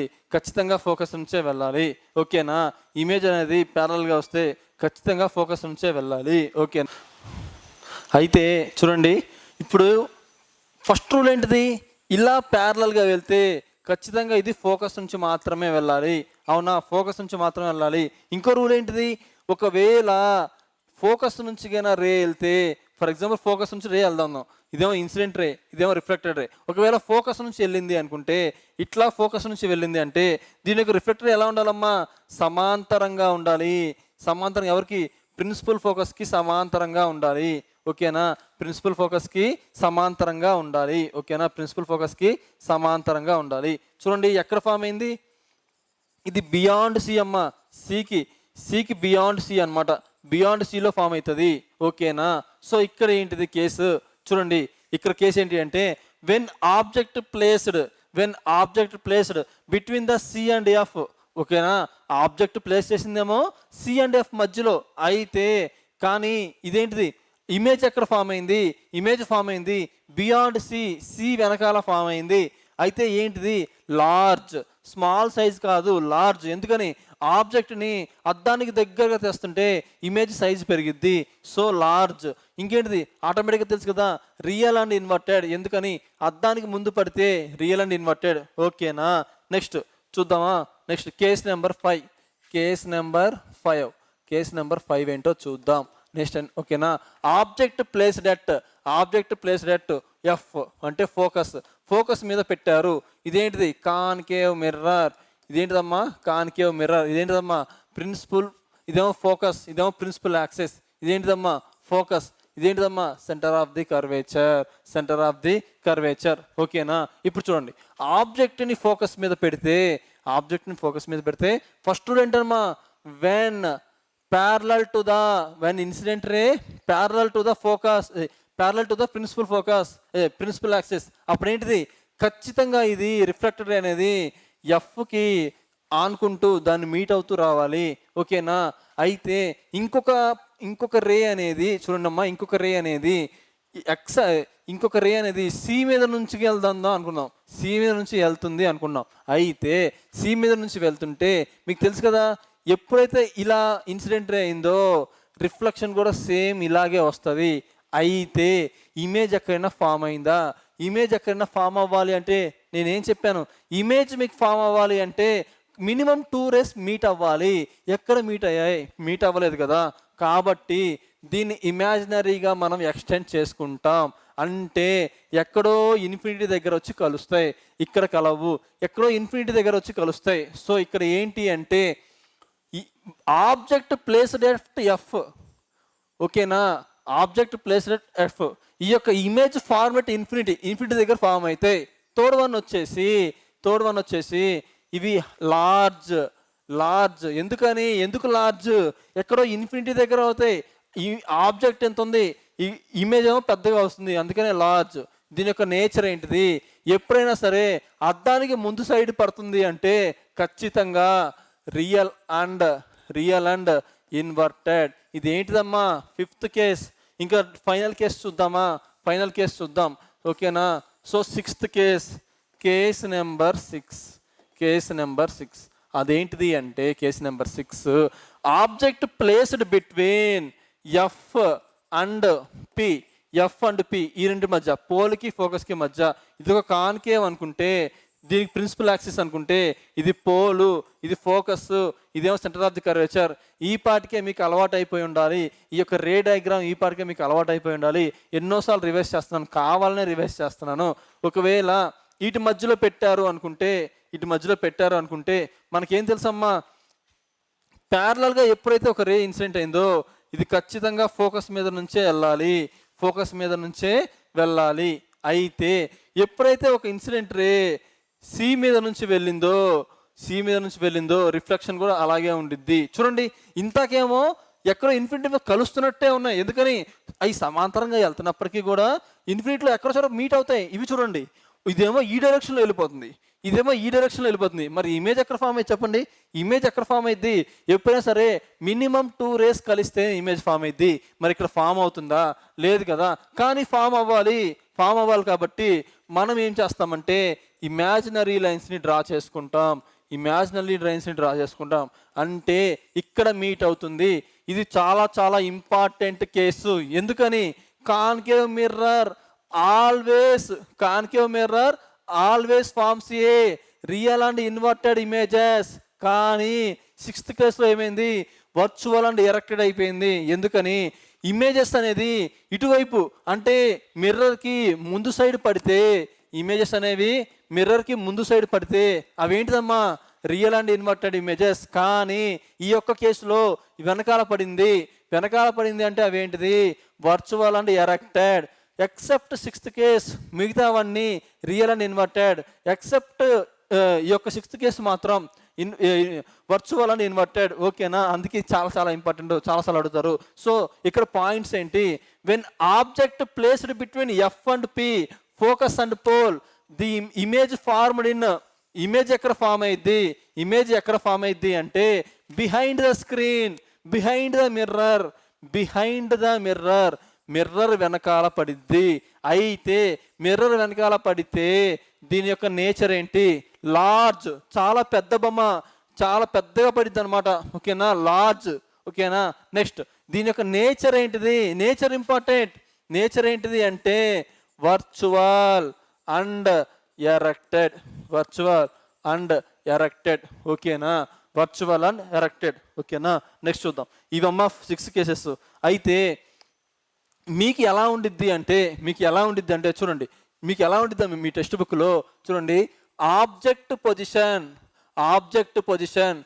ఓకేనా. ఇమేజ్ అనేది ప్యారలల్గా వస్తే ఖచ్చితంగా ఫోకస్ నుంచే వెళ్ళాలి. ఓకేనా. అయితే చూడండి, ఇప్పుడు ఫస్ట్ రూల్ ఏంటిది? ఇలా ప్యారలల్గా వెళ్తే ఖచ్చితంగా ఇది ఫోకస్ నుంచి మాత్రమే వెళ్ళాలి. అవునా? ఫోకస్ నుంచి మాత్రమే వెళ్ళాలి. ఇంకో రూల్ ఏంటిది? ఒకవేళ ఫోకస్ నుంచి కన్నా రే వెళ్తే, ఫర్ ఎగ్జాంపుల్ ఫోకస్ నుంచి రే వెళ్దాం, ఇదేమో ఇన్సిడెంట్ రే, ఇదేమో రిఫ్లెక్టెడ్ రే. ఒకవేళ ఫోకస్ నుంచి వెళ్ళింది అనుకుంటే, ఇట్లా ఫోకస్ నుంచి వెళ్ళింది అంటే దీని యొక్క రిఫ్లెక్టర్ ఎలా ఉండాలమ్మా? సమాంతరంగా ఉండాలి. సమాంతరంగా ఎవరికి? ప్రిన్సిపల్ ఫోకస్కి సమాంతరంగా ఉండాలి. ఓకేనా? ప్రిన్సిపల్ ఫోకస్కి సమాంతరంగా ఉండాలి. ఓకేనా? ప్రిన్సిపల్ ఫోకస్కి సమాంతరంగా ఉండాలి. చూడండి ఎక్కడ ఫామ్ అయింది? ఇది బియాండ్ సి అమ్మ. సికి బియాండ్ సి అనమాట. బియాండ్ సిలో ఫామ్ అవుతుంది. ఓకేనా? సో ఇక్కడ ఏంటిది కేసు? చూడండి ఇక్కడ కేసు ఏంటి అంటే when object placed between the C and F. ఓకేనా? ఆబ్జెక్ట్ ప్లేస్ చేసిందేమో సి అండ్ ఎఫ్ మధ్యలో అయితే, కానీ ఇదేంటిది? ఇమేజ్ ఎక్కడ ఫామ్ అయింది? ఇమేజ్ ఫామ్ అయింది బియాండ్ సి వెనకాల ఫామ్ అయింది. అయితే ఏంటిది? లార్జ్. స్మాల్ సైజ్ కాదు, లార్జ్. ఎందుకని? ఆబ్జెక్ట్ని అద్దానికి దగ్గరగా తెస్తుంటే ఇమేజ్ సైజ్ పెరిగిద్ది. So large. ఇంకేంటిది? ఆటోమేటిక్గా తెలుసు కదా, రియల్ అండ్ ఇన్వర్టెడ్. ఎందుకని? అద్దానికి ముందు పడితే రియల్ అండ్ ఇన్వర్టెడ్. ఓకేనా? నెక్స్ట్ చూద్దామా? Next case number 5. Case number 5 ఏంటో చూద్దాం. నెక్స్ట్ ఓకేనా? ఆబ్జెక్ట్ ప్లేస్డ్ ఎట్ ఎఫ్ అంటే ఫోకస్ మీద పెట్టారు. ఇదేంటిది? Concave mirror. ఇదేంటిదమ్మా? Concave mirror. ఇదేంటిదమ్మా? ప్రిన్సిపల్. ఇదేమో ఫోకస్, ఇదేమో ప్రిన్సిపల్ యాక్సెస్. ఇదేంటిదమ్మా? ఫోకస్. ఇదేంటిదమ్మా? Centre of the curvature. ఓకేనా? ఇప్పుడు చూడండి, ఆబ్జెక్ట్ని ఫోకస్ మీద పెడితే ఫస్ట్ ఏంటమ్మా? When incident ray parallel to the principal axis. అప్పుడు ఏంటిది? ఖచ్చితంగా ఇది రిఫ్లెక్టర్ అనేది ఎఫ్కి ఆనుకుంటూ దాన్ని మీట్ అవుతూ రావాలి. ఓకేనా? అయితే ఇంకొక రే అనేది చూడండి అమ్మా, ఇంకొక రే అనేది సి మీద నుంచి అనుకున్నాం. సి మీద నుంచి వెళ్తుంది అనుకున్నాం. అయితే సి మీద నుంచి వెళ్తుంటే మీకు తెలుసు కదా, ఎప్పుడైతే ఇలా ఇన్సిడెంట్ రే అయిందో రిఫ్లెక్షన్ కూడా సేమ్ ఇలాగే వస్తుంది. అయితే ఇమేజ్ ఎక్కడైనా ఫామ్ అయిందా? ఇమేజ్ ఎక్కడైనా ఫామ్ అవ్వాలి అంటే నేనేం చెప్పాను? ఇమేజ్ మీకు ఫామ్ అవ్వాలి అంటే మినిమం 2 రేస్ మీట్ అవ్వాలి. ఎక్కడ మీట్ అయ్యాయి? మీట్ అవ్వలేదు కదా. కాబట్టి దీన్ని ఇమాజినరీగా మనం ఎక్స్టెండ్ చేసుకుంటాం. అంటే ఎక్కడో ఇన్ఫినిటీ దగ్గర వచ్చి కలుస్తాయి, ఇక్కడ కలవు. ఎక్కడో ఇన్ఫినిటీ దగ్గర వచ్చి కలుస్తాయి. సో ఇక్కడ ఏంటి అంటే ఆబ్జెక్ట్ ప్లేస్డ్ ఎట్ ఎఫ్. ఓకేనా? Object placed at F. ఈ యొక్క ఇమేజ్ ఫార్మెట్ ఇన్ఫినిటీ దగ్గర ఫామ్ అయితే థర్డ్ వన్ వచ్చేసి ఇవి లార్జ్. ఎందుకు లార్జ్? ఎక్కడో ఇన్ఫినిటీ దగ్గర అవుతాయి. ఈ ఆబ్జెక్ట్ ఎంత ఉంది, ఈ ఇమేజ్ ఏమో పెద్దగా వస్తుంది, అందుకనే లార్జ్. దీని యొక్క నేచర్ ఏంటిది? ఎప్పుడైనా సరే అద్దానికి ముందు సైడ్ పడుతుంది అంటే ఖచ్చితంగా రియల్ అండ్ ఇన్వర్టెడ్. ఇది ఏంటిదమ్మా? 5th case. ఇంకా ఫైనల్ కేస్ చూద్దాం. ఓకేనా? So 6th case number 6. అదేంటిది అంటే case number 6 object placed between F and P. ఈ రెండు మధ్య, పోల్కి ఫోకస్కి మధ్య. ఇది ఒక కాన్కేవ్ అనుకుంటే, దీనికి ప్రిన్సిపల్ యాక్సిస్ అనుకుంటే, ఇది పోలు, ఇది ఫోకస్, ఇదేమో సెంటర్ ఆఫ్ ది కర్వేచర్. ఈ పాటికే మీకు అలవాటు అయిపోయి ఉండాలి. ఈ యొక్క రే డయాగ్రామ్ ఈ పాటికే మీకు అలవాటు అయిపోయి ఉండాలి. ఎన్నోసార్లు రివైజ్ చేస్తున్నాను, కావాలనే రివైజ్ చేస్తున్నాను. ఒకవేళ వీటి మధ్యలో పెట్టారు అనుకుంటే మనకేం తెలుసమ్మా? ప్యారలల్గా ఎప్పుడైతే ఒక రే ఇన్సిడెంట్ అయిందో ఇది ఖచ్చితంగా ఫోకస్ మీద నుంచే వెళ్ళాలి. అయితే ఎప్పుడైతే ఒక ఇన్సిడెంట్ రే సి మీద నుంచి వెళ్ళిందో రిఫ్లెక్షన్ కూడా అలాగే ఉండిద్ది. చూడండి, ఇంతకేమో ఎక్కడో ఇన్ఫినిటీ కలుస్తున్నట్టే ఉన్నాయి. ఎందుకని? అవి సమాంతరంగా వెళ్తున్నప్పటికీ కూడా ఇన్ఫినిటీలో ఎక్కడో చోట మీట్ అవుతాయి. ఇవి చూడండి, ఇదేమో ఈ డైరెక్షన్లో వెళ్ళిపోతుంది, ఇదేమో ఈ డైరెక్షన్లో వెళ్ళిపోతుంది. మరి ఇమేజ్ ఎక్కడ ఫామ్ అయ్యి చెప్పండి? ఇమేజ్ ఎక్కడ ఫామ్ అయ్యిద్ది? ఎప్పుడైనా సరే మినిమం 2 రేస్ కలిస్తే ఇమేజ్ ఫామ్ అయ్యిద్ది. మరి ఇక్కడ ఫామ్ అవుతుందా? లేదు కదా. కానీ ఫామ్ అవ్వాలి కాబట్టి మనం ఏం చేస్తామంటే ఇమాజినరీ లైన్స్ని డ్రా చేసుకుంటాం. అంటే ఇక్కడ మీట్ అవుతుంది. ఇది చాలా చాలా ఇంపార్టెంట్ కేసు. ఎందుకని? Concave mirror always concave mirror always forms a real and inverted images. కానీ 6th కేసులో ఏమైంది, వర్చువల్ అండ్ ఎరెక్టెడ్ అయిపోయింది. ఎందుకని, ఇమేజెస్ అనేది ఇటువైపు అంటే మిర్రర్కి ముందు సైడ్ పడితే, ఇమేజెస్ అనేవి మిర్రర్కి ముందు సైడ్ పడితే అవేంటిదమ్మా, రియల్ అండ్ ఇన్వర్టెడ్ ఇమేజెస్. కానీ ఈ యొక్క కేసులో వెనకాల పడింది. వెనకాల పడింది అంటే అవేంటిది, virtual and erected. Except 6th case మిగతావన్నీ రియల్ అండ్ ఇన్వర్టెడ్. ఎక్సెప్ట్ ఈ యొక్క 6th కేసు మాత్రం వర్చువల్ అండ్ ఇన్వర్టెడ్. ఓకేనా, అందుకే చాలా చాలా ఇంపార్టెంట్, చాలాసార్లు అడుగుతారు. సో ఇక్కడ పాయింట్స్ ఏంటి, when object placed between F and P, focus and pole, the image formed in, image ఎక్కడ ఫామ్ అయ్యిద్ది, ఇమేజ్ ఎక్కడ ఫామ్ అయ్యిద్ది అంటే behind the screen, behind the mirror, behind the mirror, mirror వెనకాల పడిద్ది. అయితే మిర్రర్ వెనకాల పడితే దీని యొక్క నేచర్ ఏంటి, లార్జ్, చాలా పెద్ద బొమ్మ, చాలా పెద్దగా పడిద్ది అనమాట. ఓకేనా, లార్జ్. ఓకేనా, నెక్స్ట్ దీని యొక్క నేచర్ ఏంటిది, నేచర్ ఇంపార్టెంట్. నేచర్ ఏంటిది అంటే virtual and erected, virtual and erected. ఓకేనా, వర్చువల్ అండ్ ఎరెక్టెడ్. ఓకేనా, నెక్స్ట్ చూద్దాం. ఇవమ్మ 6 కేసెస్. అయితే మీకు ఎలా ఉండిద్ది అంటే చూడండి, మీకు ఎలా ఉండిద్ది మీ టెక్స్ట్ బుక్లో చూడండి, object position, object position,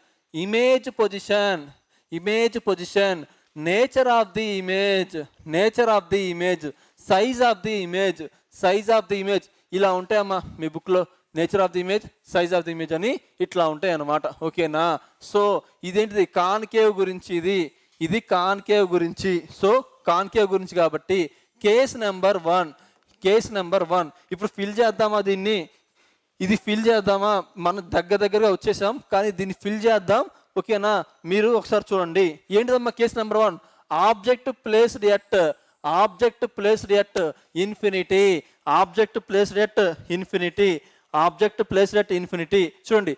image position, image position, nature of the image, nature of the image, size of the image, size of the image. ఇలా ఉంటాయమ్మా మీ బుక్లో, nature of the image, size of the image అని ఇట్లా ఉంటాయి అన్నమాట. ఓకేనా, సో ఇదేంటిది, కాన్కేవ్ గురించి, ఇది కాన్కేవ్ గురించి. సో కాన్కేవ్ గురించి కాబట్టి కేస్ నెంబర్ 1, కేస్ నెంబర్ 1 ఇప్పుడు ఫిల్ చేద్దామా దీన్ని, ఇది ఫిల్ చేద్దామా, మనం దగ్గరగా వచ్చేసాం కానీ దీన్ని ఫిల్ చేద్దాం. ఓకేనా, మీరు ఒకసారి చూడండి ఏంటిదమ్మా case number 1, object placed at, object placed at infinity, object placed at infinity, object placed at infinity. చూడండి,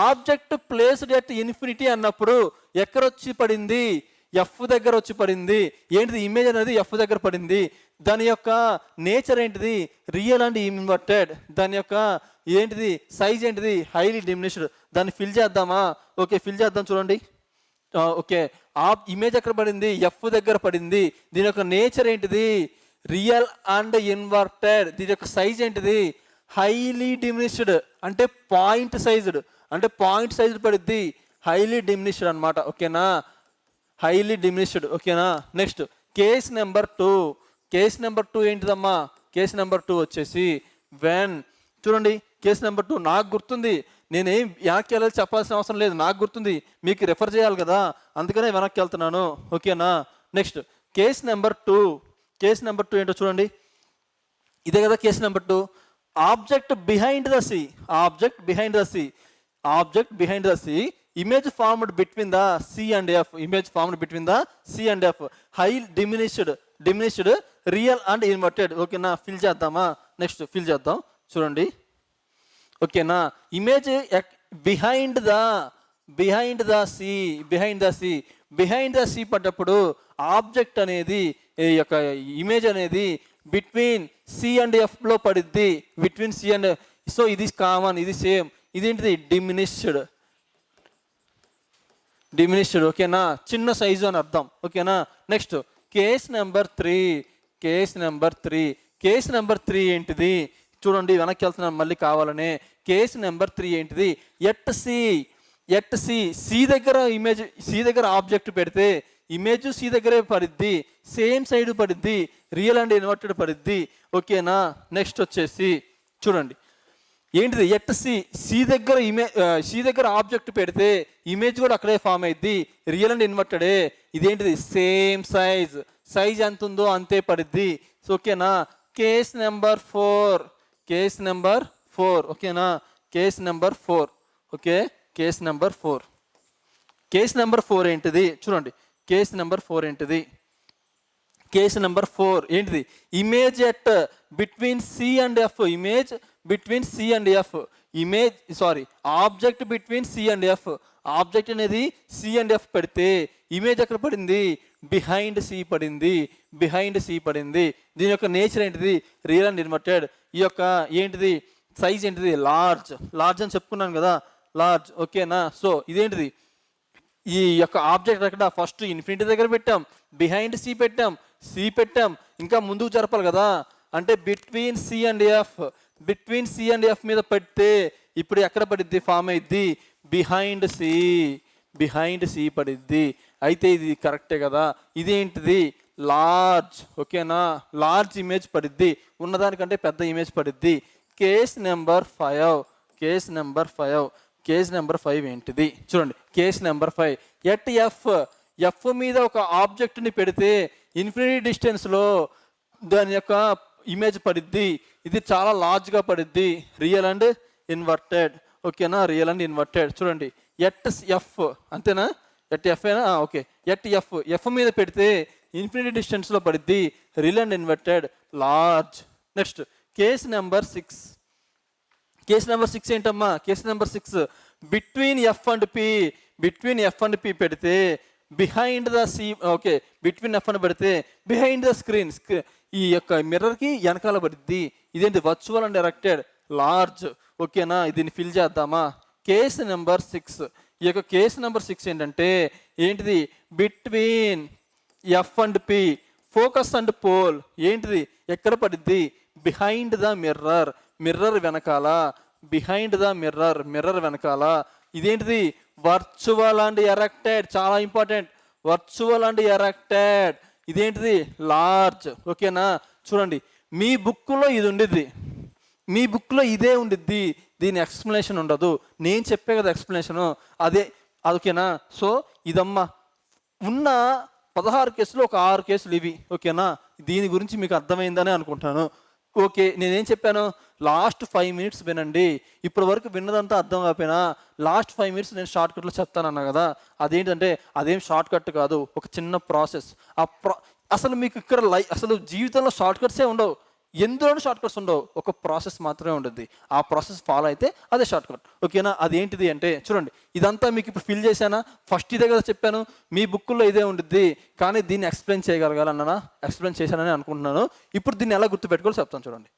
ఆబ్జెక్ట్ ప్లేస్డ్ ఎట్ ఇన్ఫినిటీ అన్నప్పుడు ఎక్కడ వచ్చి పడింది, ఎఫ్ దగ్గర వచ్చి పడింది. ఏంటిది, ఇమేజ్ అనేది ఎఫ్ దగ్గర పడింది. దాని యొక్క నేచర్ ఏంటిది, రియల్ అండ్ ఇన్వర్టెడ్. దాని యొక్క ఏంటిది, సైజ్ ఏంటిది, హైలీ డిమినిష్డ్. దాన్ని ఫిల్ చేద్దామా, ఓకే ఫిల్ చేద్దాం. చూడండి, ఓకే ఆ ఇమేజ్ ఎక్కడ పడింది, ఎఫ్ దగ్గర పడింది. దీని యొక్క నేచర్ ఏంటిది, రియల్ అండ్ ఇన్వర్టెడ్. దీని యొక్క సైజ్ ఏంటిది, హైలీ డిమినిష్డ్, అంటే పాయింట్ సైజ్డ్, అంటే పాయింట్ సైజ్డ్ పడిద్ది, హైలీ డిమినిష్డ్ అనమాట. ఓకేనా, హైలీ డిమినిష్డ్. ఓకేనా, next case number 2, case number 2 ఏంటిదమ్మా, కేస్ నెంబర్ 2 వచ్చేసి వెన్, చూడండి కేస్ నెంబర్ 2 నాకు గుర్తుంది, నేనేం వెనక్కి వెళ్ళాలి చెప్పాల్సిన అవసరం లేదు, నాకు గుర్తుంది, మీకు రెఫర్ చేయాలి కదా, అందుకనే వెనక్కి వెళ్తున్నాను. ఓకేనా, next case number 2, case number 2 ఏంటో చూడండి, ఇదే కదా case number 2. Object behind the C, object behind the C, object behind the C, image formed between the C and F, image formed between the C and F, high diminished, diminished, real and inverted. ఓకేనా, ఫిల్ చేద్దామా, నెక్స్ట్ ఫిల్ చేద్దాం. చూడండి, ఓకేనా, image behind the, behind the C, behind the C, behind the C పడ్డప్పుడు ఆబ్జెక్ట్ అనేది ఈ యొక్క ఇమేజ్ అనేది బిట్వీన్ సి అండ్ ఎఫ్లో పడిద్ది, బిట్వీన్ సి అండ్. సో ఇది కామన్, ఇది సేమ్. ఇదేంటిది, డిమినిష్డ్, డిమినిష్డ్. ఓకేనా, చిన్న సైజు అని అర్థం. ఓకేనా, next case number 3, case number 3, case number 3 ఏంటిది చూడండి, వెనక్కి వెళ్తున్నాను మళ్ళీ కావాలనే. కేస్ నెంబర్ 3 ఏంటిది, at C, at C, C దగ్గర ఇమేజ్, సి దగ్గర ఆబ్జెక్ట్ పెడితే ఇమేజ్ సి దగ్గరే పడిద్ది, సేమ్ సైడ్ పడిద్ది, రియల్ అండ్ ఇన్వర్టెడ్ పడిద్ది. ఓకేనా, నెక్స్ట్ వచ్చేసి చూడండి ఏంటిది, ఎట్ సి, సి దగ్గర సి దగ్గర ఆబ్జెక్ట్ పెడితే ఇమేజ్ కూడా అక్కడే ఫామ్ అయ్యిద్ది, రియల్ అండ్ ఇన్వర్టెడే. ఇదేంటిది, సేమ్ సైజ్, సైజ్ ఎంత ఉందో అంతే పడిద్ది. ఓకేనా, కేస్ నెంబర్ 4, కేస్ నెంబర్ 4. ఓకేనా, case number 4. Okay, case number 4, case number 4 ఏంటిది చూడండి, కేస్ నెంబర్ 4 ఏంటిది, కేస్ నెంబర్ 4 ఏంటిది, image at between C and F, image between C and F, image object between C and F, object అనేది సి అండ్ ఎఫ్ పెడితే ఇమేజ్ ఎక్కడ పడింది, బిహైండ్ సి పడింది, బిహైండ్ సి పడింది. దీని యొక్క నేచర్ ఏంటిది? Real and inverted. ఈ యొక్క ఏంటిది సైజ్ ఏంటిది? లార్జ్. లార్జ్ అని చెప్పుకున్నాను కదా, లార్జ్. ఓకేనా? సో ఇదేంటిది? ఈ యొక్క ఆబ్జెక్ట్ అక్కడ ఫస్ట్ ఇన్ఫినిటీ దగ్గర పెట్టాం, బిహైండ్ సి పెట్టాం, సి పెట్టాం, ఇంకా ముందుకు జరపాలి కదా, అంటే between C and F. Between C and F మీద పెడితే ఇప్పుడు ఎక్కడ పడిద్ది? ఫామ్ అయింది బిహైండ్ సి, బిహైండ్ సి పడిద్ది. అయితే ఇది కరెక్టే కదా. ఇదేంటిది? లార్జ్. ఓకేనా? లార్జ్ ఇమేజ్ పడిద్ది, ఉన్నదానికంటే పెద్ద ఇమేజ్ పడిద్ది. Case number 5, case number 5. Case number 5 ఏంటిది? చూడండి, కేస్ నెంబర్ 5. ఎట్ ఎఫ్ మీద ఒక ఆబ్జెక్ట్ని పెడితే ఇన్ఫినిటీ డిస్టెన్స్లో దాని యొక్క ఇమేజ్ పడిద్ది. ఇది చాలా లార్జ్గా పడిద్ది, రియల్ అండ్ ఇన్వర్టెడ్. ఓకేనా? Real and inverted. చూడండి, ఎట్ ఎఫ్ అంతేనా? ఎట్ ఎఫ్ అయినా ఓకే. ఎట్ ఎఫ్ మీద పెడితే ఇన్ఫినిటీ డిస్టెన్స్లో పడిద్ది, real and inverted, large. Next case number 6. Case number 6 ఏంటమ్మా? Case number 6 between F and P. Between F and P పెడితే behind the C. Okay, between F అని పెడితే బిహైండ్ ద స్క్రీన్, ఈ యొక్క మిర్రర్కి వెనకాల పడిద్ది. ఇదేంటి? Virtual and erected, large. ఓకేనా? దీన్ని ఫిల్ చేద్దామా? Case number 6. ఈ యొక్క కేస్ నెంబర్ 6 ఏంటంటే ఏంటిది? Between F and P, focus and pole. ఏంటిది? ఎక్కడ పడిద్ది? బిహైండ్ ద మిర్రర్, మిర్రర్ వెనకాల. బిహైండ్ ద మిర్రర్, మిర్రర్ వెనకాల. ఇదేంటిది? Virtual and erected. చాలా ఇంపార్టెంట్, వర్చువల్ అండ్ ఎరెక్టెడ్. ఇదేంటిది? లార్జ్. ఓకేనా? చూడండి, మీ బుక్లో ఇది ఉండిద్ది, మీ బుక్లో ఇదే ఉండిద్ది, దీని ఎక్స్ప్లెనేషన్ ఉండదు. నేను చెప్పే కదా ఎక్స్ప్లెనేషను, అదే. ఓకేనా? సో ఇదమ్మా ఉన్న 16 కేసులు ఒక 6 కేసులు ఇవి. ఓకేనా? దీని గురించి మీకు అర్థమైందని అనుకుంటాను. ఓకే, నేనేం చెప్పాను? లాస్ట్ 5 మినిట్స్ వినండి. ఇప్పటి వరకు విన్నదంతా అర్థం కాకపోయినా లాస్ట్ 5 మినిట్స్ నేను షార్ట్ కట్లో చెప్తానన్నా కదా. అదేంటంటే అదేం షార్ట్ కట్ కాదు, ఒక చిన్న ప్రాసెస్. అసలు మీకు ఇక్కడ అసలు జీవితంలో షార్ట్ కట్సే ఉండవు, ఎందులోనూ షార్ట్ కట్స్ ఉండవు, ఒక ప్రాసెస్ మాత్రమే ఉంటుంది. ఆ ప్రాసెస్ ఫాలో అయితే అదే షార్ట్ కట్. ఓకేనా? అదేంటిది అంటే చూడండి, ఇదంతా మీకు ఇప్పుడు ఫిల్ చేశానా? ఫస్ట్ ఇదే కదా చెప్పాను, మీ బుక్కుల్లో ఇదే ఉంటుంది, కానీ దీన్ని ఎక్స్ప్లెయిన్ చేయగలగాలన్నా ఎక్స్ప్లెయిన్ చేశానని అనుకుంటున్నాను. ఇప్పుడు దీన్ని ఎలా గుర్తుపెట్టుకోవాలో చెప్తాను చూడండి.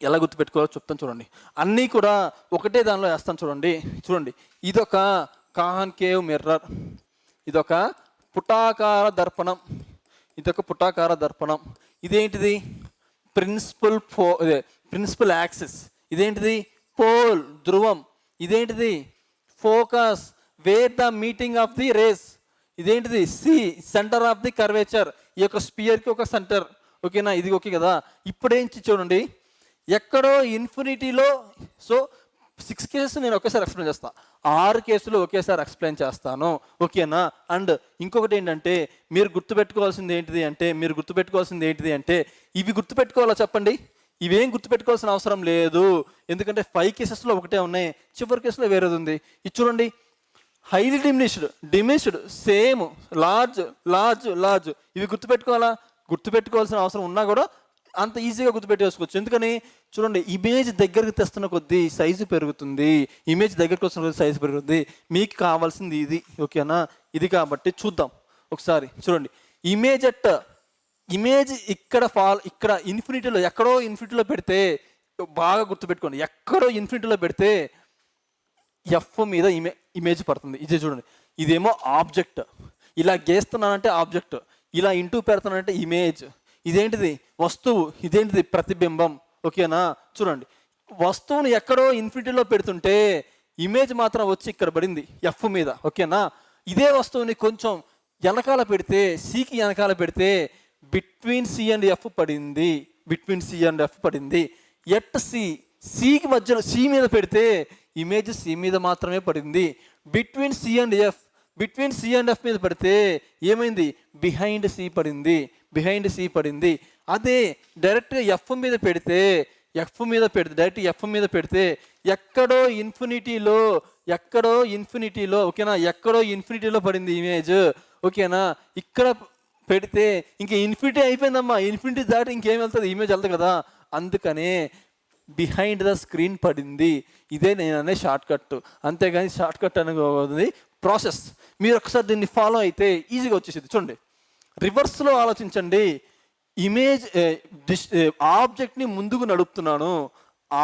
ఎలా గుర్తుపెట్టుకోవాలో చెప్తాను చూడండి. అన్నీ కూడా ఒకటే దానిలో వేస్తాను చూడండి. చూడండి, ఇదొక కాన్కేవ్ మిర్రర్, ఇదొక పుటాకార దర్పణం, ఇదొక పుటాకార దర్పణం. ఇదేంటిది? Principal axis. ఇదేంటిది? పోల్, ధ్రువం. ఇదేంటిది? Focus, where the meeting of the rays. ఇదేంటిది? C, centre of the curvature. ఈ యొక్క స్పియర్కి ఒక సెంటర్. ఓకేనా? ఇది ఓకే కదా. ఇప్పుడేంటి చూడండి, ఎక్కడో ఇన్ఫినిటీలో. సో 6 కేసెస్ నేను ఒకేసారి ఎక్స్ప్లెయిన్ చేస్తాను, 6 కేసులు ఒకేసారి ఎక్స్ప్లెయిన్ చేస్తాను. ఓకేనా? అండ్ ఇంకొకటి ఏంటంటే మీరు గుర్తుపెట్టుకోవాల్సింది ఏంటిది అంటే ఇవి గుర్తుపెట్టుకోవాలా చెప్పండి? ఇవేం గుర్తుపెట్టుకోవాల్సిన అవసరం లేదు, ఎందుకంటే 5 కేసెస్లో ఒకటే ఉన్నాయి, చివరి కేసులో వేరేది ఉంది. ఇది చూడండి, highly diminished, same, large, large, large. ఇవి గుర్తుపెట్టుకోవాల్సిన అవసరం ఉన్నా కూడా అంత ఈజీగా గుర్తుపెట్టేసుకోవచ్చు. ఎందుకని? చూడండి, ఇమేజ్ దగ్గరికి తెస్తున్న కొద్దీ సైజు పెరుగుతుంది, ఇమేజ్ దగ్గరికి వస్తున్న కొద్దీ సైజు పెరుగుతుంది. మీకు కావాల్సింది ఇది. ఓకేనా? ఇది కాబట్టి చూద్దాం ఒకసారి. చూడండి, ఇమేజ్ ఇక్కడ ఇన్ఫినిటీలో, ఎక్కడో ఇన్ఫినిటీలో పెడితే, బాగా గుర్తుపెట్టుకోండి, ఎక్కడో ఇన్ఫినిటీలో పెడితే ఎఫ్ మీద ఇమేజ్ పడుతుంది. ఇది చూడండి, ఇదేమో ఆబ్జెక్ట్, ఇలా గీస్తున్నానంటే ఆబ్జెక్ట్, ఇలా ఇంటూ పెడుతున్నానంటే ఇమేజ్. ఇదేంటిది? వస్తువు. ఇదేంటిది? ప్రతిబింబం. ఓకేనా? చూడండి, వస్తువుని ఎక్కడో ఇన్ఫినిటీలో పెడుతుంటే ఇమేజ్ మాత్రం వచ్చి ఇక్కడ పడింది ఎఫ్ మీద. ఓకేనా? ఇదే వస్తువుని కొంచెం వెనకాల పెడితే, సికి వెనకాల పెడితే బిట్వీన్ సి అండ్ ఎఫ్ పడింది, బిట్వీన్ సి అండ్ ఎఫ్ పడింది. ఎట్ సికి మధ్యలో సి మీద పెడితే ఇమేజ్ సి మీద మాత్రమే పడింది. బిట్వీన్ సి అండ్ ఎఫ్ మీద పడితే ఏమైంది? బిహైండ్ సి పడింది. అదే డైరెక్ట్గా ఎఫ్ మీద పెడితే డైరెక్ట్ ఎఫ్ మీద పెడితే ఎక్కడో ఇన్ఫినిటీలో ఓకేనా, ఎక్కడో ఇన్ఫినిటీలో పడింది ఇమేజ్. ఓకేనా? ఇక్కడ పెడితే ఇంక ఇన్ఫినిటీ అయిపోయిందమ్మా, ఇన్ఫినిటీ దాటి ఇంకేం వెళ్తుంది, ఇమేజ్ వెళ్తుంది కదా. అందుకనే బిహైండ్ ద స్క్రీన్ పడింది. ఇదే నేను అనే షార్ట్ కట్, అంతేగాని షార్ట్ కట్ అనేది ప్రాసెస్. మీరు ఒకసారి దీన్ని ఫాలో అయితే ఈజీగా వచ్చేసింది. చూడండి, రివర్స్లో ఆలోచించండి. ఇమేజ్ ఆబ్జెక్ట్ని ముందుకు నడుపుతున్నాను,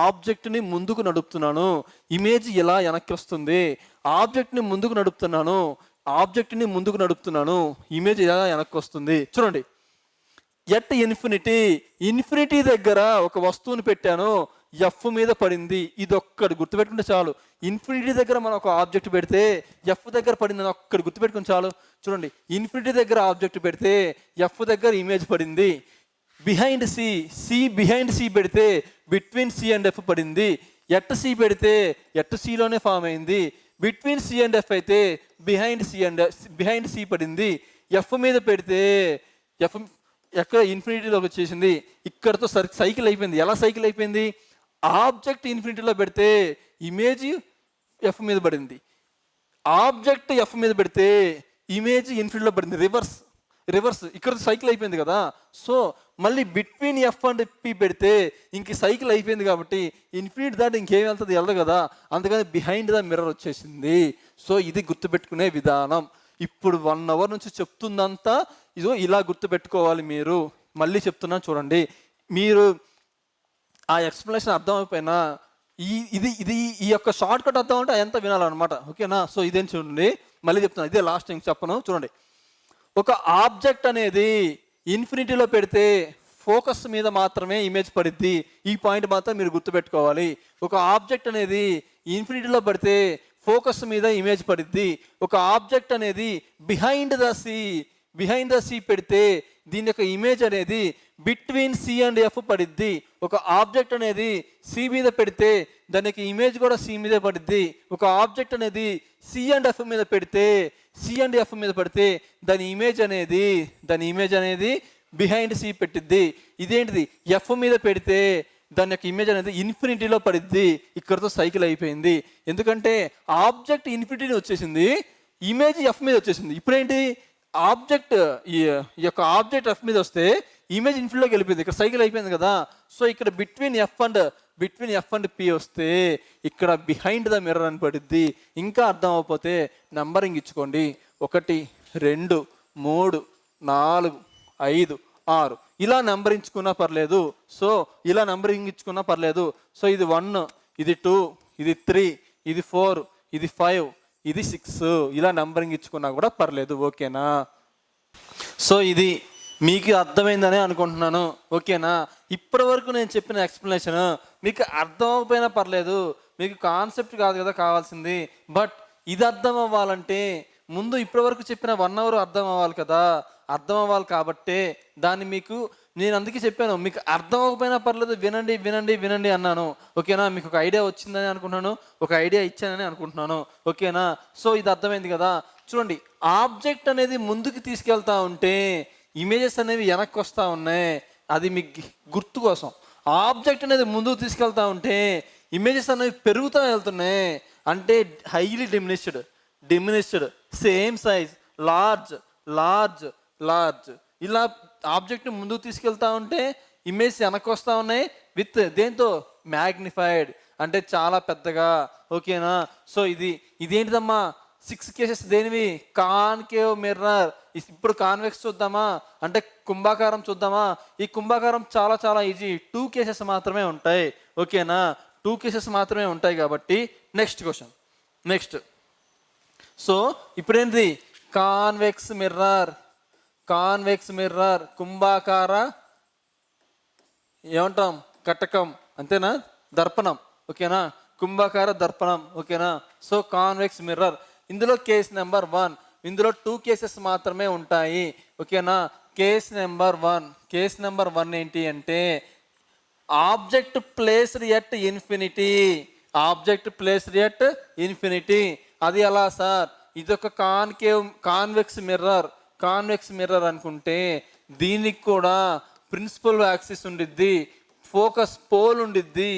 ఆబ్జెక్ట్ని ముందుకు నడుపుతున్నాను, ఇమేజ్ ఎలా వెనక్కి వస్తుంది, ఆబ్జెక్ట్ని ముందుకు నడుపుతున్నాను, ఆబ్జెక్ట్ని ముందుకు నడుపుతున్నాను, ఇమేజ్ ఎలా వెనక్కి వస్తుంది. చూడండి, ఎట్ ఇన్ఫినిటీ, ఇన్ఫినిటీ దగ్గర ఒక వస్తువుని పెట్టాను, ఎఫ్ మీద పడింది. ఇది ఒక్కటి గుర్తుపెట్టుకుంటే చాలు. ఇన్ఫినిటీ దగ్గర మనం ఒక ఆబ్జెక్ట్ పెడితే ఎఫ్ దగ్గర పడింది అని ఒక్కటి గుర్తుపెట్టుకుని చాలు. చూడండి, ఇన్ఫినిటీ దగ్గర ఆబ్జెక్ట్ పెడితే ఎఫ్ దగ్గర ఇమేజ్ పడింది. Behind C, C behind C పెడితే బిట్వీన్ సి అండ్ ఎఫ్ పడింది. ఎట్ సి పెడితే ఎట్ సిలోనే ఫామ్ అయింది. బిట్వీన్ సి అండ్ ఎఫ్ అయితే బిహైండ్ సి పడింది. ఎఫ్ మీద పెడితే ఎఫ్ ఎక్కడ ఇన్ఫినిటీలోకి వచ్చేసింది. ఇక్కడతో సైకిల్ అయిపోయింది. ఎలా సైకిల్ అయిపోయింది? ఆబ్జెక్ట్ ఇన్ఫినిటీలో పెడితే ఇమేజ్ ఎఫ్ మీద పడింది, ఆబ్జెక్ట్ ఎఫ్ మీద పెడితే ఇమేజ్ ఇన్ఫినిటీలో పడింది. రివర్స్ ఇక్కడ సైకిల్ అయిపోయింది కదా. సో మళ్ళీ బిట్వీన్ ఎఫ్ అండ్ పి పెడితే ఇంక సైకిల్ అయిపోయింది కాబట్టి ఇన్ఫినిటీ దాటి ఇంకేం వెళ్తుంది, వెళ్ళదు కదా. అందుకని బిహైండ్ ద మిర్రర్ వచ్చేసింది. సో ఇది గుర్తుపెట్టుకునే విధానం. ఇప్పుడు 1 hour నుంచి చెప్తుందంతా ఇదో ఇలా గుర్తుపెట్టుకోవాలి మీరు. మళ్ళీ చెప్తున్నాను చూడండి, మీరు ఆ ఎక్స్ప్లెనేషన్ అర్థమైపోయినా ఈ యొక్క షార్ట్ కట్ అర్థం అంటే అదంతా వినాలన్నమాట. ఓకేనా? సో ఇదేం చూడండి, మళ్ళీ చెప్తున్నాను, ఇదే లాస్ట్ టైం చెప్పను. చూడండి, ఒక ఆబ్జెక్ట్ అనేది ఇన్ఫినిటీలో పెడితే ఫోకస్ మీద మాత్రమే ఇమేజ్ పడిద్ది. ఈ పాయింట్ మాత్రం మీరు గుర్తుపెట్టుకోవాలి. ఒక ఆబ్జెక్ట్ అనేది ఇన్ఫినిటీలో పడితే ఫోకస్ మీద ఇమేజ్ పడిద్ది. ఒక ఆబ్జెక్ట్ అనేది బిహైండ్ ద సి పెడితే దీని యొక్క ఇమేజ్ అనేది బిట్వీన్ సి అండ్ ఎఫ్ పడిద్ది. ఒక ఆబ్జెక్ట్ అనేది సి మీద పెడితే దానికి ఇమేజ్ కూడా సి మీదే పడిద్ది. ఒక ఆబ్జెక్ట్ అనేది సి అండ్ ఎఫ్ మీద పడితే దాని ఇమేజ్ అనేది బిహైండ్ సి పెట్టిద్ది. ఇదేంటిది? ఎఫ్ మీద పెడితే దాని యొక్క ఇమేజ్ అనేది ఇన్ఫినిటీలో పడిద్ది. ఇక్కడతో సైకిల్ అయిపోయింది. ఎందుకంటే ఆబ్జెక్ట్ ఇన్ఫినిటీ వచ్చేసింది, ఇమేజ్ ఎఫ్ మీద వచ్చేసింది. ఇప్పుడేంటి? ఆబ్జెక్ట్ ఈ యొక్క ఆబ్జెక్ట్ ఎఫ్ మీద వస్తే ఇమేజ్ ఇన్ఫినిటీలోకి వెళ్ళిపోయింది. ఇక్కడ సైకిల్ అయిపోయింది కదా. సో ఇక్కడ బిట్వీన్ ఎఫ్ అండ్ పి వస్తే ఇక్కడ బిహైండ్ ద మిర్రర్ అని పడిద్ది. ఇంకా అర్థం అవ్వకపోతే నంబరింగ్ ఇచ్చుకోండి. 1 2 3 4 5 6 ఇలా నెంబరించుకున్నా పర్లేదు. సో ఇలా నెంబరింగ్ ఇచ్చుకున్నా పర్లేదు. సో ఇది 1, ఇది 2, ఇది 3, ఇది 4, ఇది 5, ఇది 6 ఇలా నెంబరింగ్ ఇచ్చుకున్నా కూడా పర్లేదు. ఓకేనా? సో ఇది మీకు అర్థమైందనే అనుకుంటున్నాను. ఓకేనా? ఇప్పటి వరకు నేను చెప్పిన ఎక్స్ప్లెనేషన్ మీకు అర్థం అవ్వకపోయినా పర్లేదు, మీకు కాన్సెప్ట్ కాదు కదా కావాల్సింది. బట్ ఇది అర్థం అవ్వాలంటే ముందు ఇప్పటి వరకు చెప్పిన 1 hour అర్థం అవ్వాలి కదా. అర్థం అవ్వాలి కాబట్టే దాన్ని మీకు నేను అందుకే చెప్పాను, మీకు అర్థం అవ్వకపోయినా పర్లేదు, వినండి అన్నాను. ఓకేనా? మీకు ఒక ఐడియా వచ్చిందని అనుకుంటున్నాను, ఒక ఐడియా ఇచ్చానని అనుకుంటున్నాను. ఓకేనా? సో ఇది అర్థమైంది కదా. చూడండి, ఆబ్జెక్ట్ అనేది ముందుకు తీసుకెళ్తా ఉంటే ఇమేజెస్ అనేవి వెనక్కి వస్తూ ఉన్నాయి. అది మీకు గుర్తు కోసం. ఆబ్జెక్ట్ అనేది ముందుకు తీసుకెళ్తా ఉంటే ఇమేజెస్ అనేవి పెరుగుతూ వెళ్తున్నాయి. అంటే highly diminished, same size, large ఇలా ఆబ్జెక్ట్ని ముందుకు తీసుకెళ్తా ఉంటే ఇమేజ్ వెనక్కి వస్తూ ఉన్నాయి. విత్ దేంతో? మ్యాగ్నిఫైడ్, అంటే చాలా పెద్దగా. ఓకేనా? సో ఇదేంటిదమ్మా? 6 cases దేనివి? Concave mirror. ఇప్పుడు కాన్వెక్స్ చూద్దామా అంటే కుంభాకారం చూద్దామా? ఈ కుంభాకారం చాలా చాలా ఈజీ. 2 cases మాత్రమే ఉంటాయి. ఓకేనా? 2 cases మాత్రమే ఉంటాయి కాబట్టి నెక్స్ట్ క్వశ్చన్. సో ఇప్పుడేంటి? కాన్వెక్స్ మిర్రర్ కుంభాకార ఏమంటాం? కటకం. అంతేనా? దర్పణం. ఓకేనా? కుంభాకార దర్పణం. ఓకేనా? So convex mirror. ఇందులో కేస్ నెంబర్ 1, ఇందులో 2 cases మాత్రమే ఉంటాయి. ఓకేనా? కేస్ నెంబర్ 1 ఏంటి అంటే ఆబ్జెక్ట్ ప్లేస్డ్ ఎట్ ఇన్ఫినిటీ. అది ఎలా సార్? ఇదొక కాన్వెక్స్ మిర్రర్ అనుకుంటే దీనికి కూడా ప్రిన్సిపల్ యాక్సిస్ ఉండిద్ది, ఫోకస్ పోల్ ఉండిద్ది,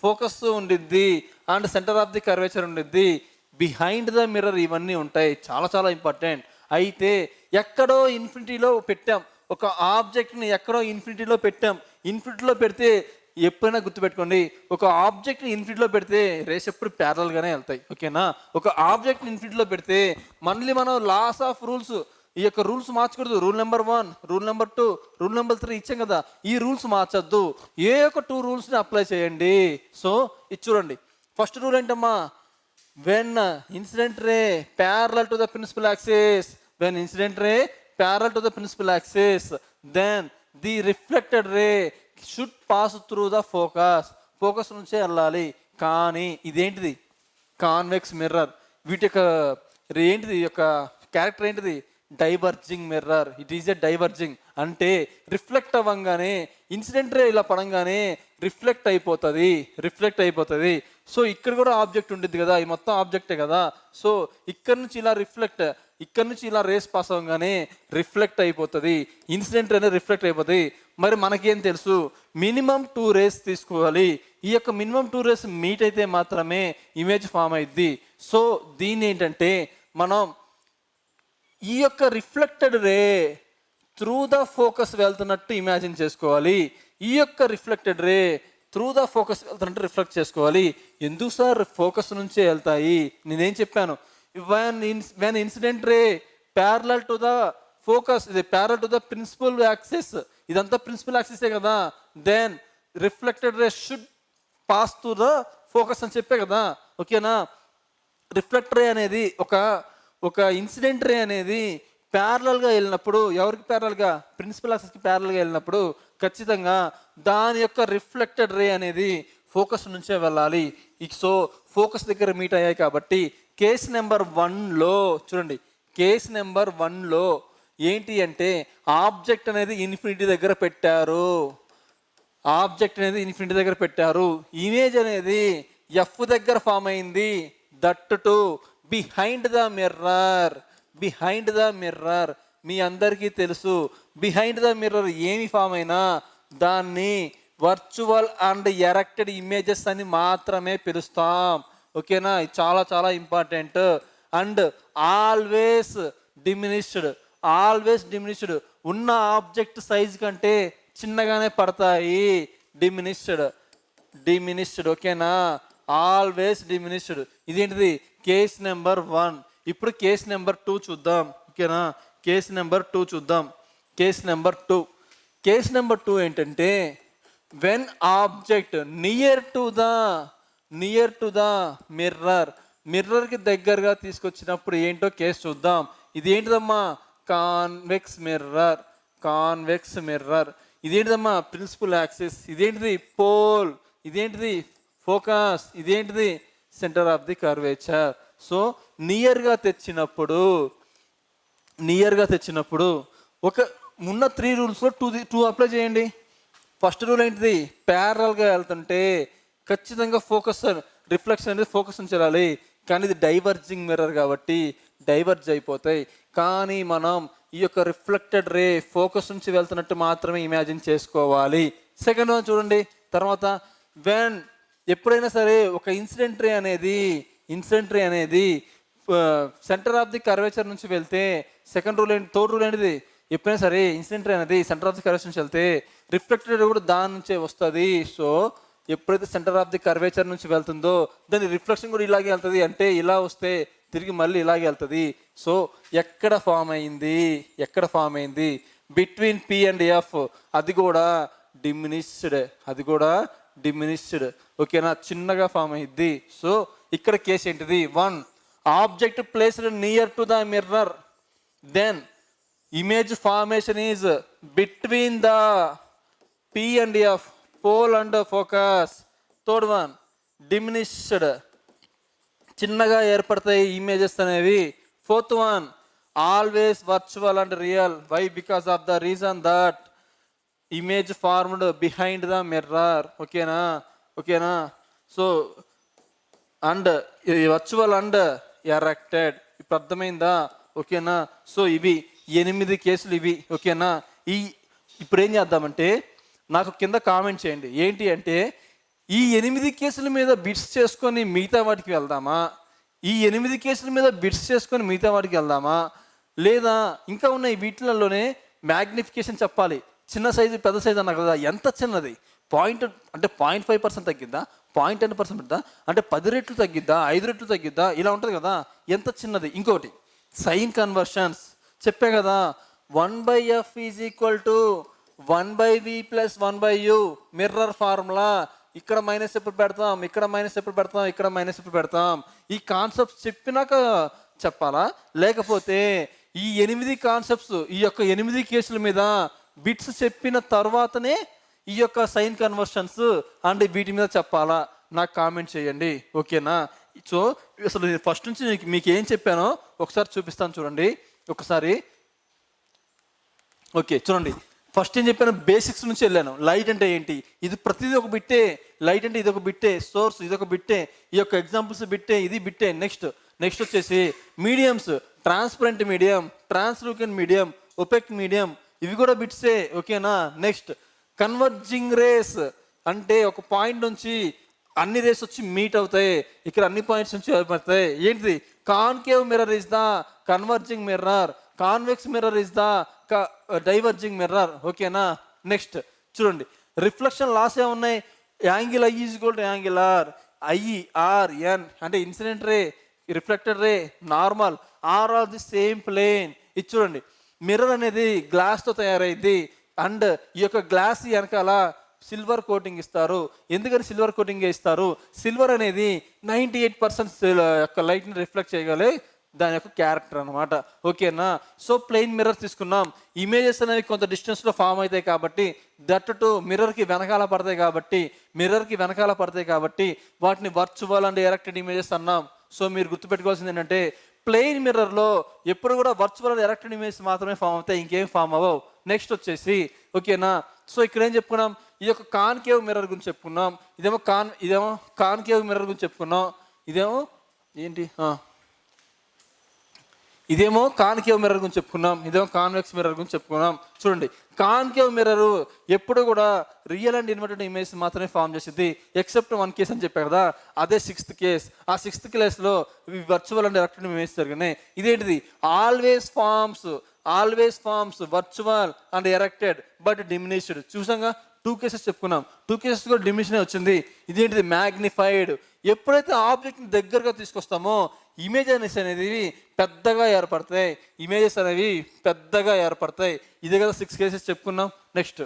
ఫోకస్ ఉండిద్ది and centre of the curvature ఉండిద్ది. బిహైండ్ ద మిర్రర్ ఇవన్నీ ఉంటాయి. చాలా చాలా ఇంపార్టెంట్. అయితే ఎక్కడో ఇన్ఫినిటీలో పెట్టాం, ఒక ఆబ్జెక్ట్ని ఎక్కడో ఇన్ఫినిటీలో పెట్టాం. ఇన్ఫినిటీలో పెడితే ఎప్పుడైనా గుర్తుపెట్టుకోండి, ఒక ఆబ్జెక్ట్ ఇన్ఫినిటీలో పెడితే రేస్ ఎప్పుడు ప్యారల్గానే వెళ్తాయి. ఓకేనా, ఒక ఆబ్జెక్ట్ ఇన్ఫినిటీలో పెడితే మళ్ళీ మనం లాస్ ఆఫ్ రూల్స్, ఈ యొక్క రూల్స్ మార్చకూడదు. Rule number 1, rule number 2, rule number 3 ఇచ్చాం కదా, ఈ రూల్స్ మార్చొద్దు. ఏ ఒక 2 రూల్స్ని అప్లై చేయండి. సో ఇది చూడండి, ఫస్ట్ రూల్ ఏంటమ్మా, when incident ray parallel to the principal axis, when incident ray parallel to the principal axis, then the reflected ray should pass through the focus నుంచే వెళ్ళాలి. కానీ ఇదేంటిది, కాన్వెక్స్ మిర్రర్, వీటి యొక్క ఏంటిది, యొక్క క్యారెక్టర్ ఏంటిది, diverging mirror. It is a diverging అంటే రిఫ్లెక్ట్ అవ్వంగానే ఇన్సిడెంట్ రే ఇలా పడంగానే రిఫ్లెక్ట్ అయిపోతుంది. సో ఇక్కడ కూడా ఆబ్జెక్ట్ ఉంటుంది కదా, ఈ మొత్తం ఆబ్జెక్టే కదా. సో ఇక్కడ నుంచి ఇలా రేస్ పాస్ అవ్వగానే రిఫ్లెక్ట్ అయిపోతుంది, ఇన్సిడెంట్ అనేది రిఫ్లెక్ట్ అయిపోతుంది. మరి మనకేం తెలుసు, మినిమం 2 రేస్ తీసుకోవాలి. ఈ యొక్క మినిమం 2 రేస్ మీట్ అయితే మాత్రమే ఇమేజ్ ఫామ్ అయింది. సో దీన్ని ఏంటంటే మనం ఈ యొక్క reflected ray through the focus వెళ్తున్నట్టు ఇమాజిన్ చేసుకోవాలి. ఈ యొక్క reflected ray through the focus వెళ్తున్నట్టు రిఫ్లెక్ట్ చేసుకోవాలి. ఎందుకు సార్ ఫోకస్ నుంచే వెళ్తాయి, నేనేం చెప్పాను, when incident ray parallel to the focus, ఇది parallel to the principal axis, ఇదంతా ప్రిన్సిపల్ యాక్సిసే కదా, then reflected ray should pass to the focus అని చెప్పే కదా. ఓకేనా, రిఫ్లెక్ట్ రే అనేది ఒక ఇన్సిడెంట్ రే అనేది ప్యారలల్గా వెళ్ళినప్పుడు, ఎవరికి ప్యారలల్గా, ప్రిన్సిపల్ యాక్సిస్కి ప్యారలల్గా వెళ్ళినప్పుడు ఖచ్చితంగా దాని యొక్క రిఫ్లెక్టెడ్ రే అనేది ఫోకస్ నుంచే వెళ్ళాలి. సో ఫోకస్ దగ్గర మీట్ అయ్యాయి కాబట్టి కేస్ నెంబర్ 1లో చూడండి, కేస్ నెంబర్ 1లో ఏంటి అంటే ఆబ్జెక్ట్ అనేది ఇన్ఫినిటీ దగ్గర పెట్టారు, ఇమేజ్ అనేది ఎఫ్ దగ్గర ఫామ్ అయింది, that to behind the mirror. మీ అందరికీ తెలుసు, బిహైండ్ ద మిర్రర్ ఏమి ఫామ్ అయినా దాన్ని వర్చువల్ అండ్ ఎరెక్టెడ్ ఇమేజెస్ అని మాత్రమే పిలుస్తాం. ఓకేనా, ఇది చాలా చాలా ఇంపార్టెంట్. అండ్ ఆల్వేస్ డిమినిష్డ్ ఉన్న ఆబ్జెక్ట్ సైజ్ కంటే చిన్నగానే పడతాయి, డిమినిష్డ్. ఓకేనా, ఆల్వేస్ డిమినిష్డ్. ఇదేంటిది, కేస్ నెంబర్ 1. ఇప్పుడు కేస్ నెంబర్ 2 చూద్దాం. ఓకేనా, కేస్ నెంబర్ 2 చూద్దాం. కేస్ నెంబర్ 2 ఏంటంటే when object near to the మిర్రర్కి దగ్గరగా తీసుకొచ్చినప్పుడు ఏంటో కేసు చూద్దాం. ఇది ఏంటిదమ్మా, కాన్వెక్స్ మిర్రర్. ఇదేంటిదమ్మా, ప్రిన్సిపల్ యాక్సిస్. ఇదేంటిది, పోల్. ఇదేంటిది, ఫోకస్. ఇదేంటిది, centre of the curvature. So నియర్గా తెచ్చినప్పుడు ఒక ఉన్న 3 రూల్స్లో 2 అప్లై చేయండి. ఫస్ట్ రూల్ ఏంటిది, ప్యారల్గా వెళ్తుంటే ఖచ్చితంగా రిఫ్లెక్షన్ అనేది ఫోకస్ నుంచి వెళ్ళాలి. కానీ ఇది డైవర్జింగ్ మిర్రర్ కాబట్టి డైవర్జ్ అయిపోతాయి. కానీ మనం ఈ యొక్క రిఫ్లెక్టెడ్ రే ఫోకస్ నుంచి వెళ్తున్నట్టు మాత్రమే ఇమాజిన్ చేసుకోవాలి. సెకండ్ వన్ చూడండి. తర్వాత ఎప్పుడైనా సరే ఒక ఇన్సిడెంట్ రే అనేది సెంటర్ ఆఫ్ ది కర్వేచర్ నుంచి వెళ్తే థర్డ్ రూల్ ఏంటిది, ఎప్పుడైనా సరే ఇన్సిడెంట్ రే అనేది సెంటర్ ఆఫ్ ది కర్వేచర్ నుంచి వెళ్తే రిఫ్లెక్టెడ్ కూడా దాని నుంచే వస్తుంది. సో ఎప్పుడైతే సెంటర్ ఆఫ్ ది కర్వేచర్ నుంచి వెళ్తుందో దాని రిఫ్లెక్షన్ కూడా ఇలాగే వెళ్తుంది. అంటే ఇలా వస్తే తిరిగి మళ్ళీ ఇలాగే వెళ్తుంది. సో ఎక్కడ ఫామ్ అయింది, బిట్వీన్ పి అండ్ ఎఫ్, అది కూడా డిమినిష్డ్. ఓకేనా, చిన్నగా ఫామ్ అయ్యిద్ది. సో ఇక్కడ కేసు ఏంటిది, 1 object placed near to the mirror, then image formation is between the P and F, pole and focus. Third one diminished, చిన్నగా ఏర్పడతాయి ఇమేజెస్ అనేవి. Fourth one always virtual and real. Why, because of the reason that image formed behind the mirror. ఓకేనా. So and virtual and erected. ఇప్పుడు అర్థమైందా? ఓకేనా. సో ఇవి 8 కేసులు ఇవి. ఓకేనా. ఇప్పుడు ఏం చేద్దామంటే నాకు కింద కామెంట్ చేయండి. ఏంటి అంటే ఈ 8 కేసుల మీద బిట్స్ చేసుకొని మిగతా వాటికి వెళ్దామా, ఈ 8 కేసుల మీద బిట్స్ చేసుకొని మిగతా వాటికి వెళ్దామా, లేదా ఇంకా ఉన్న ఈ వీటిలలోనే మ్యాగ్నిఫికేషన్ చెప్పాలి. చిన్న సైజు పెద్ద సైజు అన్నా కదా, ఎంత చిన్నది అంటే 0.5% తగ్గిద్దా, 0.10% తగ్గిద్దా, అంటే 10 రెట్లు తగ్గిద్దా, 5 రెట్లు తగ్గిద్దా, ఇలా ఉంటుంది కదా, ఎంత చిన్నది. ఇంకోటి సైన్ కన్వర్షన్స్ చెప్పే కదా, 1/f is equal to 1/v plus 1/u mirror formula. ఇక్కడ మైనస్ ఎప్పుడు పెడతాం, ఇక్కడ మైనస్ ఎప్పుడు పెడతాం, ఇక్కడ మైనస్ ఎప్పుడు పెడతాం. ఈ కాన్సెప్ట్స్ చెప్పినాక చెప్పాలా, లేకపోతే ఈ 8 కాన్సెప్ట్స్, ఈ యొక్క 8 కేసుల మీద బిట్స్ చెప్పిన తర్వాతనే ఈ యొక్క సైన్ కన్వర్షన్స్ అండ్ వీటి మీద చెప్పాలా, నాకు కామెంట్ చేయండి, ఓకేనా. సో అసలు ఫస్ట్ నుంచి మీకు ఏం చెప్పానో ఒకసారి చూపిస్తాను చూడండి ఒకసారి. ఓకే చూడండి, ఫస్ట్ ఏం చెప్పాను, బేసిక్స్ నుంచి వెళ్ళాను. లైట్ అంటే ఏంటి, ఇది ప్రతిదీ ఒక బిట్టే. లైట్ అంటే ఇది ఒక బిట్టే, సోర్స్ ఇది ఒక బిట్టే, ఈ యొక్క ఎగ్జాంపుల్స్ బిట్టే, ఇది బిట్టే. నెక్స్ట్ వచ్చేసి mediums, transparent medium, translucent medium, opaque medium, ఇవి కూడా బిట్సే, ఓకేనా. నెక్స్ట్ కన్వర్జింగ్ రేస్ అంటే ఒక పాయింట్ నుంచి అన్ని రేస్ వచ్చి మీట్ అవుతాయి, ఇక్కడ అన్ని పాయింట్స్ నుంచి పడతాయి. ఏంటిది, concave mirror is the converging mirror, convex mirror is the diverging mirror, ఓకేనా. నెక్స్ట్ చూడండి, రిఫ్లెక్షన్ లాస్ ఏమున్నాయి, angle I is equal to angle R, IR/N అంటే incident ray, reflected ray, normal, are are the same plane. ఇది చూడండి, మిర్రర్ అనేది గ్లాస్తో తయారైంది అండ్ ఈ యొక్క గ్లాస్ వెనకాల సిల్వర్ కోటింగ్ ఇస్తారు. ఎందుకని సిల్వర్ కోటింగ్ ఇస్తారు, సిల్వర్ అనేది 98% యొక్క లైట్ని రిఫ్లెక్ట్ చేయగలే దాని యొక్క క్యారెక్టర్ అనమాట, ఓకేనా. సో ప్లెయిన్ మిర్రర్ తీసుకున్నాం, ఇమేజెస్ అనేవి కొంత డిస్టెన్స్లో ఫామ్ అవుతాయి కాబట్టి, దట్ టు మిర్రర్కి వెనకాల పడతాయి కాబట్టి వాటిని వర్చువల్ అండ్ ఎరెక్టెడ్ ఇమేజెస్ అన్నాం. సో మీరు గుర్తుపెట్టుకోవాల్సింది ఏంటంటే, ప్లెయిన్ మిర్రర్లో ఎప్పుడు కూడా వర్చువల్ అండ్ ఎరెక్టెడ్ ఇమేజెస్ మాత్రమే ఫామ్ అవుతాయి, ఇంకేం ఫామ్ అవ్వవు. నెక్స్ట్ వచ్చేసి ఓకేనా, సో ఇక్కడ ఏం చెప్పుకున్నాం, ఈ యొక్క కాన్కేవ్ మిర్రర్ గురించి చెప్పుకున్నాం, ఇదేమో కాన్కేవ్ మిర్రర్ గురించి చెప్పుకున్నాం, ఇదేమో కాన్కేవ్ మిర్రర్ గురించి చెప్పుకున్నాం, ఇదేమో కాన్వెక్స్ మిర్రర్ గురించి చెప్పుకున్నాం. చూడండి, కాన్కేవ్ మిర్రర్ ఎప్పుడు కూడా రియల్ అండ్ ఇన్వర్టెడ్ ఇమేజ్ మాత్రమే ఫామ్ చేసింది, ఎక్సెప్ట్ 1 కేస్ అని చెప్పారు కదా, అదే 6th కేస్. ఆ 6th కేసులో వర్చువల్ అండ్ ఎరెక్టెడ్ ఇమేజ్ జరిగినాయి. ఇదేంటిది, always forms virtual and erected but diminished. చూసాగా 2 కేసెస్ చెప్పుకున్నాం, 2 కేసెస్ కూడా డిమినిషన్ వచ్చింది. ఇదేంటిది, మ్యాగ్నిఫైడ్. ఎప్పుడైతే ఆబ్జెక్ట్ని దగ్గరగా తీసుకొస్తామో ఇమేజెస్ అనేది పెద్దగా ఏర్పడతాయి, ఇదే కదా 6 కేసెస్ చెప్పుకున్నాం. నెక్స్ట్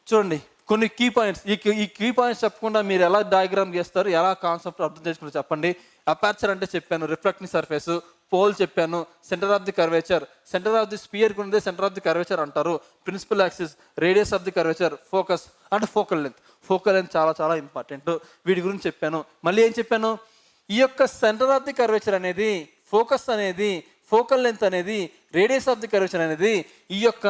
చూడండి, కొన్ని కీ పాయింట్స్, ఈ కీ పాయింట్స్ చెప్పకుండా మీరు ఎలా డయాగ్రామ్ చేస్తారు, ఎలా కాన్సెప్ట్ అర్థం చేసుకుంటారు చెప్పండి. అపర్చర్ అంటే చెప్పాను, రిఫ్లెక్టింగ్ సర్ఫేస్. పోల్ చెప్పాను, centre of the curvature, centre of the స్పియర్కి ఉన్నదే సెంటర్ ఆఫ్ ది కర్వేచర్ అంటారు. Principal axis, radius of the curvature, focus అంటే ఫోకల్ లెంత్ చాలా చాలా ఇంపార్టెంట్. వీటి గురించి చెప్పాను. మళ్ళీ ఏం చెప్పాను, ఈ యొక్క సెంటర్ ఆఫ్ ది కర్వేచర్ అనేది, ఫోకస్ అనేది, ఫోకల్ లెంత్ అనేది, రేడియస్ ఆఫ్ ది కర్వేచర్ అనేది ఈ యొక్క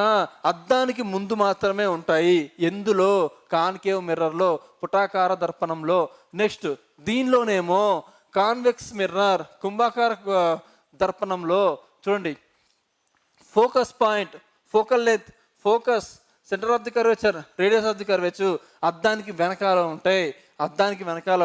అద్దానికి ముందు మాత్రమే ఉంటాయి. ఎందులో, కాన్కేవ్ మిర్రర్లో, పుటాకార దర్పణంలో. నెక్స్ట్ దీనిలోనేమో కాన్వెక్స్ మిర్రర్, కుంభాకార దర్పణంలో చూడండి, focus point, focal length, focus, center of the curvature, radius of the curvature అద్దానికి వెనకాల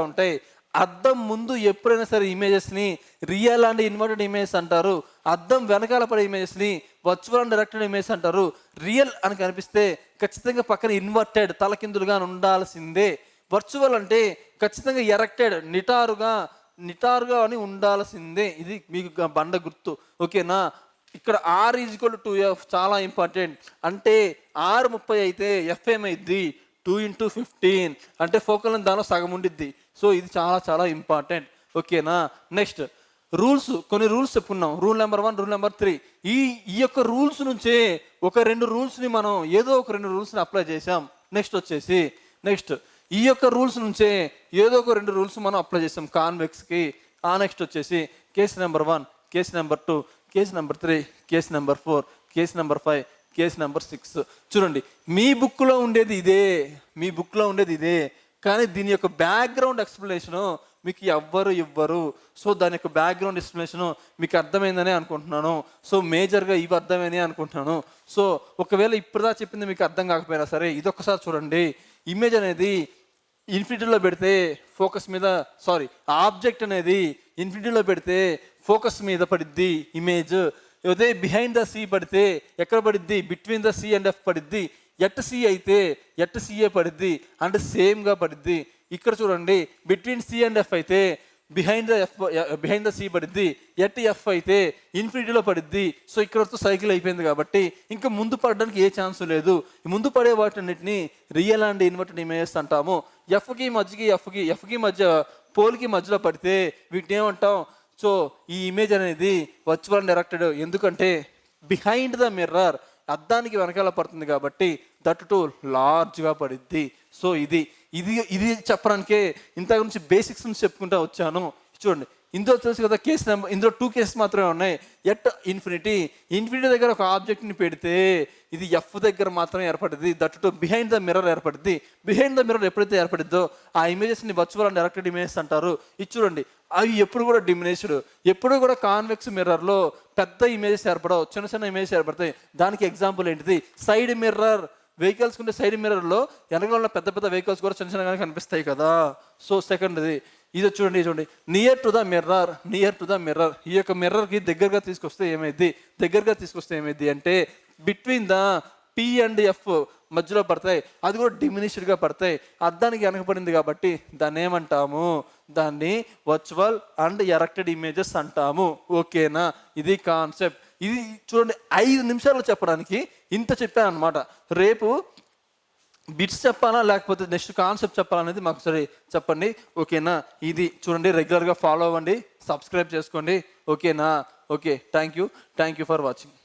ఉంటాయి. అద్దం ముందు ఎప్పుడైనా సరే ఇమేజెస్ని రియల్ అండ్ ఇన్వర్టెడ్ ఇమేజెస్ అంటారు, అద్దం వెనకాల పడే ఇమేజెస్ని వర్చువల్ అండ్ డైరెక్టెడ్ ఇమేజెస్ అంటారు. రియల్ అని కనిపిస్తే ఖచ్చితంగా పక్కన ఇన్వర్టెడ్, తలకిందులుగా ఉండాల్సిందే. వర్చువల్ అంటే ఖచ్చితంగా ఎరెక్టెడ్, నిటారుగా అని ఉండాల్సిందే. ఇది మీకు బండ గుర్తు, ఓకేనా. ఇక్కడ R = 2F చాలా ఇంపార్టెంట్. అంటే R 30 అయితే F ఏమైద్ది, 2 × 15 అంటే ఫోకల్ దానిలో సగం ఉండిద్ది. సో ఇది చాలా చాలా ఇంపార్టెంట్, ఓకేనా. నెక్స్ట్ రూల్స్, కొన్ని రూల్స్ చెప్పుకున్నాం, రూల్ నెంబర్ 1, రూల్ నెంబర్ 3. ఈ యొక్క రూల్స్ నుంచే ఒక 2 రూల్స్ని మనం ఏదో ఒక 2 రూల్స్ని అప్లై చేసాం. నెక్స్ట్ ఈ యొక్క రూల్స్ నుంచే ఏదో ఒక 2 రూల్స్ మనం అప్లై చేసాం కాన్వెక్స్కి. నెక్స్ట్ వచ్చేసి case number 1, case number 2, case number 3, case number 4, case number 5, case number 6. చూడండి, మీ బుక్లో ఉండేది ఇదే, కానీ దీని యొక్క బ్యాక్గ్రౌండ్ ఎక్స్ప్లెనేషను మీకు ఎవ్వరు ఇవ్వరు. సో దాని యొక్క బ్యాక్గ్రౌండ్ ఎక్స్ప్లెనేషను మీకు అర్థమైందని అనుకుంటున్నాను. సో మేజర్గా ఇవి అర్థమైందని అనుకుంటున్నాను. సో ఒకవేళ ఇప్పుడుదా చెప్పింది మీకు అర్థం కాకపోయినా సరే ఇదొక్కసారి చూడండి. ఇమేజ్ అనేది ఇన్ఫినిటీలో పెడితే ఆబ్జెక్ట్ అనేది ఇన్ఫినిటీలో పెడితే ఫోకస్ మీద పడిద్ది ఇమేజ్. అదే బిహైండ్ ద సీ పడితే ఎక్కడ పడిద్ది, between the C and F పడిద్ది. ఎట్ సి అయితే ఎట్ సిఏ పడిద్ది అంటే సేమ్గా పడిద్ది. ఇక్కడ చూడండి బిట్వీన్ సి అండ్ ఎఫ్ అయితే బిహైండ్ ద సి పడిద్ది, ఎట్ ఎఫ్ అయితే ఇన్ఫినిటీలో పడిద్ది. సో ఇక్కడ సైకిల్ అయిపోయింది కాబట్టి ఇంకా ముందు పడడానికి ఏ ఛాన్స్ లేదు. ముందు పడే వాటిన్నిటిని రియల్ అండ్ ఇన్వర్టెడ్ ఇమేజెస్ అంటాము. ఎఫ్కి మధ్య పోల్కి మధ్యలో పడితే వీటిని ఏమంటాం? సో ఈ ఇమేజ్ అనేది వర్చువల్ అండ్ డైరెక్టెడ్. ఎందుకంటే బిహైండ్ ద మిర్రర్ అద్దానికి వెనకాల పడుతుంది కాబట్టి దట్ టు లార్జ్గా పడిద్ది. సో ఇది ఇది ఇది చెప్పడానికే ఇంత గురించి బేసిక్స్ నుంచి చెప్పుకుంటూ వచ్చాను. చూడండి ఇందులో తెలుసు కదా కేసు నెంబర్, ఇందులో 2 కేసెస్ మాత్రమే ఉన్నాయి. ఎట్ ఇన్ఫినిటీ దగ్గర ఒక ఆబ్జెక్ట్ని పెడితే ఇది ఎఫ్ దగ్గర మాత్రమే ఏర్పడింది, that to behind the mirror ఏర్పడింది. బిహైండ్ ద మిర్రర్ ఎప్పుడైతే ఏర్పడిద్దో ఆ ఇమేజెస్ని వర్చువల్ అండ్ డైరెక్టెడ్ ఇమేజెస్ అంటారు. ఇది చూడండి అవి ఎప్పుడు కూడా డిమినిష్డ్, ఎప్పుడు కూడా కాన్వెక్స్ మిర్రర్లో పెద్ద ఇమేజెస్ ఏర్పడవు, చిన్న చిన్న ఇమేజెస్ ఏర్పడతాయి. దానికి ఎగ్జాంపుల్ ఏంటిది? Side mirror. వెహికల్స్ ఉంటే సైడ్ మిర్రర్లో వెనకాల ఉన్న పెద్ద పెద్ద వెహికల్స్ కూడా చిన్న చిన్నగా కనిపిస్తాయి కదా. సో సెకండ్ది ఇది చూడండి నియర్ టు ద మిర్రర్. ఈ యొక్క మిర్రర్కి దగ్గరగా తీసుకొస్తే ఏమైంది అంటే between the P and F మధ్యలో పడతాయి, అది కూడా డిమినిష్డ్గా పడతాయి. అద్దానికి వెనకబడింది కాబట్టి దాన్ని ఏమంటాము? దాన్ని వర్చువల్ అండ్ ఎరెక్టెడ్ ఇమేజెస్ అంటాము. ఓకేనా? ఇది కాన్సెప్ట్. ఇది చూడండి 5 నిమిషాలు చెప్పడానికి ఇంత చెప్పాను అనమాట. రేపు బిట్స్ చెప్పాలా లేకపోతే నెక్స్ట్ కాన్సెప్ట్ చెప్పాలనేది మాకు సరే చెప్పండి. ఓకేనా? ఇది చూడండి రెగ్యులర్గా ఫాలో అవ్వండి, సబ్స్క్రైబ్ చేసుకోండి. ఓకేనా? Okay, thank you for watching.